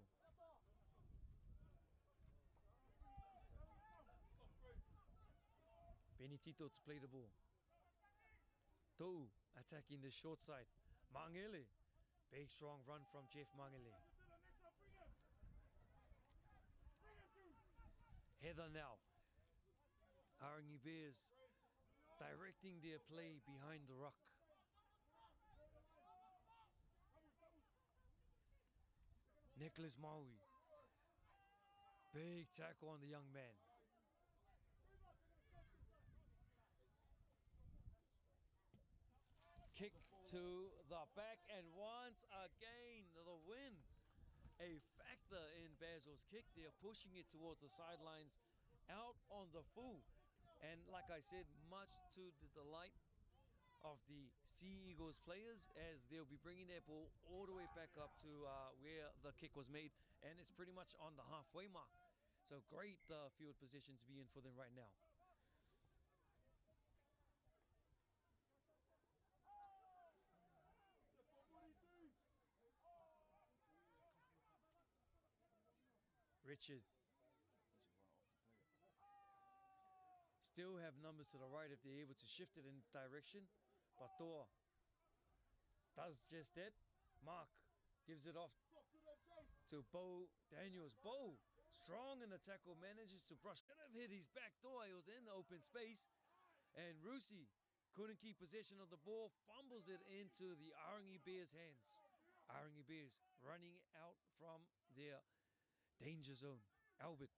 Benedito to play the ball. To'u attacking the short side. Mangele, big strong run from Jeff Mangele. Heather now. Arorangi Bears directing their play behind the ruck. Nicholas Maui. Big tackle on the young man. Kick to the back, and once again the win. A factor in Basil's kick. They are pushing it towards the sidelines, out on the full. And like I said, much to the delight of the Sea Eagles players, as they'll be bringing their ball all the way back up to where the kick was made, and it's pretty much on the halfway mark. So great field position to be in for them right now. Richard still have numbers to the right if they're able to shift it in direction. But Toa does just that. Mark gives it off to Bo Daniels. Bo, strong in the tackle, manages to brush. Could have hit his back door. He was in the open space. And Rusi couldn't keep possession of the ball, fumbles it into the Arorangi Bears' hands. Arorangi Bears running out from their danger zone. Albert,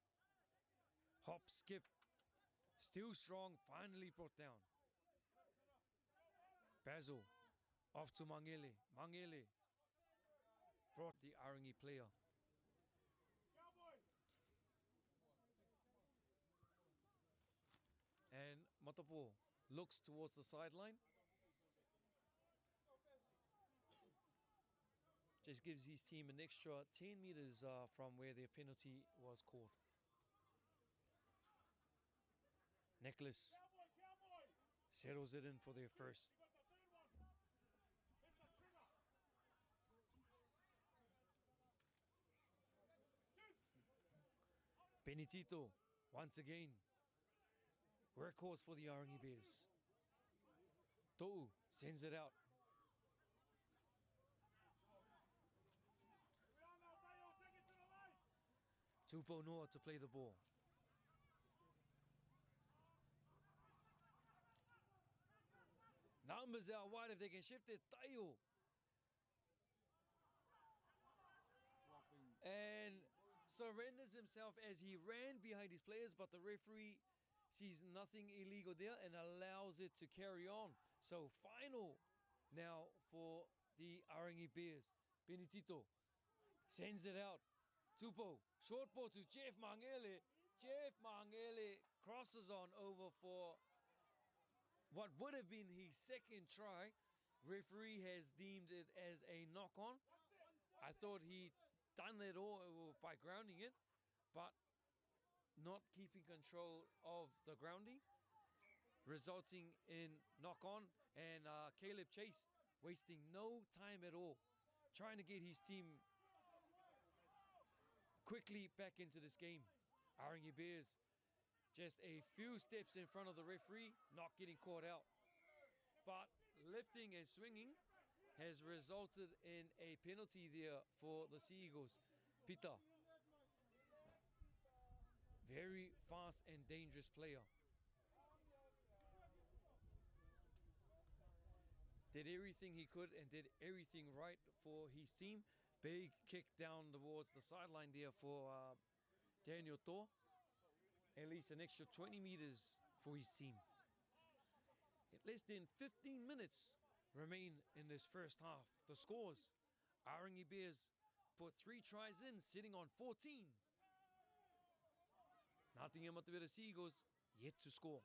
hop, skip, still strong, finally brought down. Basil, off to Mangele. Mangele brought the Arorangi player. And Matapo looks towards the sideline. Just gives his team an extra 10 meters from where their penalty was called. Nicholas settles it in for their first. Benitito, once again, workhorse for the Arorangi Bears. To'u sends it out. Tupo Noa to play the ball. Numbers out wide if they can shift it. Tayo. And surrenders himself as he ran behind his players, but the referee sees nothing illegal there and allows it to carry on. So final now for the Arorangi Bears. Benitito sends it out. Tupo, short ball to Jeff Mangele. Jeff Mangele crosses on over for what would have been his second try. Referee has deemed it as a knock-on. I thought he done it all by grounding it, but not keeping control of the grounding, resulting in knock-on. And Caleb Chase wasting no time at all, trying to get his team quickly back into this game. Arorangi Bears just a few steps in front of the referee, not getting caught out. But lifting and swinging has resulted in a penalty there for the Sea Eagles. Peter, very fast and dangerous player. Did everything he could and did everything right for his team. Big kick down towards the sideline there for Daniel Thor. At least an extra 20 meters for his team. Less than 15 minutes remain in this first half. The scores, Arorangi Bears put 3 tries in, sitting on 14. Ngatangiia Sea Eagles yet to score.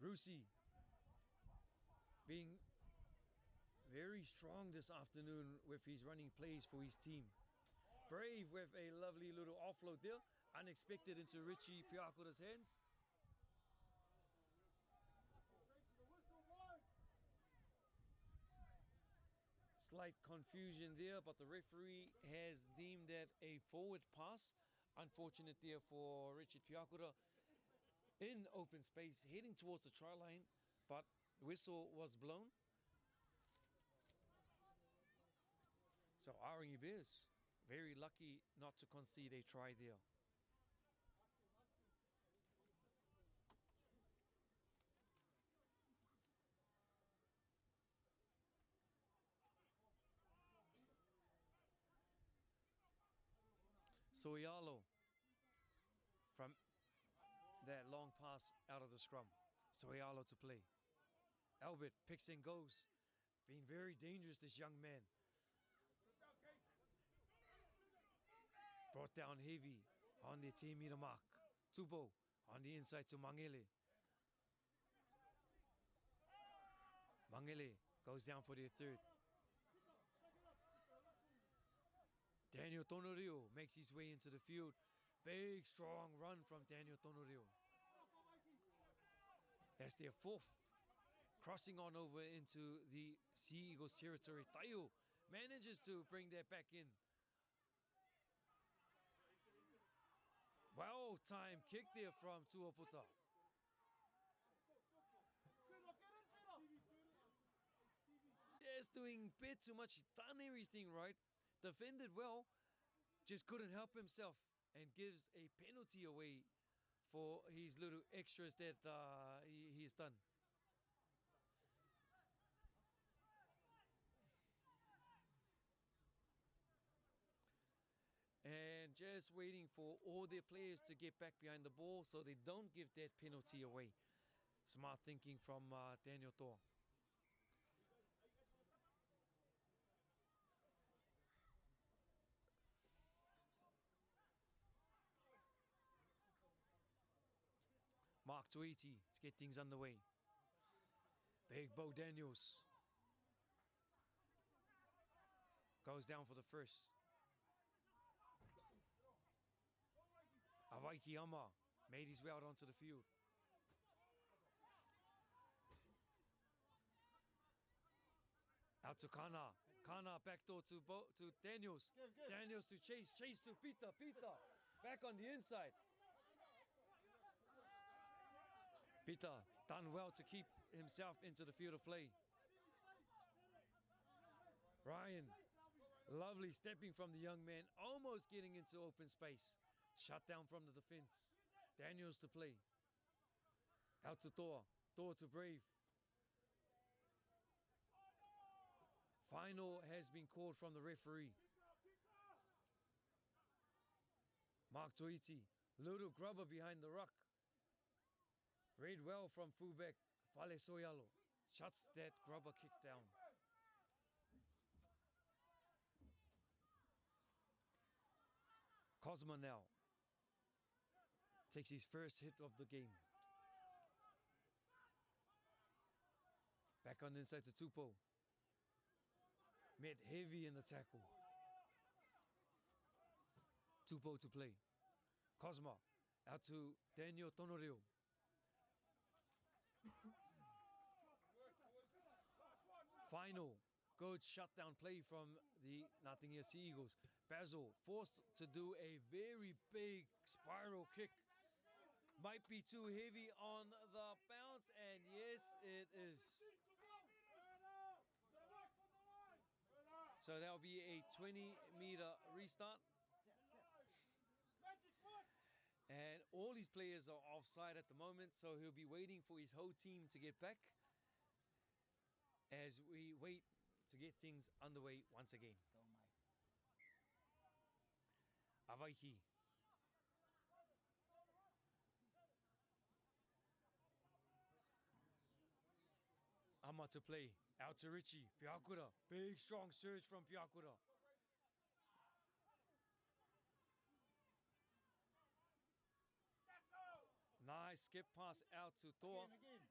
Rusi being very strong this afternoon with his running plays for his team. Brave with a lovely little offload there, unexpected into Richie Piakura's hands. Slight confusion there, but the referee has deemed that a forward pass. Unfortunate there for Richard Piakura in open space, heading towards the try line, but whistle was blown. So Arorangi Bears very lucky not to concede a try there. Soialo from that long pass out of the scrum. Soialo to play. Albert picks and goes. Being very dangerous, this young man. Brought down heavy on the 10-meter mark. Tupo on the inside to Mangele. Mangele goes down for their third. Daniel Tonorio makes his way into the field. Big, strong run from Daniel Tonorio. That's their fourth. Crossing on over into the Sea Eagles territory. Tayo manages to bring that back in. Well timed kick there from Tuaputa. Just doing a bit too much. He's done everything right. Defended well. Just couldn't help himself. and gives a penalty away for his little extras that he's done. And just waiting for all their players to get back behind the ball so they don't give that penalty away. Smart thinking from Daniel Toa. Mark Tuiti to get things underway. Big Bo Daniels goes down for the first. Avaiki Ama made his way out onto the field. Out to Kana. Kana backdoor to Daniels. Daniels to Chase. Chase to Peter. Peter back on the inside. Peter done well to keep himself into the field of play. Ryan, lovely stepping from the young man, almost getting into open space. Shut down from the defense. Daniels to play. Out to Toa. Toa to Brave. Final has been called from the referee. Mark Tuiti, little grubber behind the ruck. Read well from fullback Fale Soyalo. Shuts that grubber kick down. Cosma now takes his first hit of the game. Back on the inside to Tupo. Met heavy in the tackle. Tupo to play. Cosma out to Daniel Tonoreo. Final good shutdown play from the Ngatangiia Sea Eagles. Basil forced to do a very big spiral kick. Might be too heavy on the bounce, and yes, it is. So that'll be a 20-meter restart. And all these players are offside at the moment, so he'll be waiting for his whole team to get back as we wait to get things underway once again. Avaiki. Ama to play. Out to Richie. Piakura. Big strong surge from Piakura. Nice skip pass out to Toa.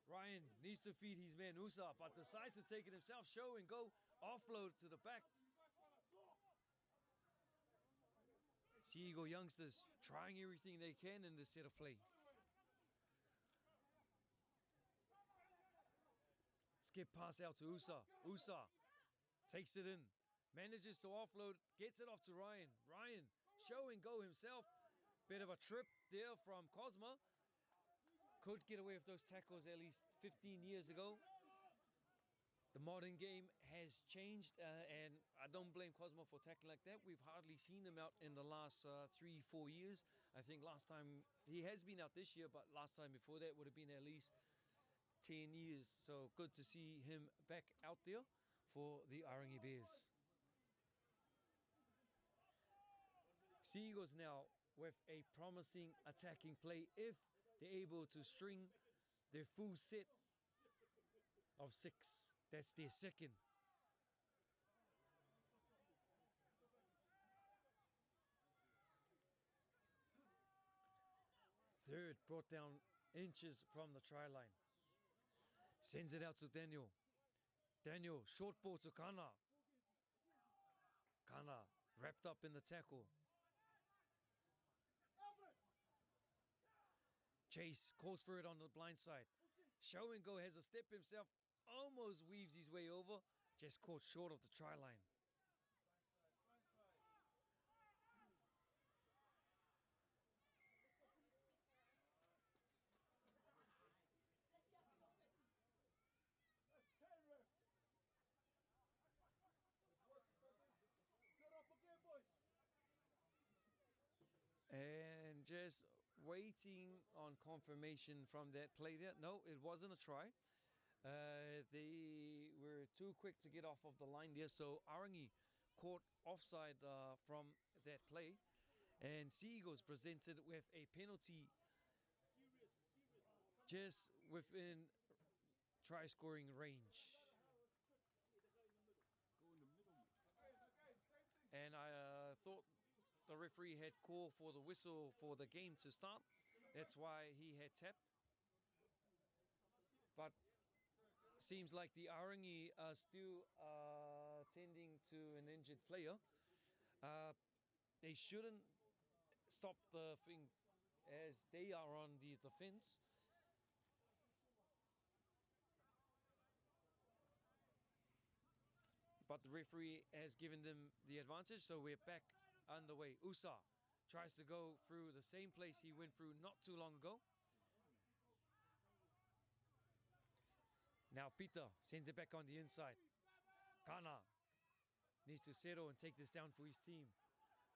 Ryan needs to feed his man Usa, but decides to take it himself. Show and go. Offload to the back. Sea Eagle youngsters trying everything they can in this set of play. Skip pass out to Usa. Usa takes it in. Manages to offload. Gets it off to Ryan. Ryan show and go himself. Bit of a trip there from Cosma. Could get away with those tackles at least 15 years ago. The modern game has changed, and I don't blame Cosmo for tackling like that. We've hardly seen him out in the last 3-4 years. I think last time, he has been out this year, but last time before that would have been at least 10 years. So good to see him back out there for the Arorangi Bears. Sea Eagles now with a promising attacking play if they're able to string their full set of 6. That's their second. Third brought down inches from the try line. Sends it out to Daniel. Daniel, short ball to Kana. Kana wrapped up in the tackle. Chase calls for it on the blind side. Show and go has a step himself. Almost weaves his way over. Just caught short of the try line. just waiting on confirmation from that play there. No, it wasn't a try. They were too quick to get off of the line there, so Arorangi caught offside from that play, and Sea Eagles presented with a penalty just within try scoring range. And I thought the referee had called for the whistle for the game to start. That's why he had tapped. But seems like the Arorangi are still tending to an injured player. They shouldn't stop the thing as they are on the defense. But the referee has given them the advantage, so we're back underway. Usa tries to go through the same place he went through not too long ago. Now Peter sends it back on the inside. Kana needs to settle and take this down for his team.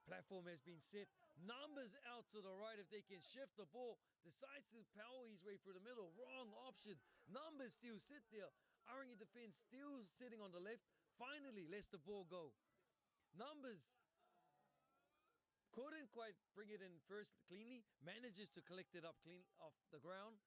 Platform has been set. Numbers out to the right if they can shift the ball. Decides to power his way through the middle. Wrong option. Numbers still sit there. Arorangi defense still sitting on the left. Finally lets the ball go. Numbers couldn't quite bring it in first cleanly. Manages to collect it up clean off the ground.